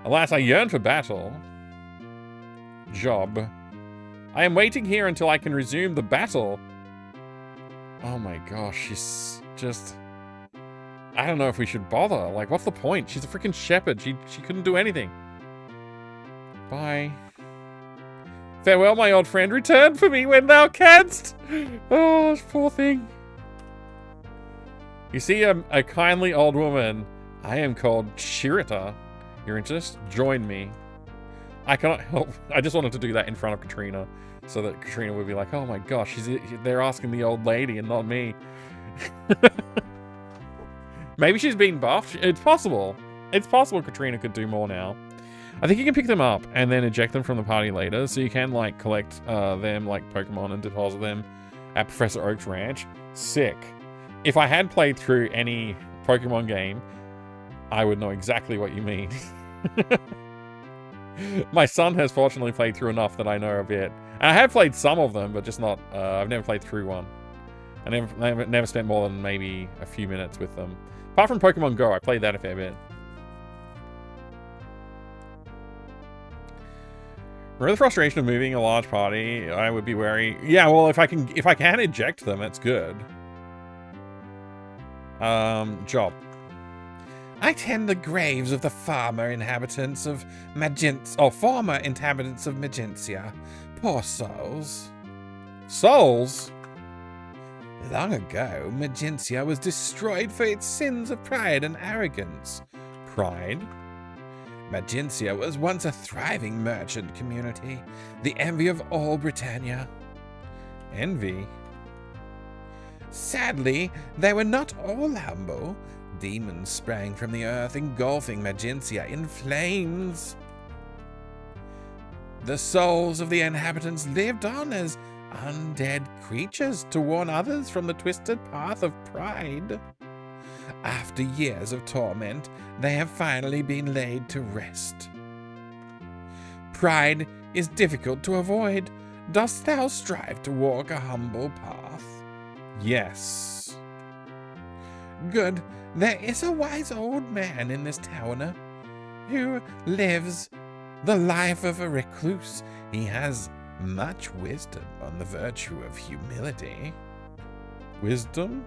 Alas, I yearn for battle. Job. I am waiting here until I can resume the battle. Oh my gosh, she's just... I don't know if we should bother. Like, what's the point? She's a freaking shepherd. She couldn't do anything. Bye. Farewell, my old friend. Return for me when thou canst. Oh, poor thing. You see a kindly old woman. I am called Shirita. Your interest? Join me. I cannot help. I just wanted to do that in front of Katrina, so that Katrina would be like, oh my gosh, they're asking the old lady and not me. Maybe she's been buffed. It's possible. It's possible Katrina could do more now. I think you can pick them up and then eject them from the party later, so you can, like, collect them like Pokemon and deposit them at Professor Oak's ranch. Sick. If I had played through any Pokemon game, I would know exactly what you mean. My son has fortunately played through enough that I know a bit. And I have played some of them, but just not... I've never played through one. I never spent more than maybe a few minutes with them. Apart from Pokemon Go, I played that a fair bit. Remember the frustration of moving a large party? I would be wary. Yeah, well, if I can eject them, that's good. Job. I tend the graves of the former inhabitants of Magentia. Poor souls. Souls? Long ago, Magentia was destroyed for its sins of pride and arrogance. Pride? Magentia was once a thriving merchant community, the envy of all Britannia. Envy? Sadly, they were not all humble. Demons sprang from the earth, engulfing Magentia in flames. The souls of the inhabitants lived on as undead creatures to warn others from the twisted path of pride. After years of torment, they have finally been laid to rest. Pride is difficult to avoid. Dost thou strive to walk a humble path? Yes. Good. There is a wise old man in this town who lives the life of a recluse. He has much wisdom on the virtue of humility. Wisdom?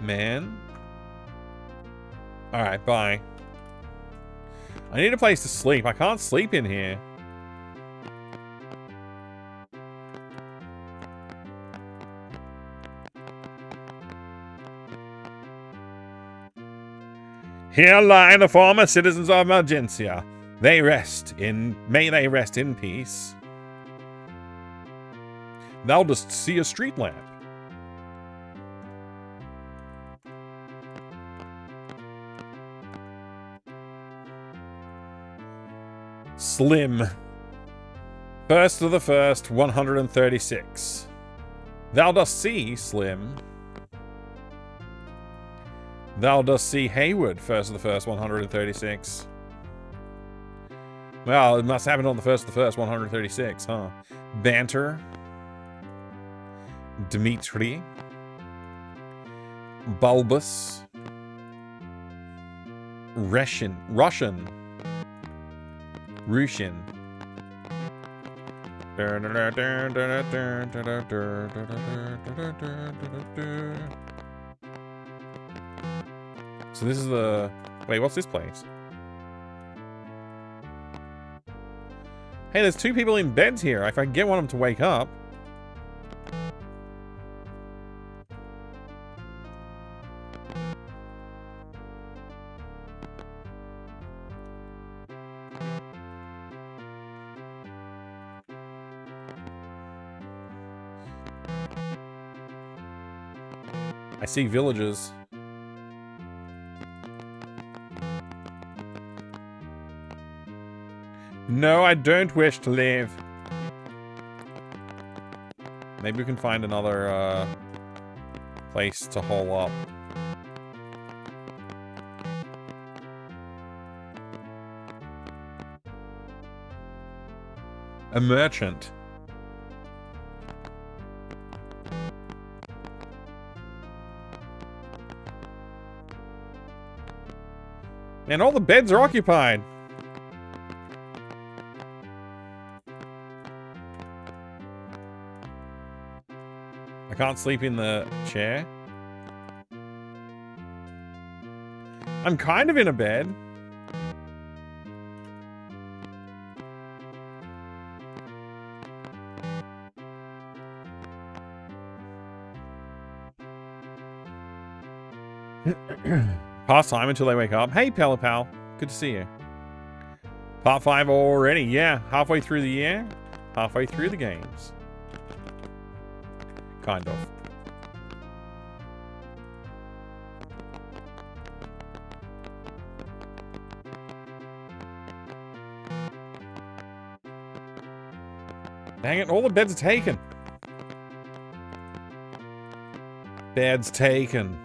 Man? Alright, bye. I need a place to sleep. I can't sleep in here. Here lie the former citizens of Malgencia. May they rest in peace. Thou dost see a street lamp. Slim. First of the first, 136. Thou dost see, Slim. Thou dost see Hayward, first of the first, 136. Well, it must happen on the first of the first, 136, huh? Banter. Dmitri. Bulbous. Russian. So this is the... Wait, what's this place? Hey, there's two people in beds here. If I can get one of them to wake up. I see villagers. No, I don't wish to live. Maybe we can find another place to hole up. A merchant. And all the beds are occupied. I can't sleep in the chair. I'm kind of in a bed. Past time until they wake up. Hey, Pal. Good to see you. Part 5 already. Yeah, halfway through the year. Halfway through the games. Kind of. Dang it, all the beds are taken. Beds taken.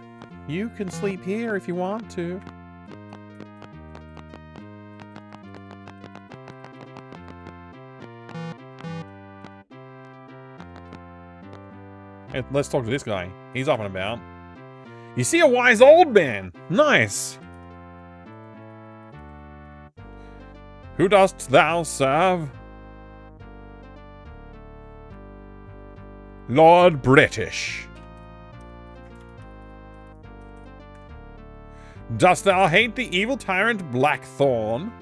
You can sleep here if you want to. Hey, let's talk to this guy. He's up and about. You see a wise old man. Nice. Who dost thou serve? Lord British. Dost thou hate the evil tyrant Blackthorn?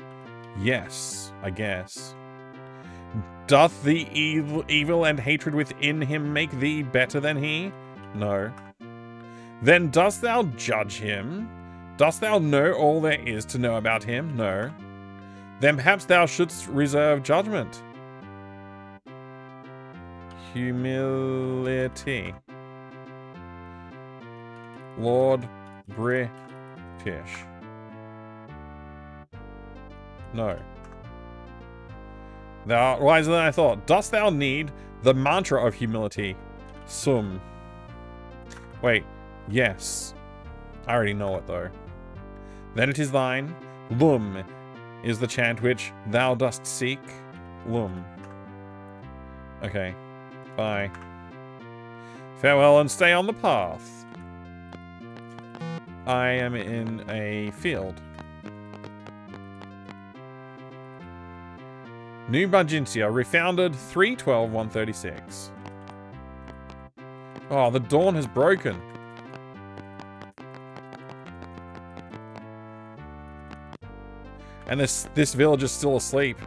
Yes, I guess. Doth the evil and hatred within him make thee better than he? No. Then dost thou judge him? Dost thou know all there is to know about him? No. Then perhaps thou shouldst reserve judgment. Humility. Lord British. No. Thou art wiser than I thought. Dost thou need the mantra of humility? Sum. Wait. Yes. I already know it, though. Then it is thine. Lum is the chant which thou dost seek. Lum. Okay. Bye. Farewell and stay on the path. I am in a field. New Bagintia, refounded 3/12/136. Oh, the dawn has broken. And this village is still asleep.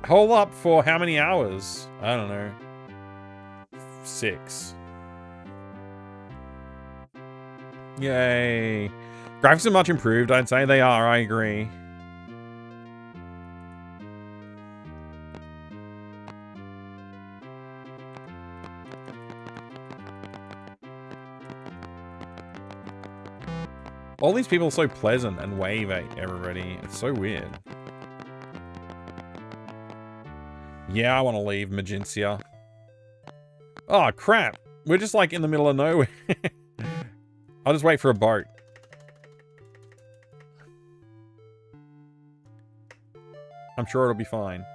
Hole up for how many hours? I don't know. 6. Yay. Graphics are much improved, I'd say they are, I agree. All these people are so pleasant and wave at everybody. It's so weird. Yeah, I want to leave Magintia. Oh, crap. We're just like in the middle of nowhere. I'll just wait for a boat. I'm sure it'll be fine.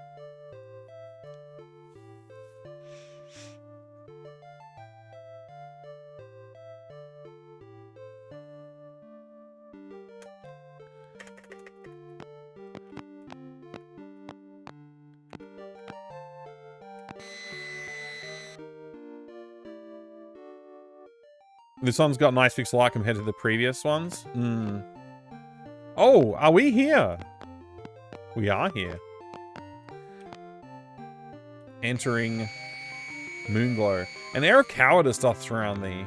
This one's got nice fixed light compared to the previous ones. Oh, are we here? We are here. Entering Moonglow. An air of cowardice doth surround thee.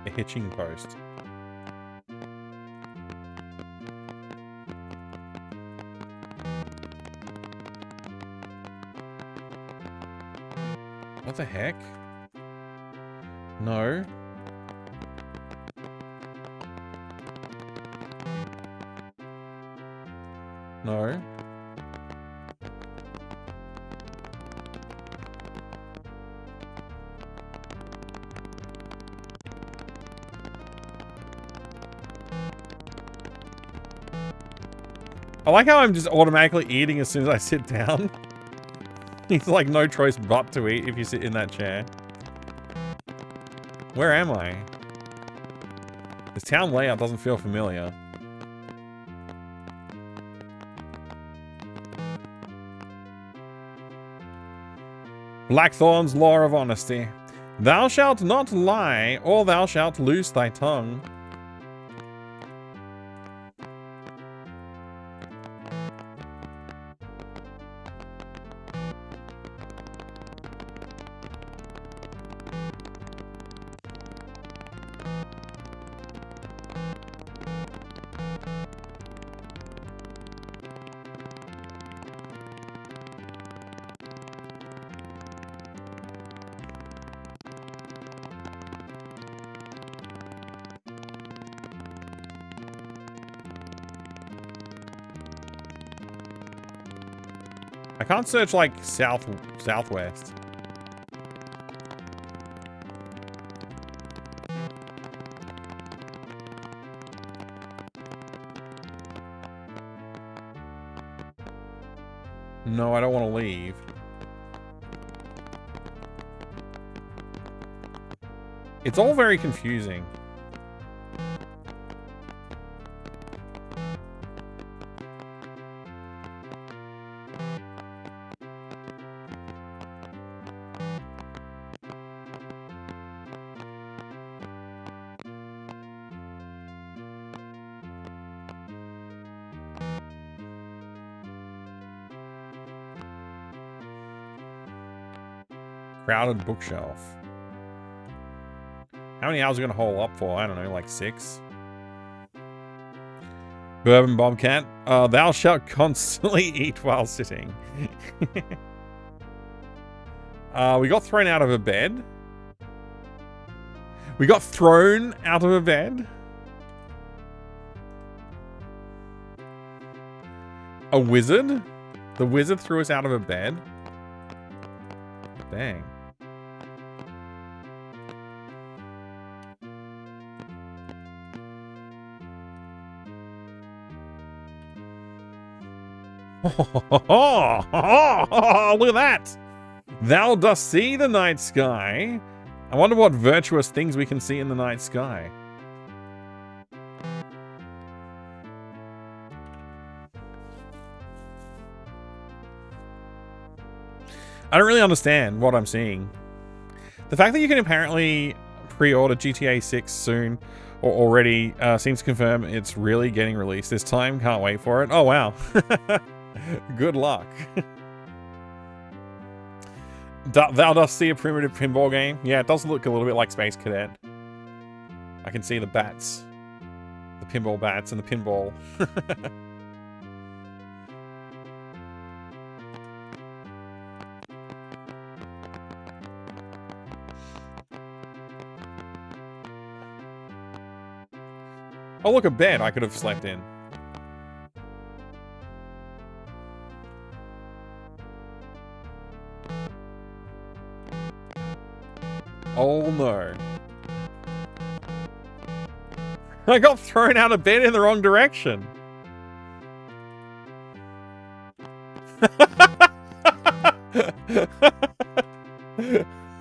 A hitching post. What the heck? No. No. I like how I'm just automatically eating as soon as I sit down. It's like no choice but to eat if you sit in that chair. Where am I? This town layout doesn't feel familiar. Blackthorn's law of honesty. Thou shalt not lie, or thou shalt loose thy tongue. I can't search like southwest. No, I don't want to leave. It's all very confusing. Crowded bookshelf. How many hours are we gonna hole up for? I don't know, like 6? Bourbon Bobcat. Thou shalt constantly eat while sitting. We got thrown out of a bed. We got thrown out of a bed. A wizard? The wizard threw us out of a bed? Dang. Look at that! Thou dost see the night sky. I wonder what virtuous things we can see in the night sky. I don't really understand what I'm seeing. The fact that you can apparently pre-order GTA 6 soon or already seems to confirm it's really getting released this time. Can't wait for it. Oh, wow. Good luck. Thou dost see a primitive pinball game. Yeah, it does look a little bit like Space Cadet. I can see the bats. The pinball bats and the pinball. Oh, look, a bed I could have slept in. Oh, no. I got thrown out of bed in the wrong direction.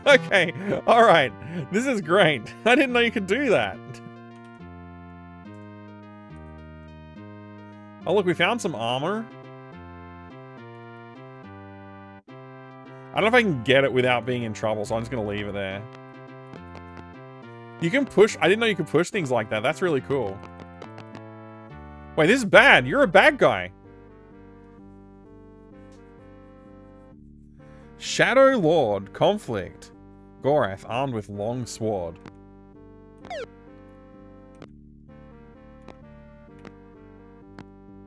Okay, alright. This is great. I didn't know you could do that. Oh, look, we found some armor. I don't know if I can get it without being in trouble, so I'm just going to leave it there. You can push... I didn't know you could push things like that. That's really cool. Wait, this is bad. You're a bad guy. Shadow Lord. Conflict. Gorath, armed with long sword.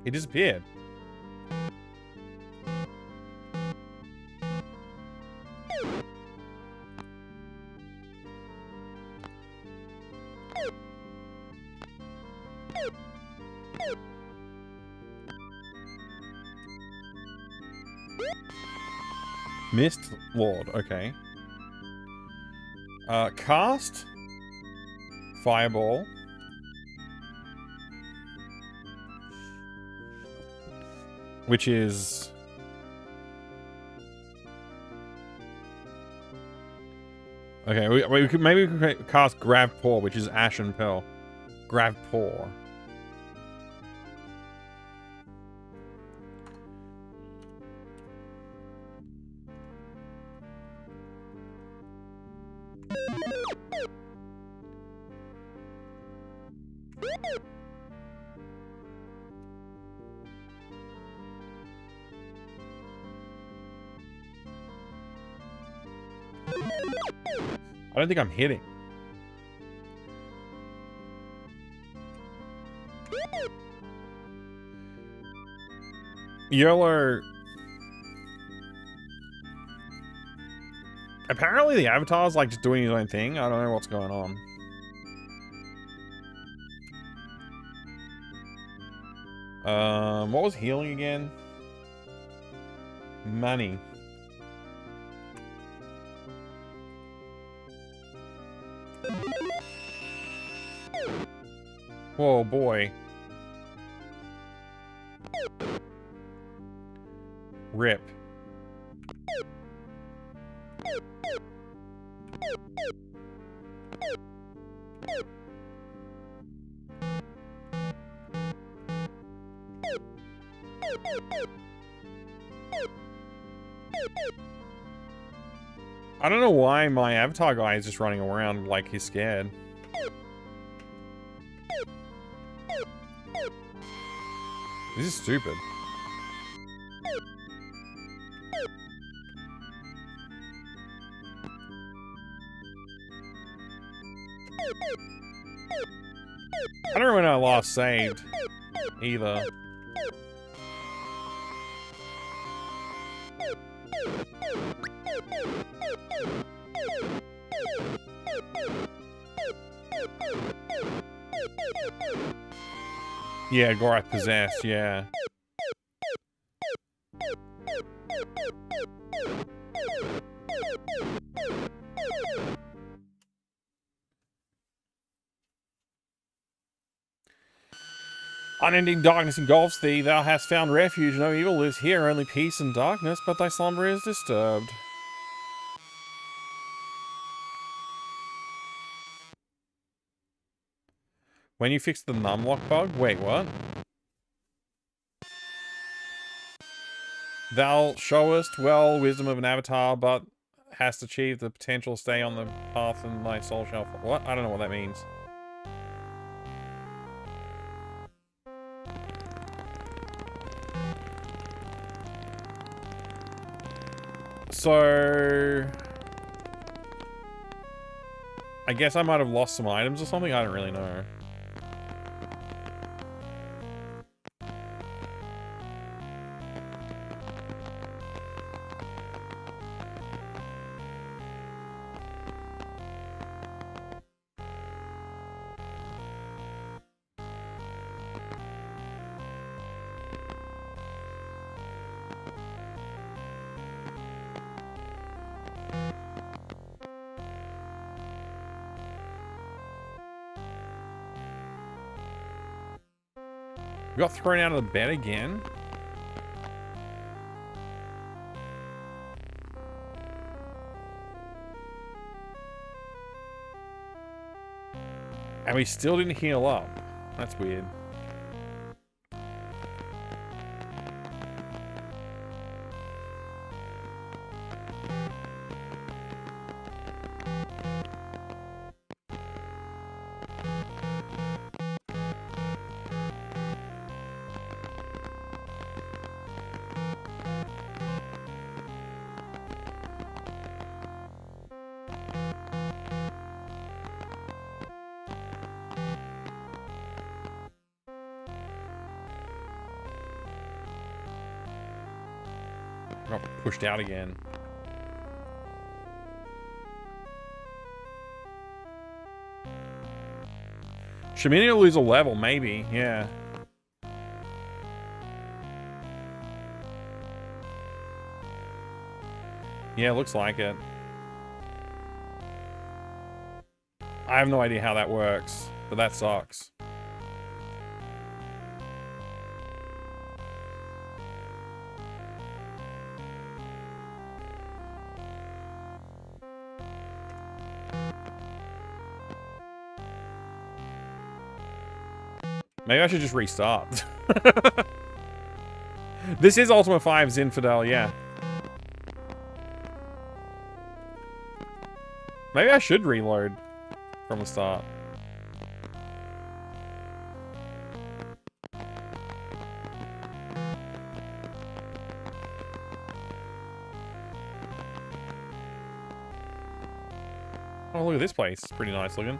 He disappeared. Mist Lord, okay. Cast. Fireball. Which is... Okay, we could, maybe we could cast Grav Paw, which is Ashen Pearl. Grav Paw. I don't think I'm hitting. YOLO. Apparently the avatar's like just doing his own thing. I don't know what's going on. What was healing again? Money. Whoa, boy. Rip. I don't know why my avatar guy is just running around like he's scared. This is stupid. I don't remember when I last saved either. Yeah, Gorath possessed, yeah. Unending darkness engulfs thee. Thou hast found refuge. No evil lives here, only peace and darkness, but thy slumber is disturbed. When you fix the numlock bug? Wait, what? Thou showest well wisdom of an avatar, but hast achieved the potential to stay on the path and thy soul shall fall. What? I don't know what that means. So... I guess I might have lost some items or something? I don't really know. We got thrown out of the bed again. And we still didn't heal up. That's weird. Got pushed out again. Shimini will lose a level, maybe. Yeah. Yeah, looks like it. I have no idea how that works, but that sucks. Maybe I should just restart. This is Ultima V's Infidel, yeah. Maybe I should reload from the start. Oh, look at this place. It's pretty nice looking.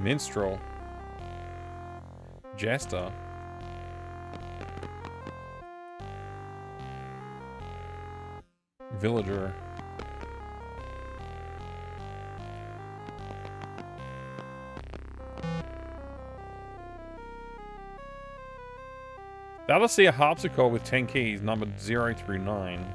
Minstrel. Jester. Villager. That'll see a harpsichord with 10 keys, numbered 0 through 9.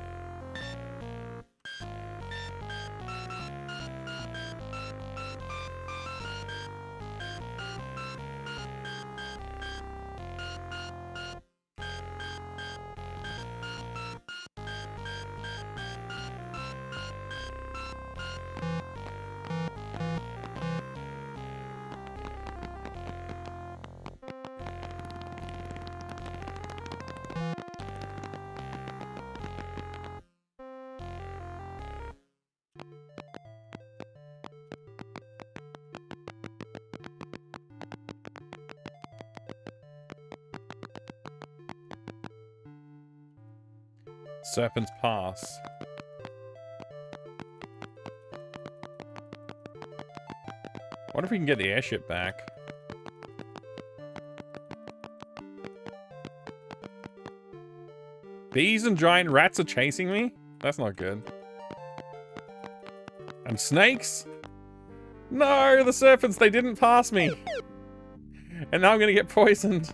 Serpent's Pass. What if we can get the airship back? Bees and giant rats are chasing me? That's not good. And snakes? No, the serpents, they didn't pass me. And now I'm gonna get poisoned.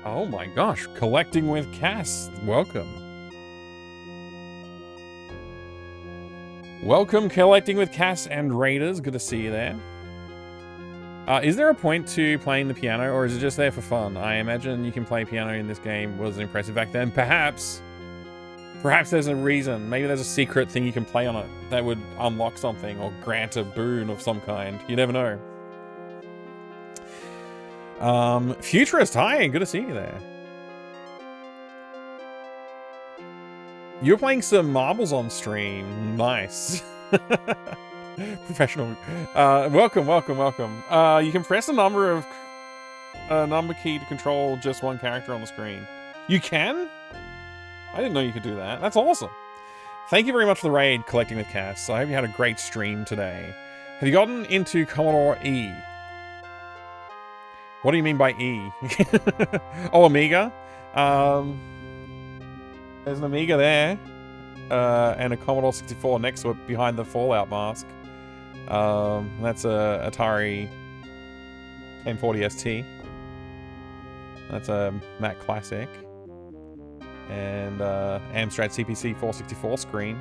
Oh my gosh, collecting with Cass. Welcome. Welcome, collecting with Cass and Raiders. Good to see you there. Is there a point to playing the piano, or is it just there for fun? I imagine you can play piano in this game. Was impressive back then. Perhaps there's a reason. Maybe there's a secret thing you can play on it that would unlock something or grant a boon of some kind. You never know. Futurist, hi, good to see you there. You're playing some marbles on stream. Nice. Professional. Welcome. You can press a number key to control just one character on the screen. You can? I didn't know you could do that. That's awesome. Thank you very much for the raid, Collecting with Cass. I hope you had a great stream today. Have you gotten into Commodore E? What do you mean by E? Oh, Amiga? There's an Amiga there. And a Commodore 64 next to it behind the Fallout mask. That's a Atari 1040 ST. That's a Mac Classic. And Amstrad CPC 464 screen.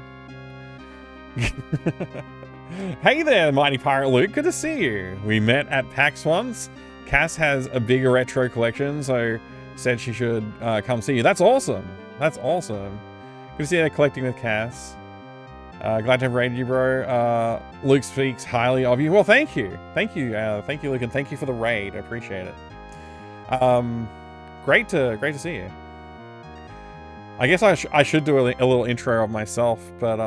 Hey there, Mighty Pirate Luke. Good to see you. We met at PAX once. Cass has a bigger retro collection, so said she should come see you. That's awesome. That's awesome. Good to see you collecting with Cass. Glad to have raided you, bro. Luke speaks highly of you. Well, thank you. Thank you, Luke, and thank you for the raid. I appreciate it. Great to see you. I guess I should do a little intro of myself, but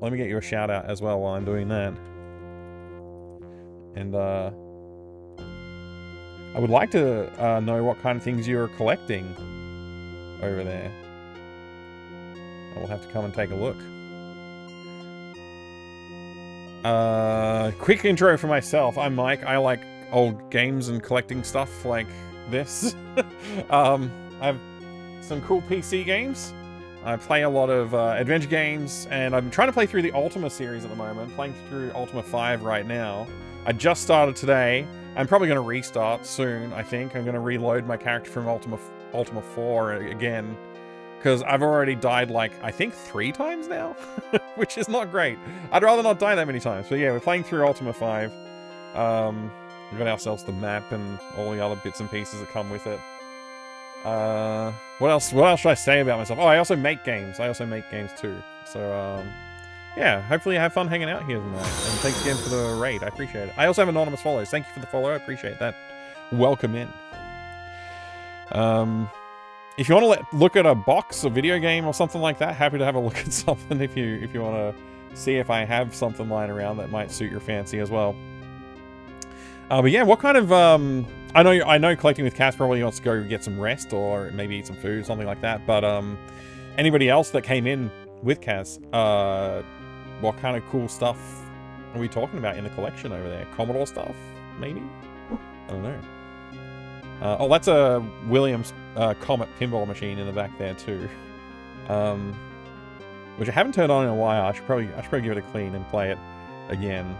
let me get you a shout out as well while I'm doing that. And I would like to know what kind of things you're collecting over there. I will have to come and take a look. Quick intro for myself. I'm Mike. I like old games and collecting stuff like this. I have some cool PC games. I play a lot of adventure games, and I'm trying to play through the Ultima series at the moment. Playing through Ultima V right now. I just started today. I'm probably going to restart soon, I think. I'm going to reload my character from Ultima 4 again. Because I've already died, like, I think 3 times now? Which is not great. I'd rather not die that many times. But yeah, we're playing through Ultima 5. We've got ourselves the map and all the other bits and pieces that come with it. What else should I say about myself? Oh, I also make games. I also make games too. So, yeah, hopefully you have fun hanging out here tonight. And thanks again for the raid. I appreciate it. I also have anonymous follows. Thank you for the follow. I appreciate that. Welcome in. If you want to look at a box, a video game, or something like that, happy to have a look at something if you want to see if I have something lying around that might suit your fancy as well. But yeah, what kind of I know collecting with Cass probably wants to go get some rest or maybe eat some food, something like that. But anybody else that came in with Cass, what kind of cool stuff are we talking about in the collection over there? Commodore stuff, maybe? I don't know. Oh, that's a Williams Comet pinball machine in the back there too, which I haven't turned on in a while. I should probably give it a clean and play it again.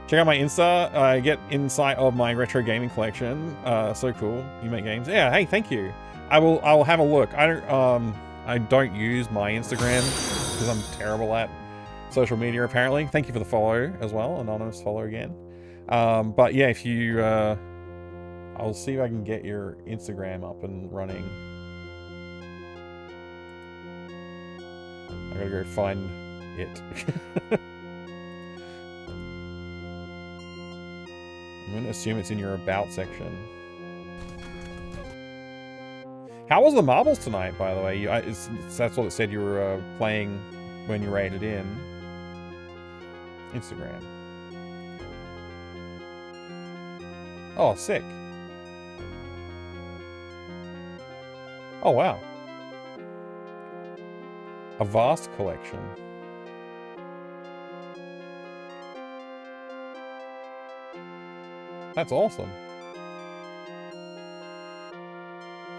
Check out my Insta. I get insight of my retro gaming collection. So cool. You make games. Yeah. Hey, thank you. I'll have a look. I don't use my Instagram because I'm terrible at social media apparently. Thank you for the follow as well. Anonymous follow again. But yeah, if you I'll see if I can get your Instagram up and running. I gotta go find it. I'm gonna assume it's in your about section. How was the marbles tonight, by the way? That's what it said you were playing when you raided in. Instagram. Oh, sick. Oh, wow. A vast collection. That's awesome.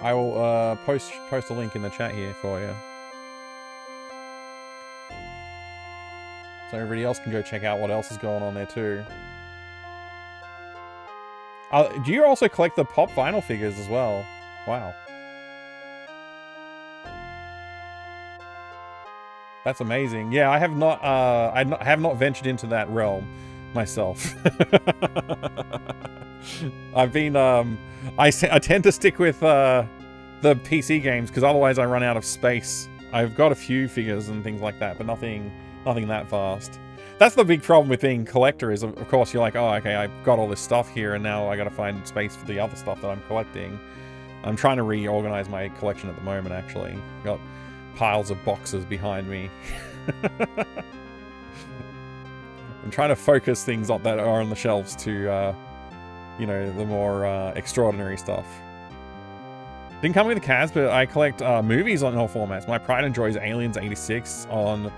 I will post a link in the chat here for you. So everybody else can go check out what else is going on there too. Do you also collect the pop vinyl figures as well? Wow. That's amazing. Yeah, I have not have not ventured into that realm myself. I've been I tend to stick with the PC games because otherwise I run out of space. I've got a few figures and things like that, but nothing that vast. That's the big problem with being a collector is, of course, you're like, oh, okay, I've got all this stuff here, and now I got to find space for the other stuff that I'm collecting. I'm trying to reorganize my collection at the moment, actually. Got piles of boxes behind me. I'm trying to focus things up that are on the shelves to, you know, the more extraordinary stuff. Didn't come with the CAS, but I collect movies on all formats. My pride and joy is Aliens 86 on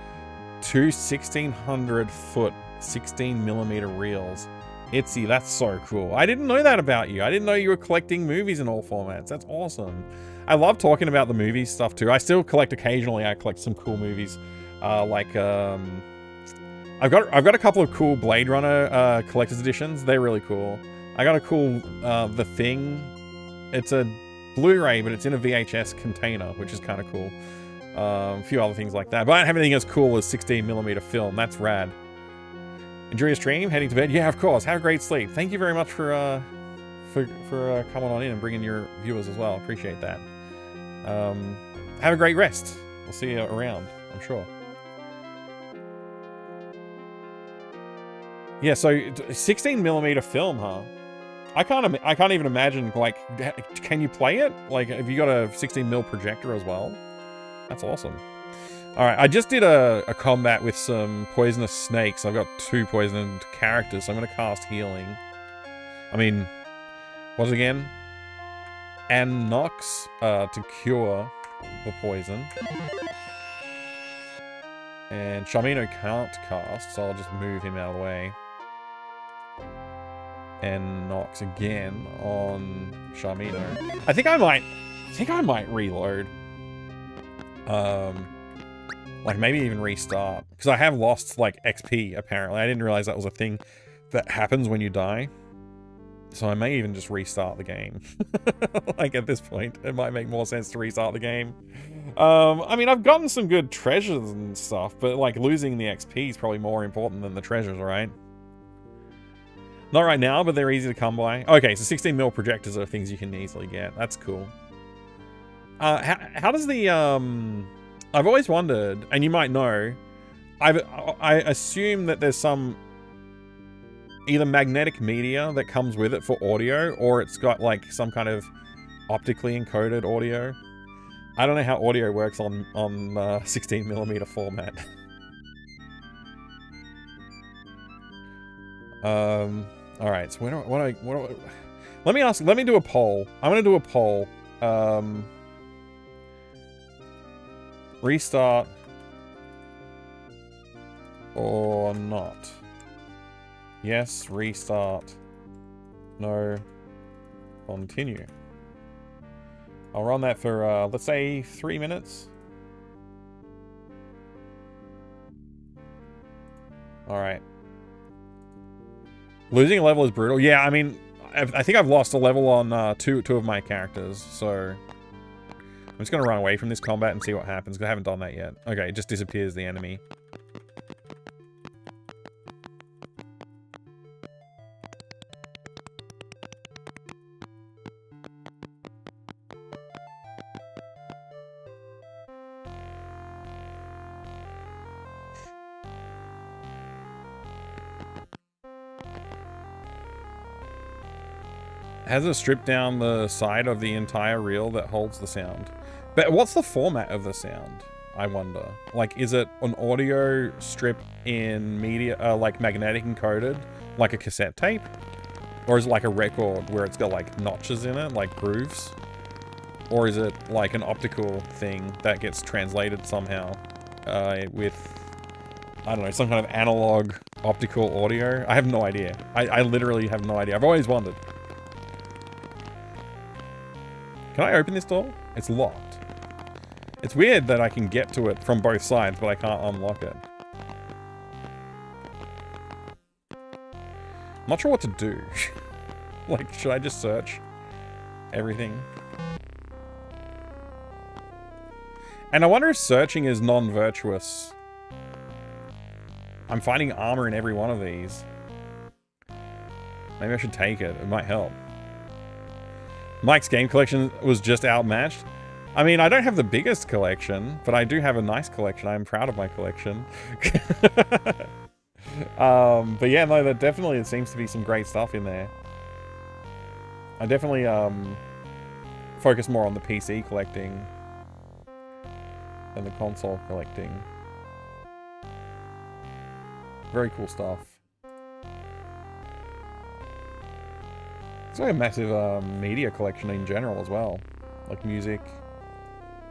two 1600-foot 16mm reels. Itsy, that's so cool. I didn't know that about you. I didn't know you were collecting movies in all formats. That's awesome. I love talking about the movie stuff too. I still collect occasionally. I collect some cool movies. I've got a couple of cool Blade Runner collector's editions. They're really cool. I got a cool The Thing. It's a Blu-ray, but it's in a VHS container, which is kind of cool. A few other things like that. But I don't have anything as cool as 16mm film. That's rad. Enjoy your stream? Heading to bed? Yeah, of course. Have a great sleep. Thank you very much for coming on in and bringing your viewers as well. Appreciate that. Have a great rest. We'll see you around, I'm sure. Yeah, so 16mm film, huh? I can't even imagine, like, can you play it? Like, have you got a 16mm projector as well? That's awesome. Alright, I just did a combat with some poisonous snakes. I've got 2 poisoned characters, so I'm going to cast healing. I mean, what's it again? Anox to cure the poison. And Shamino can't cast, so I'll just move him out of the way. And Nox again on Shamino. I think I might reload. Like maybe even restart. Because I have lost like XP apparently. I didn't realize that was a thing that happens when you die. So I may even just restart the game. Like at this point, it might make more sense to restart the game. I mean, I've gotten some good treasures and stuff, but like losing the XP is probably more important than the treasures, right? Not right now, but they're easy to come by. Okay, so 16mm projectors are things you can easily get. That's cool. How does the I've always wondered, and you might know, I assume that there's some either magnetic media that comes with it for audio, or it's got like some kind of optically encoded audio. I don't know how audio works on 16mm format. All right. So let me do a poll. I'm gonna do a poll. Restart or not? Yes, restart. No, continue. I'll run that for, let's say 3 minutes. Alright. Losing a level is brutal. Yeah, I mean, I think I've lost a level on two of my characters, so I'm just going to run away from this combat and see what happens, because I haven't done that yet. Okay, it just disappears the enemy. Has it stripped down the side of the entire reel that holds the sound? But what's the format of the sound? I wonder. Like, is it an audio strip in media, like magnetic encoded, like a cassette tape? Or is it like a record where it's got like notches in it, like grooves? Or is it like an optical thing that gets translated somehow with, I don't know, some kind of analog optical audio? I have no idea. I literally have no idea. I've always wondered. Can I open this door? It's locked. It's weird that I can get to it from both sides, but I can't unlock it. I'm not sure what to do. Like, should I just search everything? And I wonder if searching is non-virtuous. I'm finding armor in every one of these. Maybe I should take it. It might help. Mike's game collection was just outmatched. I mean, I don't have the biggest collection, but I do have a nice collection. I'm proud of my collection. But yeah, no, that definitely seems to be some great stuff in there. I definitely focus more on the PC collecting than the console collecting. Very cool stuff. It's like a massive media collection in general as well. Like music,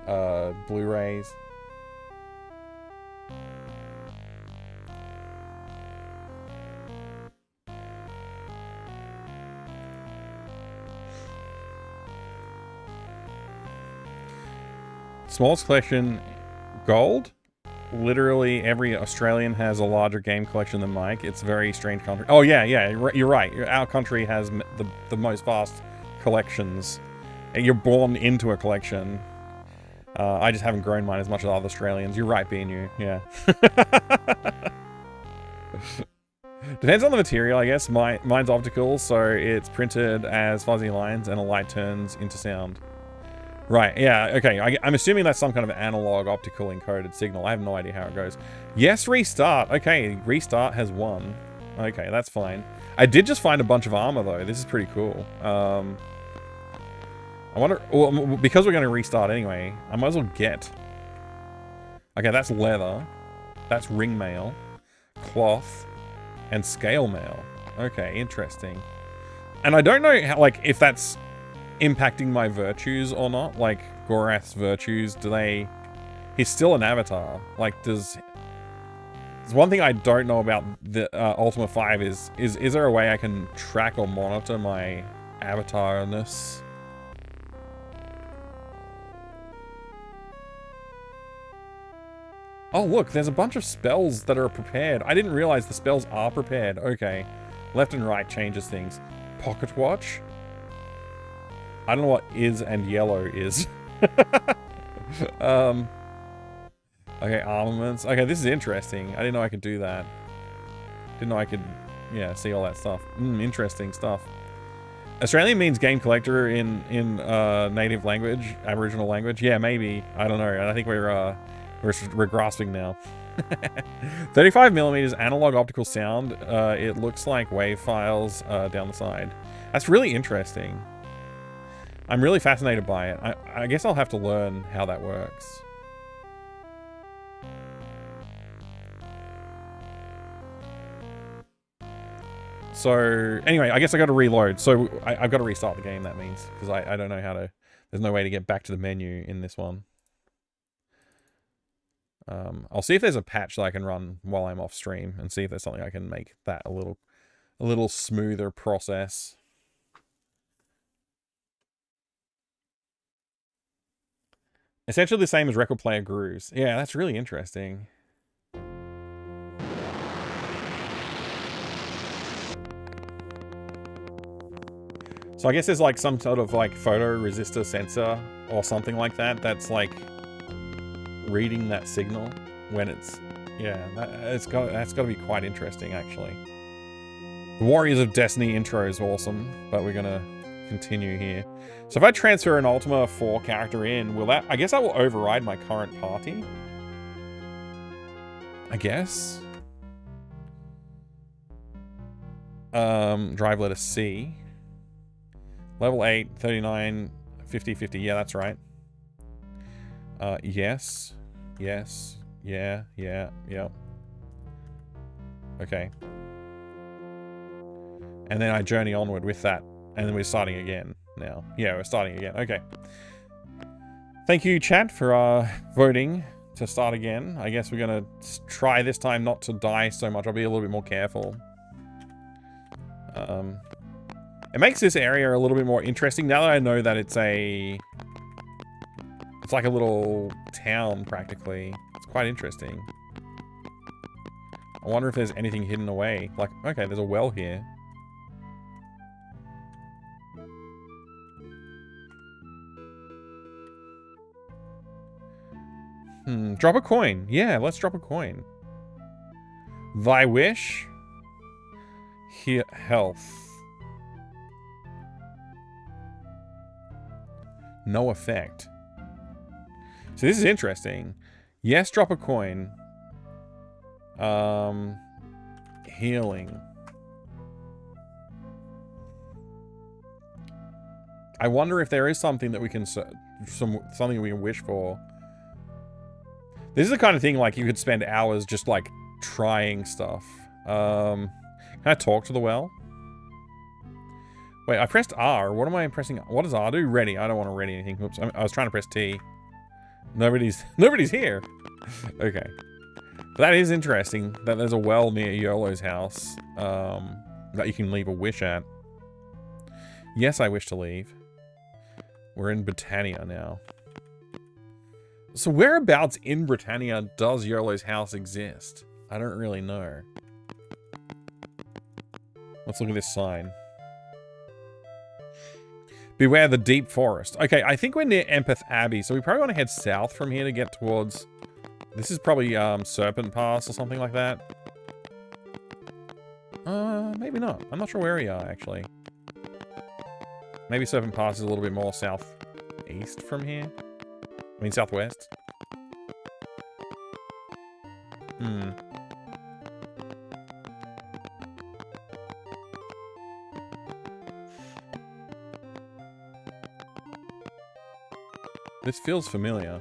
Blu-rays. Smallest collection, gold. Literally every Australian has a larger game collection than Mike. It's a very strange country. Oh yeah, you're right. Our country has the most vast collections. You're born into a collection. I just haven't grown mine as much as other Australians. You're right, BNU. Yeah. Depends on the material, I guess. Mine's optical, so it's printed as fuzzy lines and a light turns into sound. Right, yeah, okay. I'm assuming that's some kind of analog optical encoded signal. I have no idea how it goes. Yes, restart. Okay, restart has won. Okay, that's fine. I did just find a bunch of armor, though. This is pretty cool. I wonder... Well, because we're going to restart anyway, I might as well get... Okay, that's leather. That's ring mail. Cloth. And scale mail. Okay, interesting. And I don't know how, like, if that's impacting my virtues or not. Like, Gorath's virtues, do they... He's still an avatar. Like, does... There's one thing I don't know about the Ultima 5 is there a way I can track or monitor my avatarness? Oh, look, there's a bunch of spells that are prepared. I didn't realize the spells are prepared. Okay. Left and right changes things. Pocket watch? I don't know what is and yellow is. Okay, armaments. Okay, this is interesting. I didn't know I could do that. Didn't know I could, yeah, see all that stuff. Interesting stuff. Australian means game collector in native language, Aboriginal language. Yeah, maybe. I don't know. I think we're grasping now. 35mm analog optical sound. It looks like wave files down the side. That's really interesting. I'm really fascinated by it. I guess I'll have to learn how that works. So, anyway, I guess I got to reload. So, I've got to restart the game, that means. Because I don't know how to... There's no way to get back to the menu in this one. I'll see if there's a patch that I can run while I'm off stream. And see if there's something I can make that a little smoother process. Essentially the same as record player grooves. Yeah, that's really interesting. So I guess there's like some sort of like photoresistor sensor or something like that that's like reading that signal when it's, yeah, that's got to be quite interesting actually. The Warriors of Destiny intro is awesome, but we're gonna continue here. So if I transfer an Ultima 4 character in, will that... I guess that will override my current party. I guess. Drive letter C. Level 8, 39, 50, 50. Yeah, that's right. Yes. Yes. Yeah. Yeah. Yeah. Okay. And then I journey onward with that. And then we're starting again now. Yeah, we're starting again. Okay. Thank you, chat, for voting to start again. I guess we're going to try this time not to die so much. I'll be a little bit more careful. It makes this area a little bit more interesting now that I know that it's like a little town, practically. It's quite interesting. I wonder if there's anything hidden away. Like, okay, there's a well here. Drop a coin. Yeah, let's drop a coin. Thy wish. Here, health. No effect. So this is interesting. Yes, drop a coin. Healing. I wonder if there is something that we can something we can wish for. This is the kind of thing like you could spend hours just like trying stuff. Can I talk to the well? Wait, I pressed R. What am I pressing? What does R do? Ready. I don't want to ready anything. Oops. I was trying to press T. Nobody's here. Okay. But that is interesting that there's a well near YOLO's house that you can leave a wish at. Yes, I wish to leave. We're in Britannia now. So whereabouts in Britannia does YOLO's house exist? I don't really know. Let's look at this sign. Beware the deep forest. Okay, I think we're near Empeth Abbey, so we probably want to head south from here to get towards... This is probably Serpent Pass or something like that. Maybe not. I'm not sure where we are, actually. Maybe Serpent Pass is a little bit more southeast from here. I mean, southwest. This feels familiar.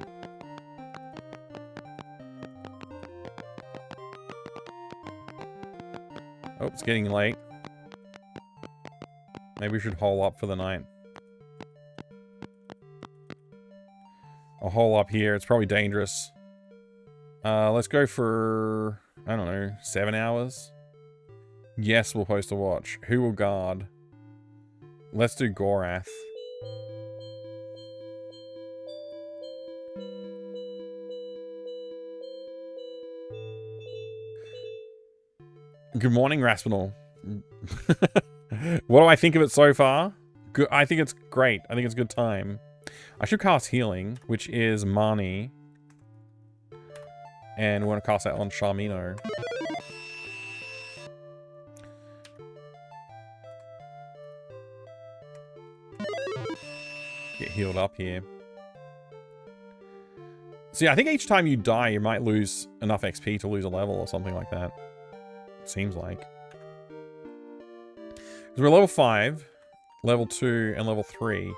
Oh, it's getting late. Maybe we should hole up for the night. I'll hole up here. It's probably dangerous. Let's go for, I don't know, 7 hours? Yes, we'll post a watch. Who will guard? Let's do Gorath. Good morning, Raspinal. What do I think of it so far? Good. I think it's great. I think it's a good time. I should cast Healing, which is Marnie. And we're going to cast that on Charmino. Get healed up here. See, I think each time you die, you might lose enough XP to lose a level or something like that. Seems like. Because we're level 5, level 2, and level 3. And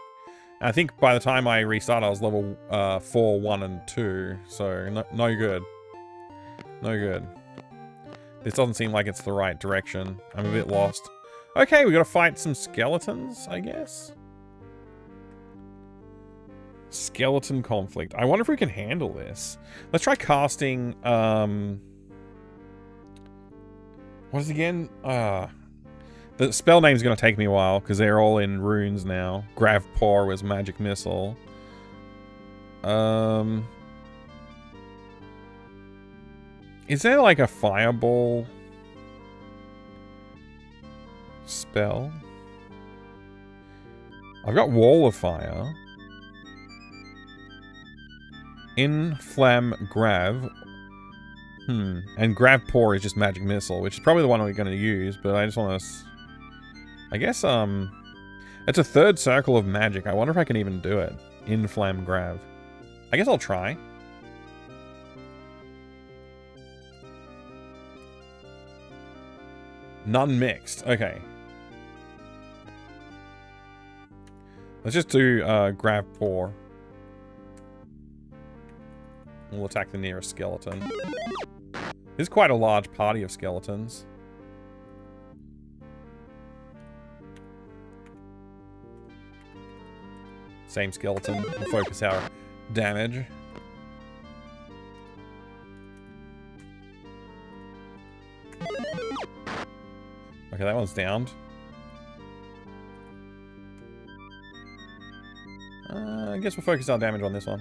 I think by the time I restart, I was level 4, 1, and 2. So, no good. No good. This doesn't seem like it's the right direction. I'm a bit lost. Okay, we gotta fight some skeletons, I guess. Skeleton conflict. I wonder if we can handle this. Let's try casting, what is it again? The spell name's going to take me a while because they're all in runes now. Gravpor was magic missile. Is there like a fireball spell? I've got wall of fire. Inflam Grav. And Gravpor is just magic missile, which is probably the one we're going to use, but I just want to... I guess, it's a third circle of magic. I wonder if I can even do it. Inflam Grav. I guess I'll try. None mixed. Okay. Let's just do grab paw. We'll attack the nearest skeleton. This is quite a large party of skeletons. Same skeleton. We'll focus our damage. Okay, that one's downed. I guess we'll focus our damage on this one.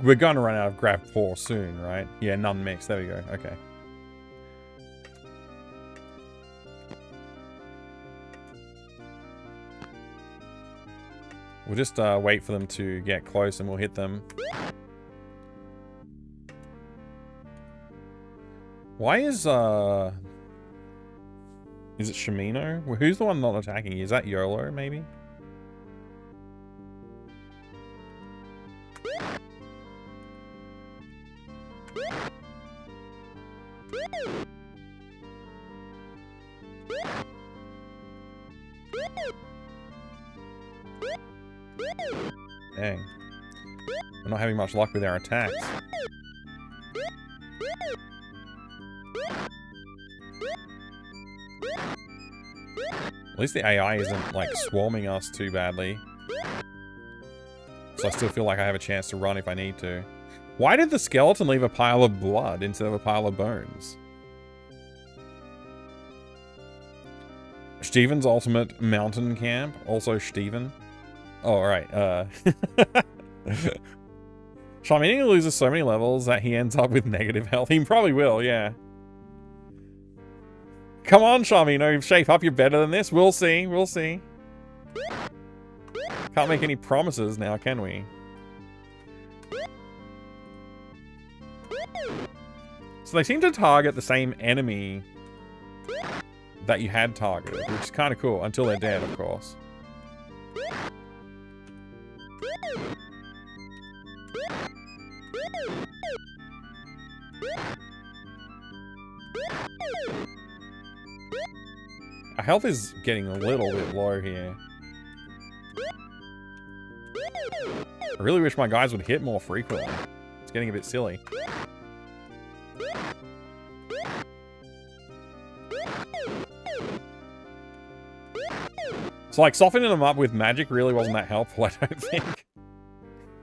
We're going to run out of grab paw soon, right? Yeah, none mixed. There we go. Okay. We'll just wait for them to get close and we'll hit them. Why is it Shamino? Well, who's the one not attacking you? Is that YOLO, maybe? Dang. We're not having much luck with our attacks. At least the AI isn't, like, swarming us too badly. So I still feel like I have a chance to run if I need to. Why did the skeleton leave a pile of blood instead of a pile of bones? Steven's ultimate mountain camp. Also Steven. Oh, alright. Shamini loses so many levels that he ends up with negative health. He probably will, yeah. Come on, Shamino. Shape up, you're better than this. We'll see. We'll see. Can't make any promises now, can we? So they seem to target the same enemy that you had targeted, which is kind of cool, until they're dead, of course. Our health is getting a little bit low here. I really wish my guys would hit more frequently. It's getting a bit silly. So, like, softening them up with magic really wasn't that helpful, I don't think.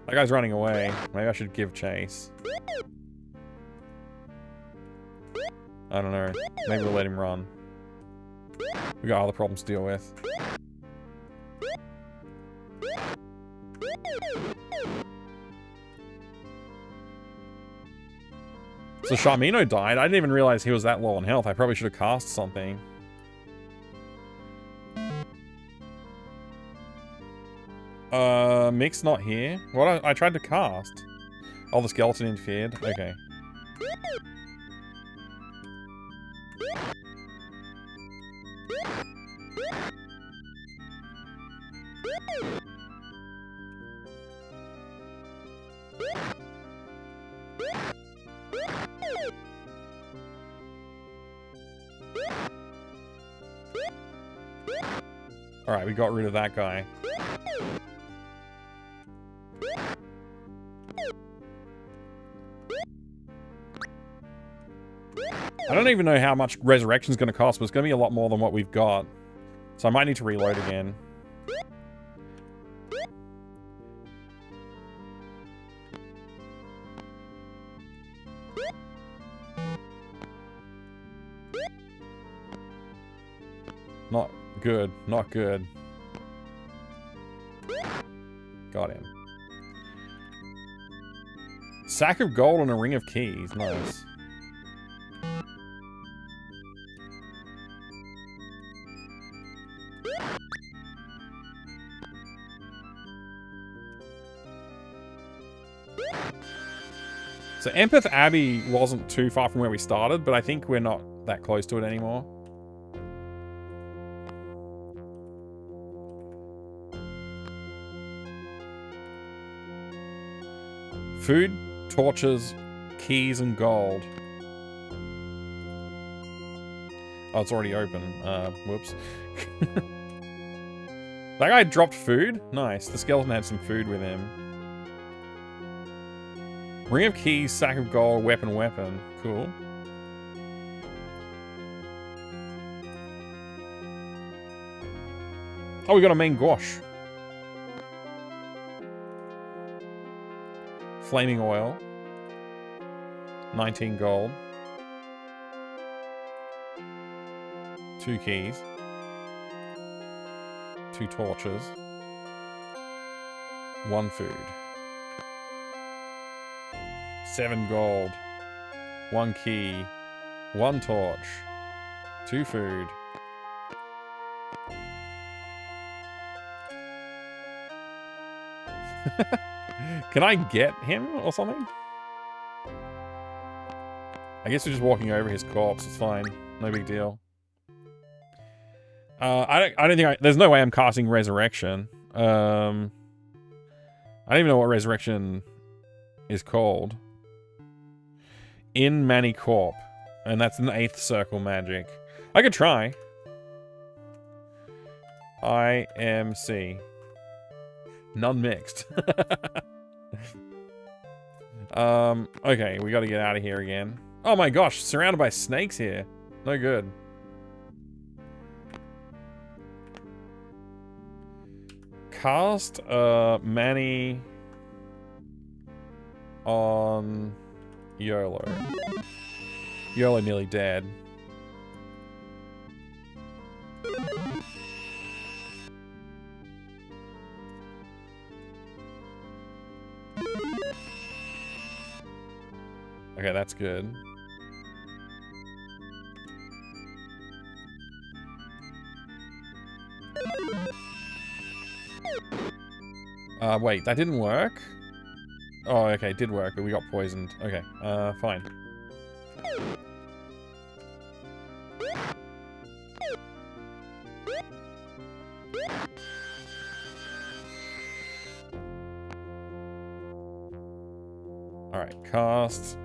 That guy's running away. Maybe I should give chase. I don't know. Maybe we'll let him run. We got other problems to deal with. So Shamino died. I didn't even realize he was that low on health. I probably should have cast something. Mick's not here. What? I tried to cast. Oh, the skeleton interfered. Okay. Alright, we got rid of that guy. I don't even know how much Resurrection's going to cost, but it's going to be a lot more than what we've got. So I might need to reload again. Not good. Not good. Got him. Sack of gold and a ring of keys. Nice. So Empath Abbey wasn't too far from where we started, but I think we're not that close to it anymore. Food, torches, keys, and gold. Oh, it's already open. Whoops. That guy dropped food? Nice. The skeleton had some food with him. Ring of keys, sack of gold, weapon. Cool. Oh, we got a main gouache. Flaming oil. 19 gold. 2 keys. 2 torches. 1 food. 7 gold. 1 key. 1 torch. 2 food. Can I get him or something? I guess we're just walking over his corpse. It's fine. No big deal. I don't think there's no way I'm casting Resurrection. I don't even know what Resurrection is called. In Mani Corp. And that's an 8th circle magic. I could try. IMC. None mixed. Okay, we gotta get out of here again. Oh my gosh, surrounded by snakes here. No good. Cast Mani on YOLO. YOLO nearly dead. Okay, that's good. Wait, that didn't work? Oh, okay, it did work, but we got poisoned. Okay, fine. Alright, cast,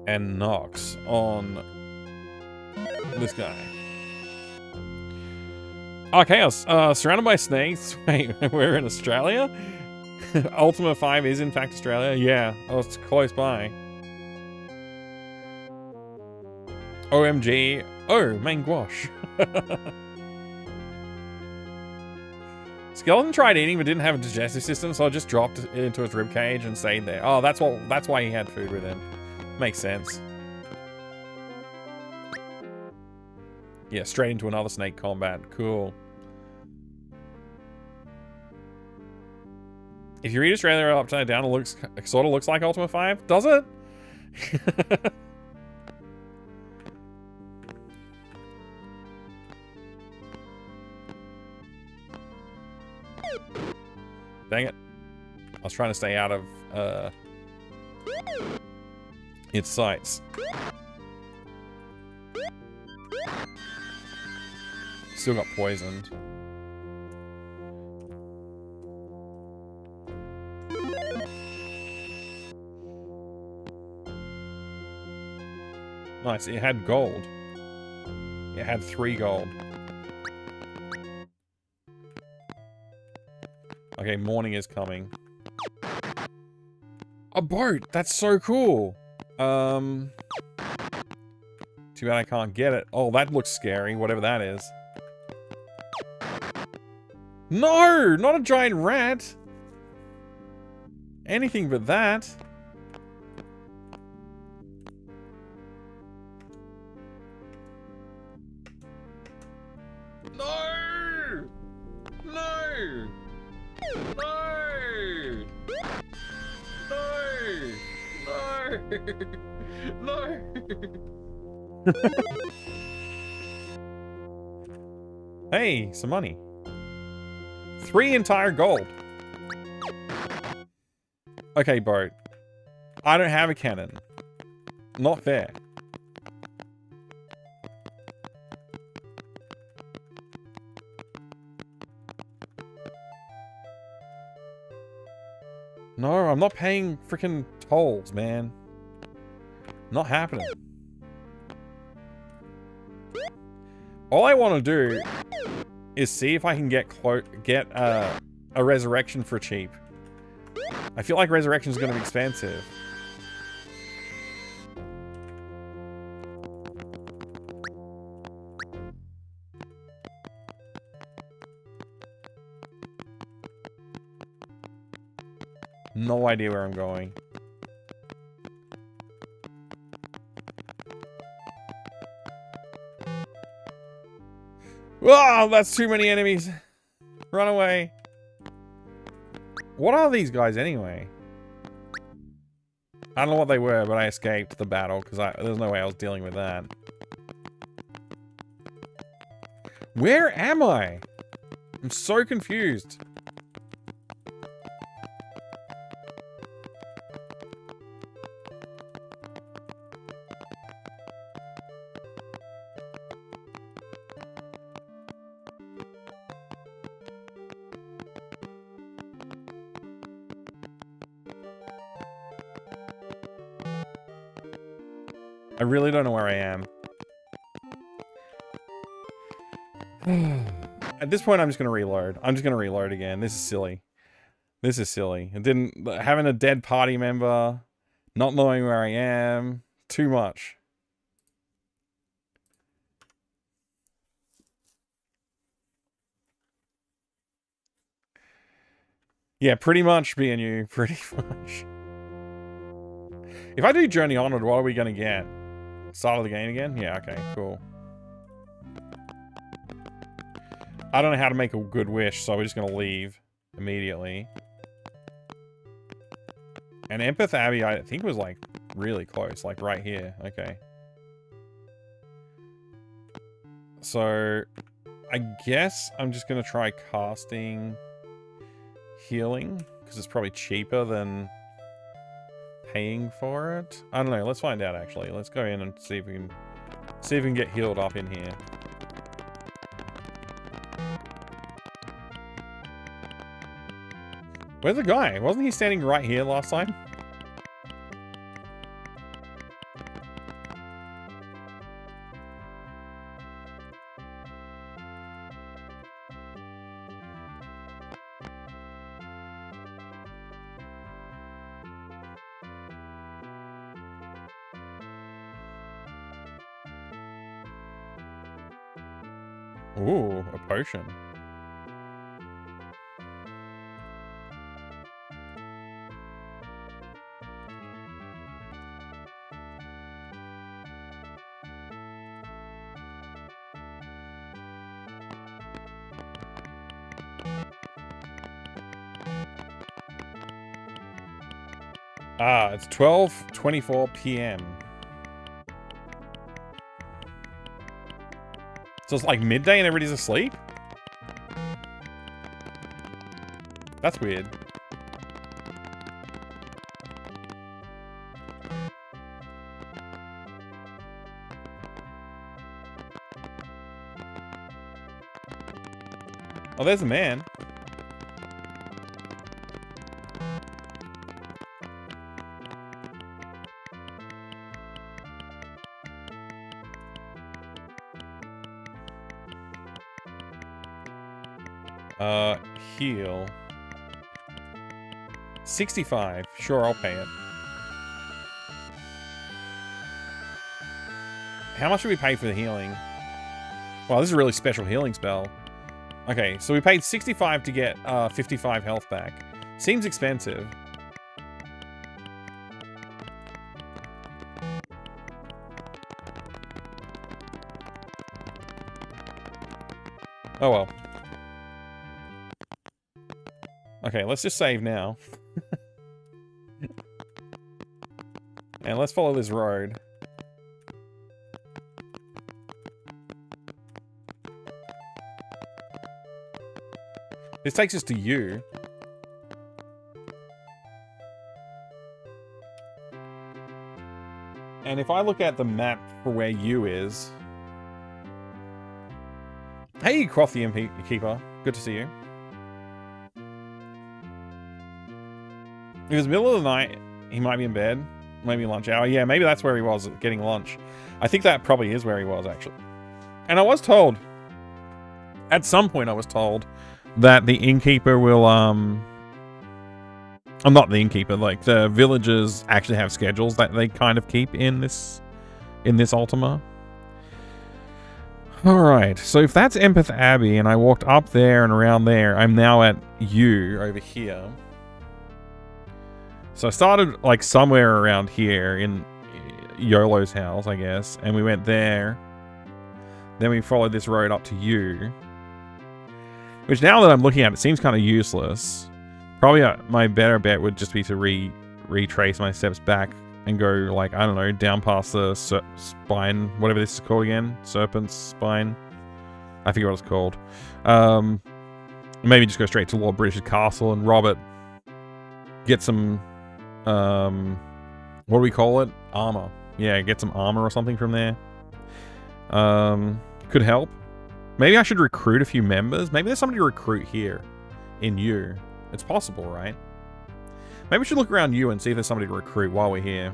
and Nox on this guy. Oh, Chaos. Surrounded by snakes. Wait, we're in Australia? Ultima V is in fact Australia? Yeah, oh, it's close by. OMG. Oh, main gouache. Skeleton tried eating but didn't have a digestive system, so I just dropped it into his ribcage and stayed there. Oh, that's why he had food with him. Makes sense. Yeah, straight into another snake combat. Cool. If you read Australia upside down, it sort of looks like Ultima 5. Does it? Dang it. I was trying to stay out of its sights. Still got poisoned. Nice, it had gold. It had 3 gold. Okay, morning is coming. A boat! That's so cool! Too bad I can't get it. Oh, that looks scary, whatever that is. No! Not a giant rat! Anything but that. No! No! No! No! No! Hey, some money. 3 entire gold. Okay, boat. I don't have a cannon. Not fair. No, I'm not paying freaking tolls, man. Not happening. All I want to do is see if I can get a resurrection for cheap. I feel like resurrection is going to be expensive. No idea where I'm going. Oh, that's too many enemies. Run away. What are these guys anyway? I don't know what they were, but I escaped the battle because there's no way I was dealing with that. Where am I? I'm so confused. I really don't know where I am. At this point, I'm just going to reload. I'm just going to reload again. This is silly. This is silly. Having a dead party member, not knowing where I am, too much. Yeah, pretty much, BNU. Pretty much. If I do Journey Onward, what are we going to get? Start of the game again? Yeah, okay, cool. I don't know how to make a good wish, so we're just going to leave immediately. And Empath Abbey, I think, was, like, really close. Like, right here. Okay. So, I guess I'm just going to try casting healing, because it's probably cheaper than paying for it. I don't know. Let's find out, actually. Let's go in and see if we can get healed up in here. Where's the guy? Wasn't he standing right here last time? Ooh, a potion. Ah, it's 12:24 p.m. So it's like midday and everybody's asleep? That's weird. Oh, there's a man. Heal. 65. Sure, I'll pay it. How much do we pay for the healing? Wow, this is a really special healing spell. Okay, so we paid 65 to get 55 health back. Seems expensive. Oh well. Okay, let's just save now. And let's follow this road. This takes us to U. And if I look at the map for where U is... Hey, Crothium Keeper. Good to see you. If it was middle of the night, he might be in bed. Maybe lunch hour. Yeah, maybe that's where he was, getting lunch. I think that probably is where he was, actually. And I was told, at some point I was told, that the innkeeper will, I'm not the innkeeper, like, the villagers actually have schedules that they kind of keep in this Ultima. Alright, so if that's Empath Abbey, and I walked up there and around there, I'm now at U, over here. So I started, like, somewhere around here in YOLO's house, I guess, and we went there. Then we followed this road up to U. Which, now that I'm looking at it, seems kind of useless. Probably my better bet would just be to retrace my steps back and go, like, I don't know, down past the spine, whatever this is called again. Serpent's spine. I forget what it's called. Maybe just go straight to Lord British's castle and rob it. Get some... what do we call it? Armor. Yeah, get some armor or something from there. Could help. Maybe I should recruit a few members. Maybe there's somebody to recruit here in U. It's possible, right? Maybe we should look around U and see if there's somebody to recruit while we're here.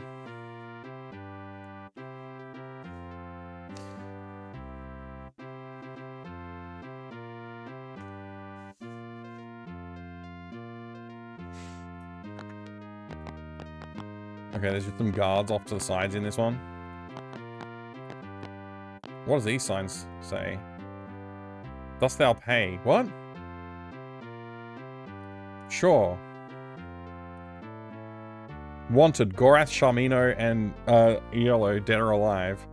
Okay, there's just some guards off to the sides in this one. What does these signs say? Dost thou pay? What? Sure. Wanted, Gorath, Sharmino, and Iolo, dead or alive.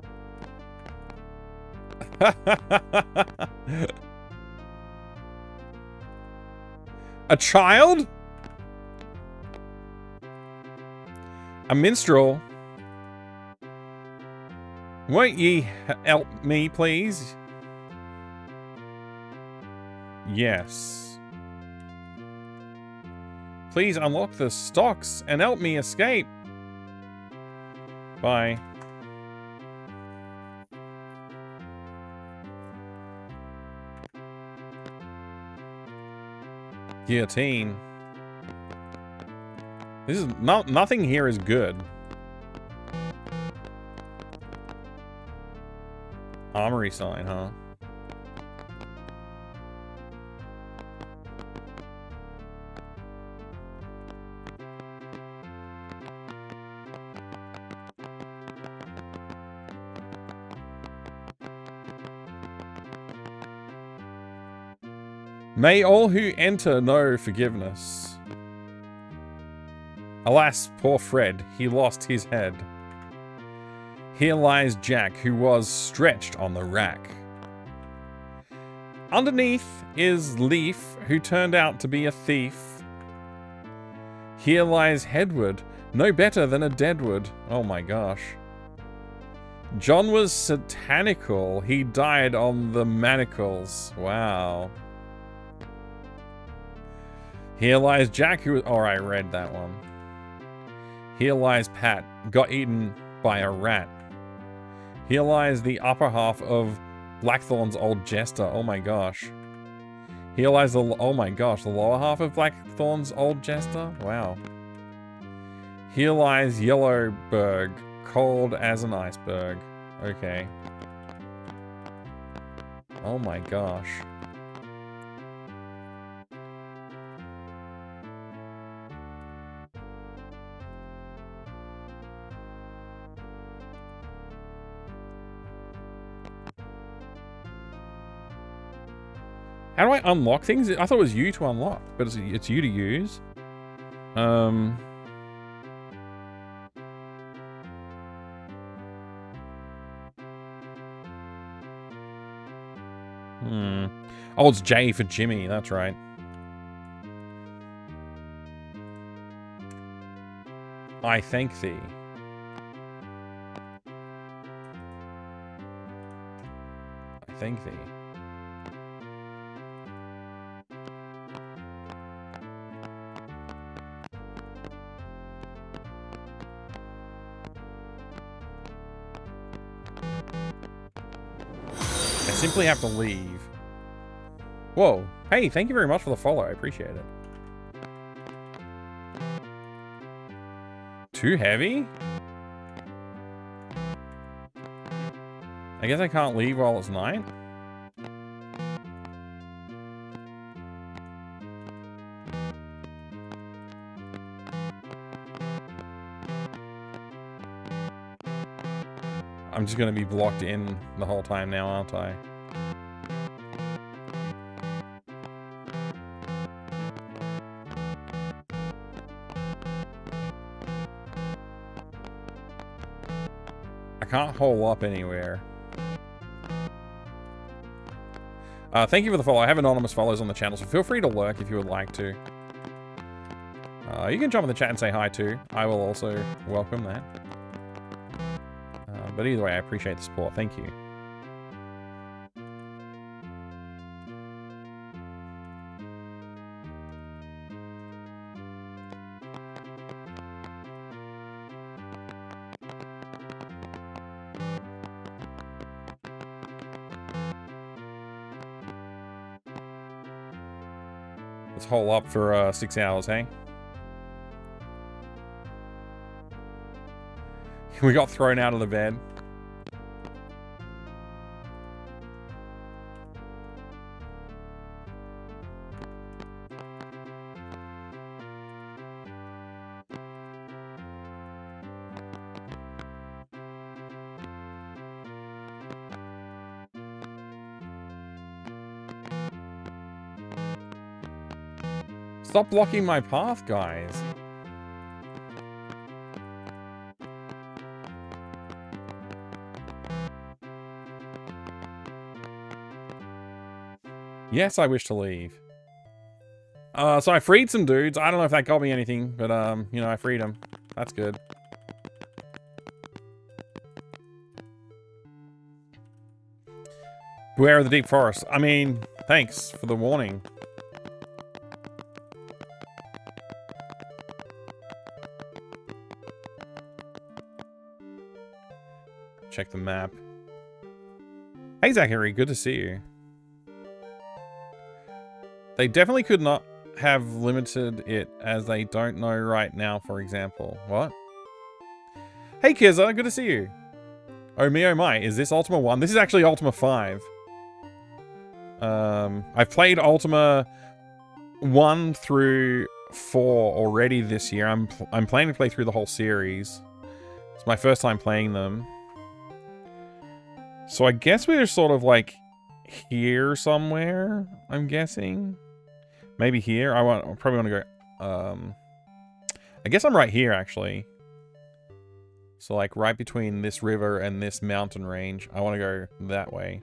A child? A minstrel? Won't ye help me, please? Yes. Please unlock the stocks and help me escape. Bye. Guillotine. This is nothing here is good. Armory sign, huh? May all who enter know forgiveness. Alas, poor Fred, he lost his head. Here lies Jack, who was stretched on the rack. Underneath is Leaf, who turned out to be a thief. Here lies Hedward, no better than a deadwood. Oh my gosh. John was satanical, he died on the manacles. Wow. Here lies Jack, who was... Oh, I read that one. Here lies Pat, got eaten by a rat. Here lies the upper half of Blackthorn's old jester. Oh my gosh. Here lies the... Oh my gosh, the lower half of Blackthorn's old jester? Wow. Here lies Yellowberg, cold as an iceberg. Okay. Oh my gosh. How do I unlock things? I thought it was you to unlock, but it's you to use. Oh, it's J for Jimmy. That's right. I thank thee. I thank thee. Simply have to leave. Whoa. Hey, thank you very much for the follow. I appreciate it. Too heavy? I guess I can't leave while it's night? I'm just gonna be blocked in the whole time now, aren't I? I can't hole up anywhere. Thank you for the follow. I have anonymous follows on the channel, so feel free to lurk if you would like to. You can jump in the chat and say hi too. I will also welcome that. But either way, I appreciate the support. Thank you. Let's hole up for 6 hours, hey? We got thrown out of the bed. Stop blocking my path, guys. Yes, I wish to leave. So I freed some dudes. I don't know if that got me anything, but, you know, I freed them. That's good. Beware of the deep forest. I mean, thanks for the warning. Check the map. Hey, Zachary, good to see you. They definitely could not have limited it as they don't know right now, for example. What? Hey, Kizza, good to see you. Oh me, oh my, is this Ultima 1? This is actually Ultima 5. I've played Ultima 1 through 4 already this year. I'm planning to play through the whole series. It's my first time playing them. So I guess we're sort of like here somewhere, I'm guessing. Maybe here. I probably want to go, I guess I'm right here actually. So like right between this river and this mountain range. I want to go that way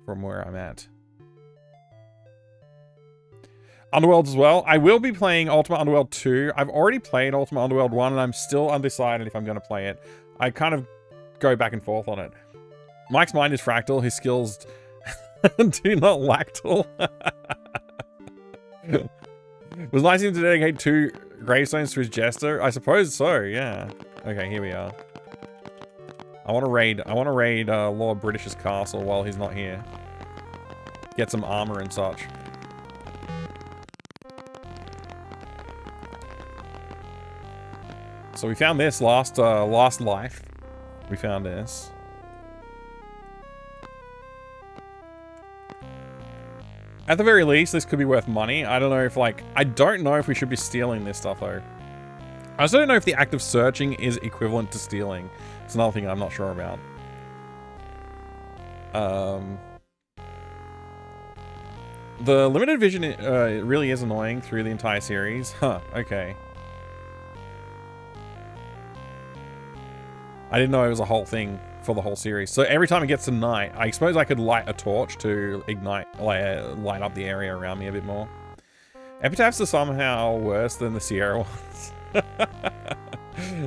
from where I'm at. Underworld as well. I will be playing Ultima Underworld 2. I've already played Ultima Underworld 1 and I'm still undecided if I'm going to play it. I kind of go back and forth on it. Mike's mind is fractal. His skills do not lactal. Was nice of him to dedicate 2 gravestones to his jester? I suppose so, yeah. Okay, here we are. I want to raid Lord British's castle while he's not here. Get some armor and such. So we found this last life. We found this. At the very least, this could be worth money. I don't know if, like... I don't know if we should be stealing this stuff, though. I also don't know if the act of searching is equivalent to stealing. It's another thing I'm not sure about. The limited vision it really is annoying through the entire series. Huh, okay. I didn't know it was a whole thing for the whole series. So every time it gets to night, I suppose I could light a torch to ignite, light up the area around me a bit more. Epitaphs are somehow worse than the Sierra ones.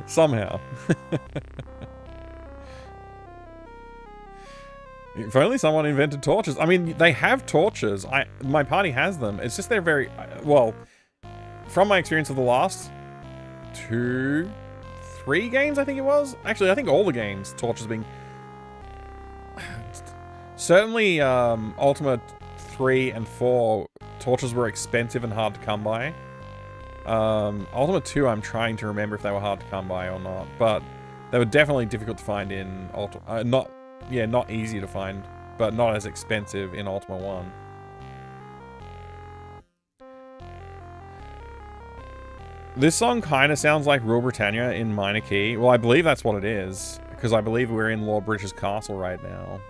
Somehow. If only someone invented torches. I mean, they have torches. My party has them. It's just they're very... Well, from my experience of the last 2... 3 games, I think it was. Actually, I think all the games, torches being... Certainly, Ultima 3 and 4, torches were expensive and hard to come by. Ultima 2, I'm trying to remember if they were hard to come by or not, but they were definitely difficult to find in Ultima. Not easy to find, but not as expensive in Ultima 1. This song kind of sounds like Rule Britannia in minor key. Well, I believe that's what it is, because I believe we're in Lord Bridges Castle right now.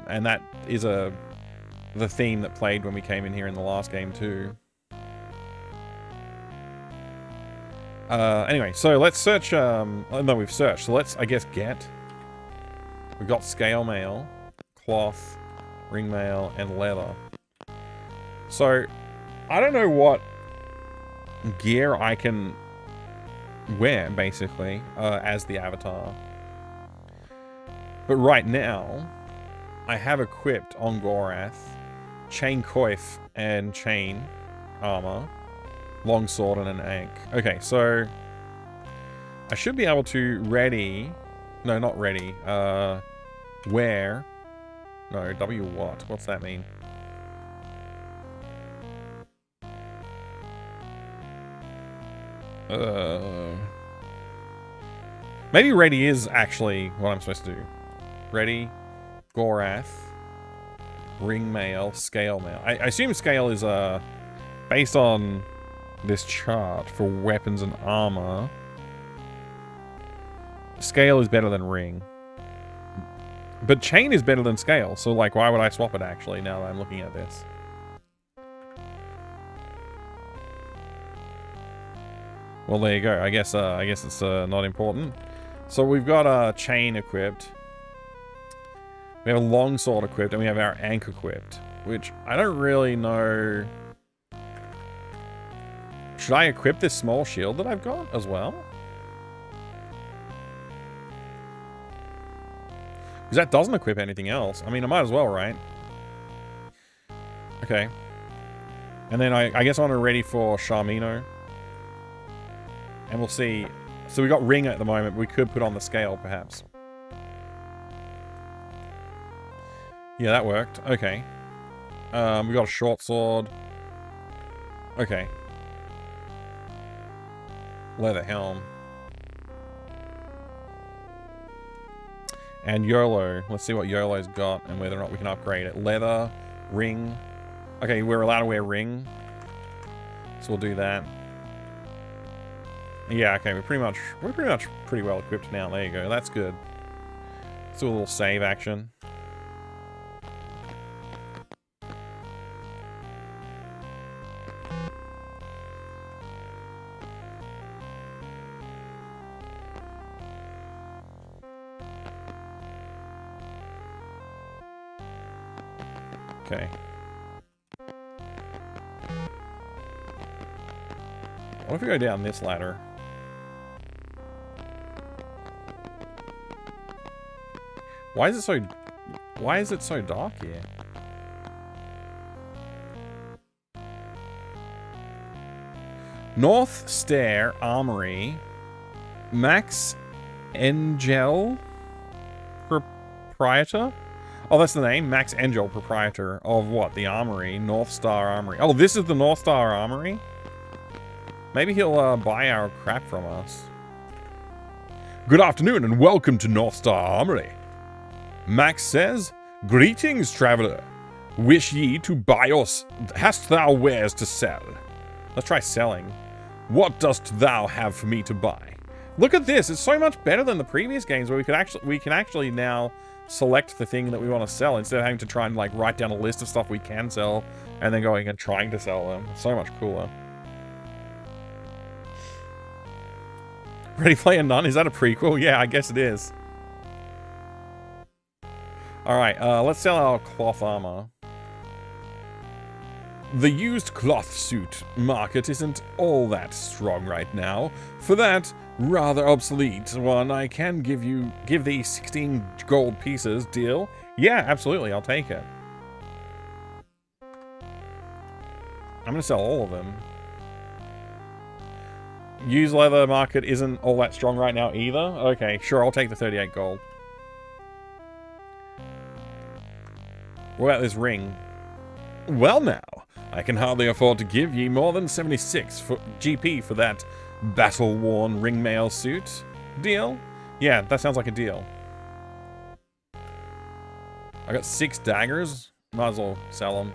And that is the theme that played when we came in here in the last game too. Anyway, so let's search, no, we've searched, so let's, I guess, get. We've got scale mail, cloth, ring mail, and leather. So, I don't know what gear I can wear, basically, as the avatar. But right now, I have equipped on Gorath chain coif and chain armor, longsword, and an ankh. Okay, so I should be able to no, not ready, wear, no, W what? What's that mean? Maybe ready is actually what I'm supposed to do. Ready, Gorath, ring mail, scale mail. I assume scale is based on this chart for weapons and armor. Scale is better than ring. But chain is better than scale, so like why would I swap it actually now that I'm looking at this? Well, there you go. I guess it's not important. So we've got chain equipped. We have a longsword equipped, and we have our ankh equipped, which I don't really know. Should I equip this small shield that I've got as well? Because that doesn't equip anything else. I mean, I might as well, right? Okay. And then I guess I want to ready for Charmino. And we'll see. So we got ring at the moment. We could put on the scale, perhaps. Yeah, that worked. Okay. We got a short sword. Okay. Leather helm. And YOLO. Let's see what YOLO's got and whether or not we can upgrade it. Leather, ring. Okay, we're allowed to wear ring. So we'll do that. Yeah, okay, we're pretty much pretty well equipped now. There you go. That's good. Let's do a little save action. Okay. What if we go down this ladder? Why is it so dark here? North Stair Armory. Max Engel Proprietor? Oh, that's the name. Max Engel, proprietor of what? The Armory. North Star Armory. Oh, this is the North Star Armory? Maybe he'll buy our crap from us. Good afternoon and welcome to North Star Armory. Max says, greetings, traveler. Wish ye to buy us? Hast thou wares to sell? Let's try selling. What dost thou have for me to buy? Look at this. It's so much better than the previous games where we can actually now select the thing that we want to sell instead of having to try and like write down a list of stuff we can sell and then going and trying to sell them. It's so much cooler. Ready Player None? Is that a prequel? Yeah, I guess it is. Alright, let's sell our cloth armor. The used cloth suit market isn't all that strong right now. For that rather obsolete one, I can give thee 16 gold pieces. Deal? Yeah, absolutely, I'll take it. I'm gonna sell all of them. Used leather market isn't all that strong right now either. Okay, sure, I'll take the 38 gold. What about this ring? Well now, I can hardly afford to give ye more than 76 for GP for that battle-worn ringmail suit. Deal? Yeah, that sounds like a deal. I got 6 daggers. Might as well sell them.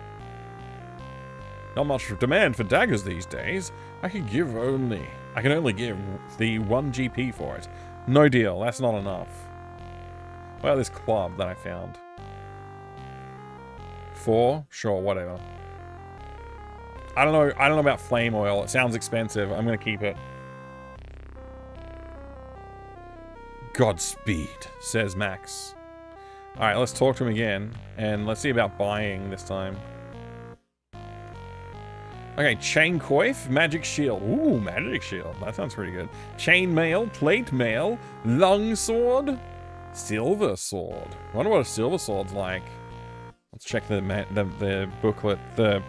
Not much demand for daggers these days. I can only give the 1 GP for it. No deal. That's not enough. What about this club that I found? 4? Sure, whatever. I don't know about flame oil. It sounds expensive. I'm gonna keep it. Godspeed, says Max. Alright, let's talk to him again. And let's see about buying this time. Okay, chain coif, magic shield. Ooh, magic shield. That sounds pretty good. Chain mail, plate mail, long sword, silver sword. I wonder what a silver sword's like. Let's check the booklet, the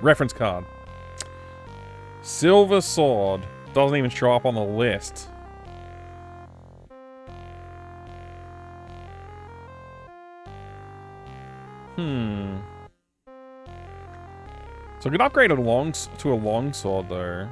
reference card. Silver sword. Doesn't even show up on the list. So I could upgrade to a long sword though.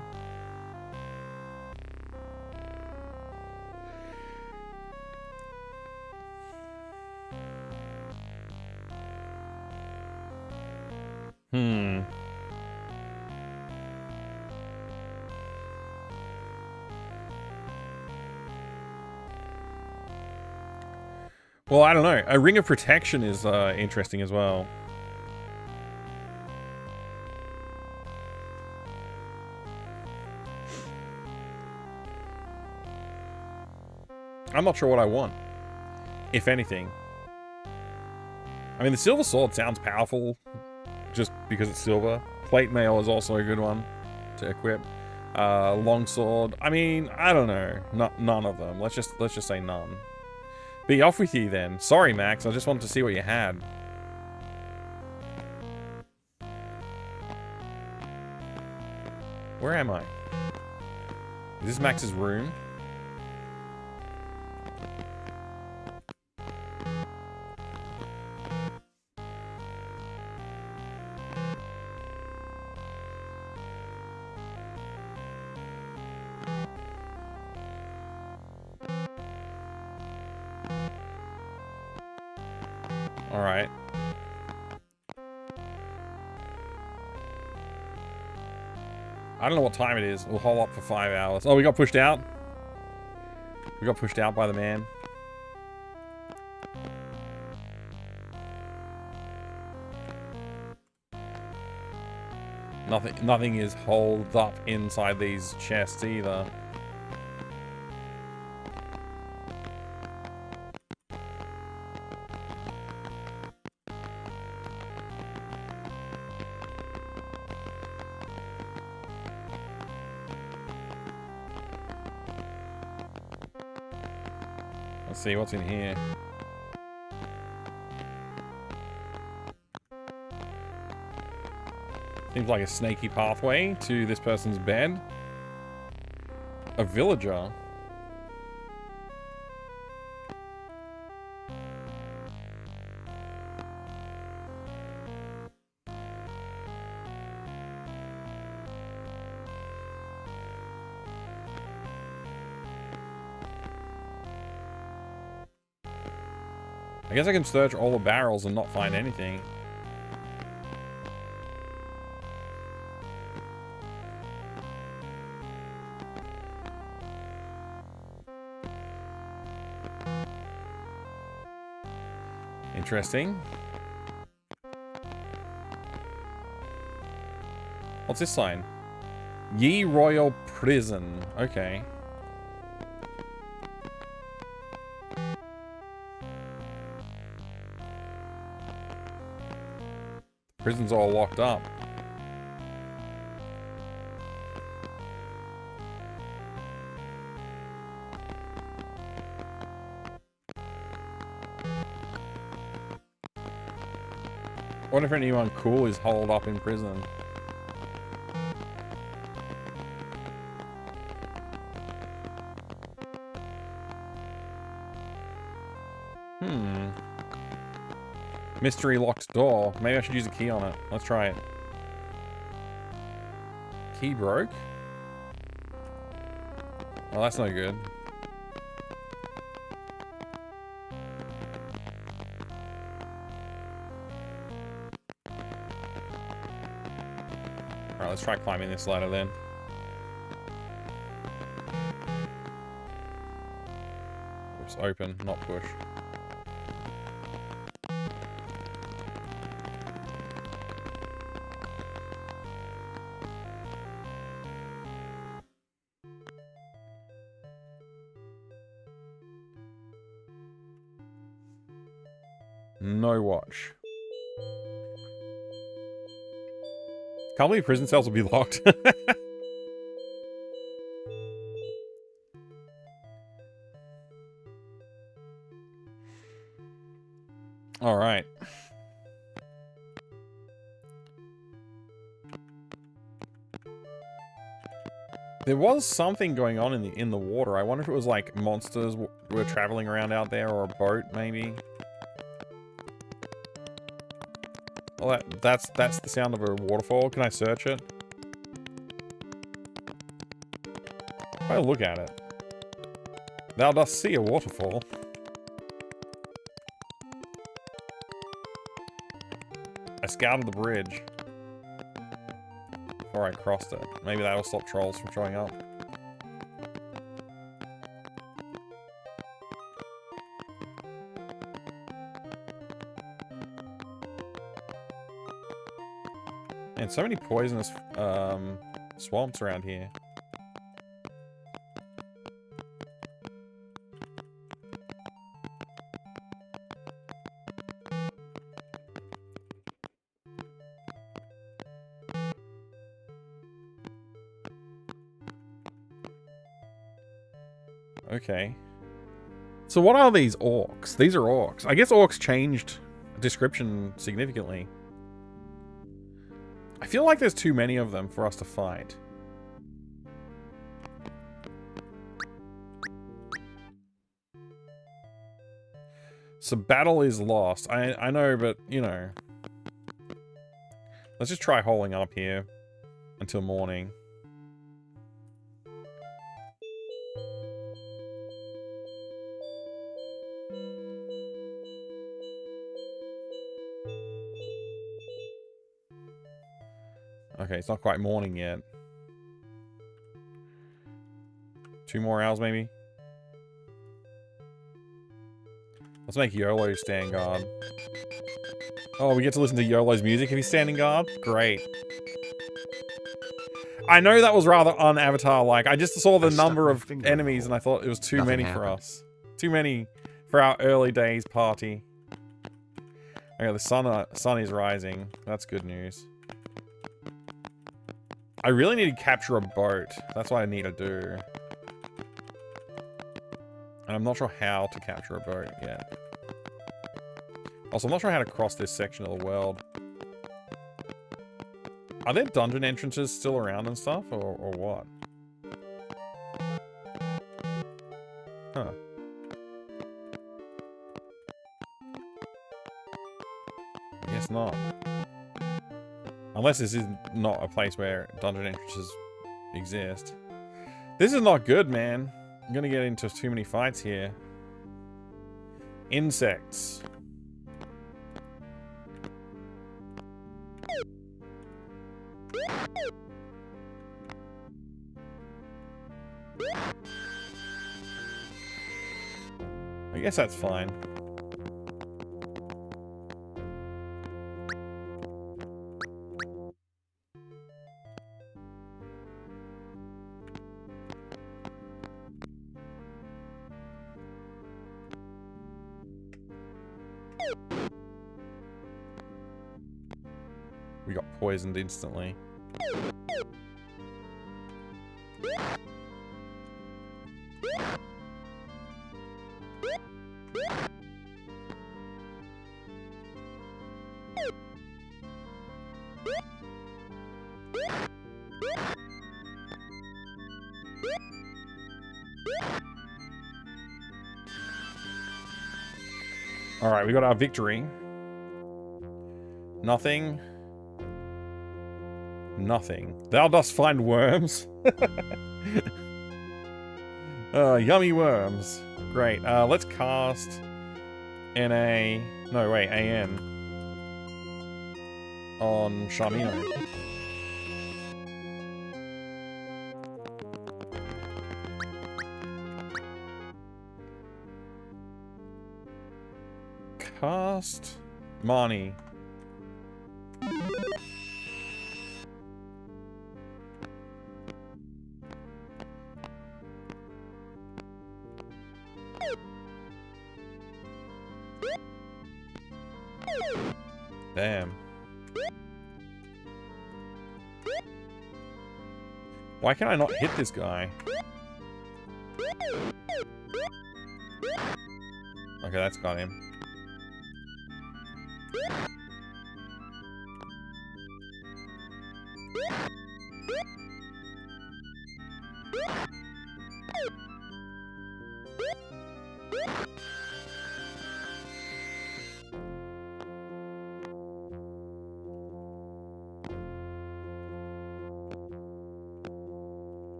Well, I don't know. A ring of protection is interesting as well. I'm not sure what I want, if anything. I mean, the silver sword sounds powerful, just because it's silver. Plate mail is also a good one to equip. Long sword. I mean, I don't know. None of them. Let's just say none. Be off with you then. Sorry, Max. I just wanted to see what you had. Where am I? Is this Max's room? Alright. I don't know what time it is. We'll hold up for 5 hours. Oh, we got pushed out? We got pushed out by the man. Nothing is holed up inside these chests either. Let's see what's in here. Seems like a snaky pathway to this person's bed. A villager. I guess I can search all the barrels and not find anything. Interesting. What's this sign? Ye Royal Prison. Okay. Prison's all locked up. I wonder if anyone cool is holed up in prison. Mystery locked door. Maybe I should use a key on it. Let's try it. Key broke? Oh, that's no good. Alright, let's try climbing this ladder then. Oops, open, not push. No watch. Can't believe prison cells will be locked. Alright. There was something going on in the water. I wonder if it was like monsters were traveling around out there, or a boat maybe. Well, that's the sound of a waterfall. Can I search it? If I look at it, thou dost see a waterfall. I scouted the bridge before I crossed it. Maybe that'll stop trolls from showing up. Man, so many poisonous swamps around here. Okay. So what are these orcs? These are orcs. I guess orcs changed description significantly. I feel like there's too many of them for us to fight. So battle is lost. I know, but, you know. Let's just try holding up here until morning. Okay, it's not quite morning yet. 2 more hours, maybe? Let's make YOLO stand guard. Oh, we get to listen to YOLO's music if he's standing guard? Great. I know that was rather un-Avatar-like. I just saw the number of enemies and I thought it was too many for us. Too many for our early days party. Okay, the sun is rising. That's good news. I really need to capture a boat. That's what I need to do. And I'm not sure how to capture a boat yet. Also, I'm not sure how to cross this section of the world. Are there dungeon entrances still around and stuff, or what? Huh. I guess not. Unless this is not a place where dungeon entrances exist. This is not good, man. I'm gonna get into too many fights here. Insects. I guess that's fine. We got poisoned instantly. Alright, we got our victory. Nothing. Nothing. Thou dost find worms? Yummy worms. Great. Let's cast NA... No, wait, AN. On Sharmino. Cast Marnie. Damn. Why can I not hit this guy? Okay, that's got him.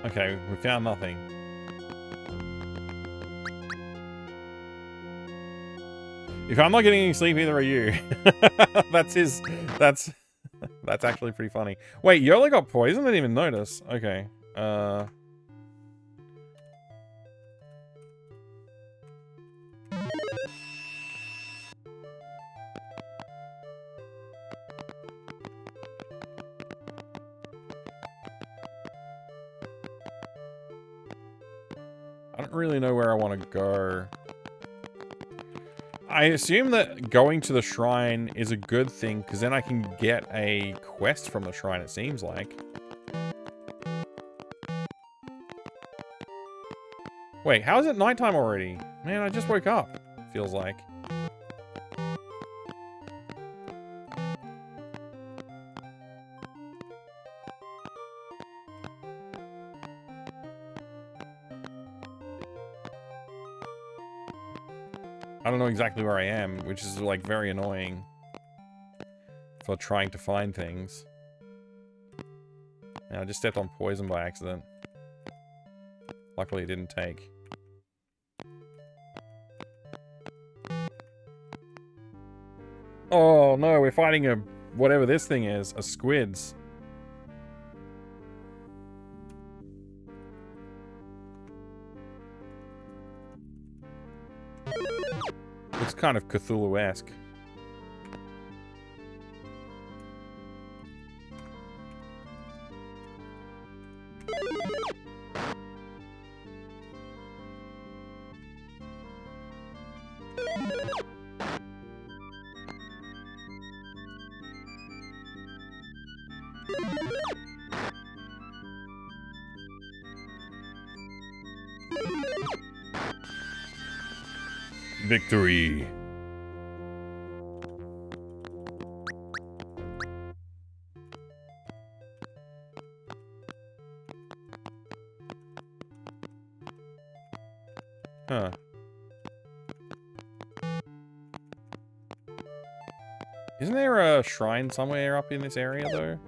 Okay, we found nothing. If I'm not getting any sleep, either are you. That's actually pretty funny. Wait, Yola got poisoned? I didn't even notice. Okay. I don't really know where I want to go. I assume that going to the shrine is a good thing, because then I can get a quest from the shrine, it seems like. Wait, how is it nighttime already? Man, I just woke up, feels like. I don't know exactly where I am, which is, like, very annoying for trying to find things. And I just stepped on poison by accident. Luckily, it didn't take. Oh, no, we're fighting a... whatever this thing is. A squids. It's kind of Cthulhu-esque. Victory. Huh. Isn't there a shrine somewhere up in this area, though?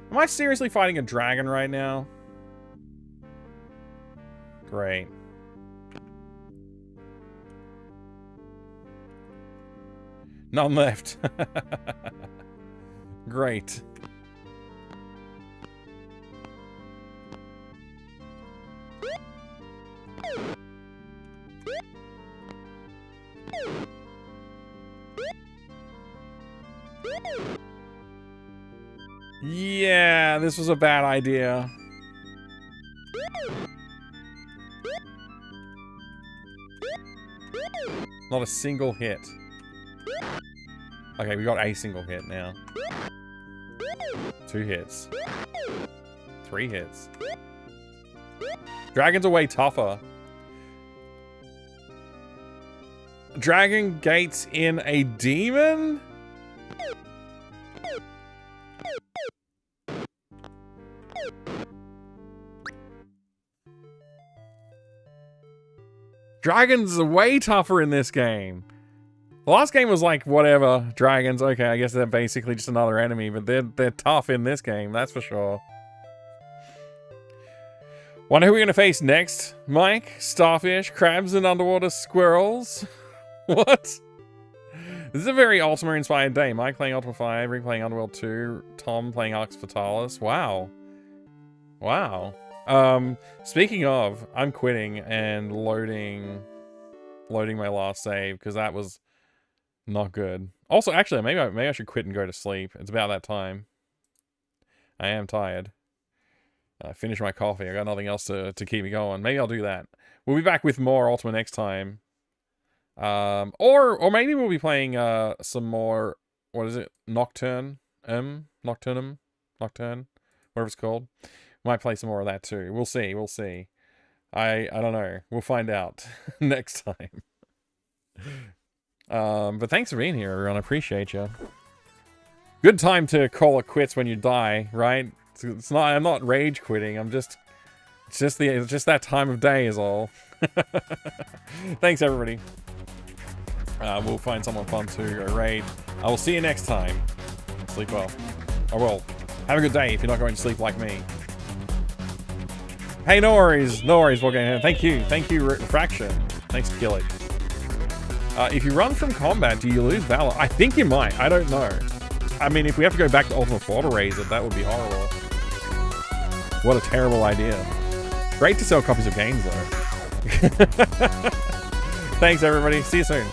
Am I seriously fighting a dragon right now? Great. None left. Great. Yeah, this was a bad idea. Not a single hit. Okay, we got a single hit now. 2 hits. 3 hits. Dragons are way tougher. Dragon gates in a demon? Dragons are way tougher in this game. The last game was like, whatever, dragons, okay, I guess they're basically just another enemy, but they're tough in this game, that's for sure. Wonder who we're gonna face next? Mike? Starfish? Crabs and underwater squirrels? What? This is a very Ultima-inspired day. Mike playing Ultima 5, Rick playing Underworld 2, Tom playing Arx Fatalis. Wow. Wow. Speaking of, I'm quitting and loading my last save, because that was not good. Also, actually, maybe I should quit and go to sleep. It's about that time. I am tired. I finished my coffee. I got nothing else to keep me going. Maybe I'll do that. We'll be back with more Ultima next time. Or maybe we'll be playing some more, what is it? Nocturne? Nocturnum? Nocturne? Whatever it's called. Might play some more of that too. We'll see. We'll see. I don't know. We'll find out next time. But thanks for being here, everyone. I appreciate you. Good time to call it quits when you die, right? It's not. I'm not rage quitting. It's just that time of day is all. Thanks, everybody. We'll find someone fun to raid. I will see you next time. Sleep well. Oh well. Have a good day if you're not going to sleep like me. Hey, no worries. No worries. Thank you. Thank you, Refraction. Thanks, Killick. If you run from combat, do you lose Valor? I think you might. I don't know. I mean, if we have to go back to Ultima 4 to raise it, that would be horrible. What a terrible idea. Great to sell copies of games, though. Thanks, everybody. See you soon.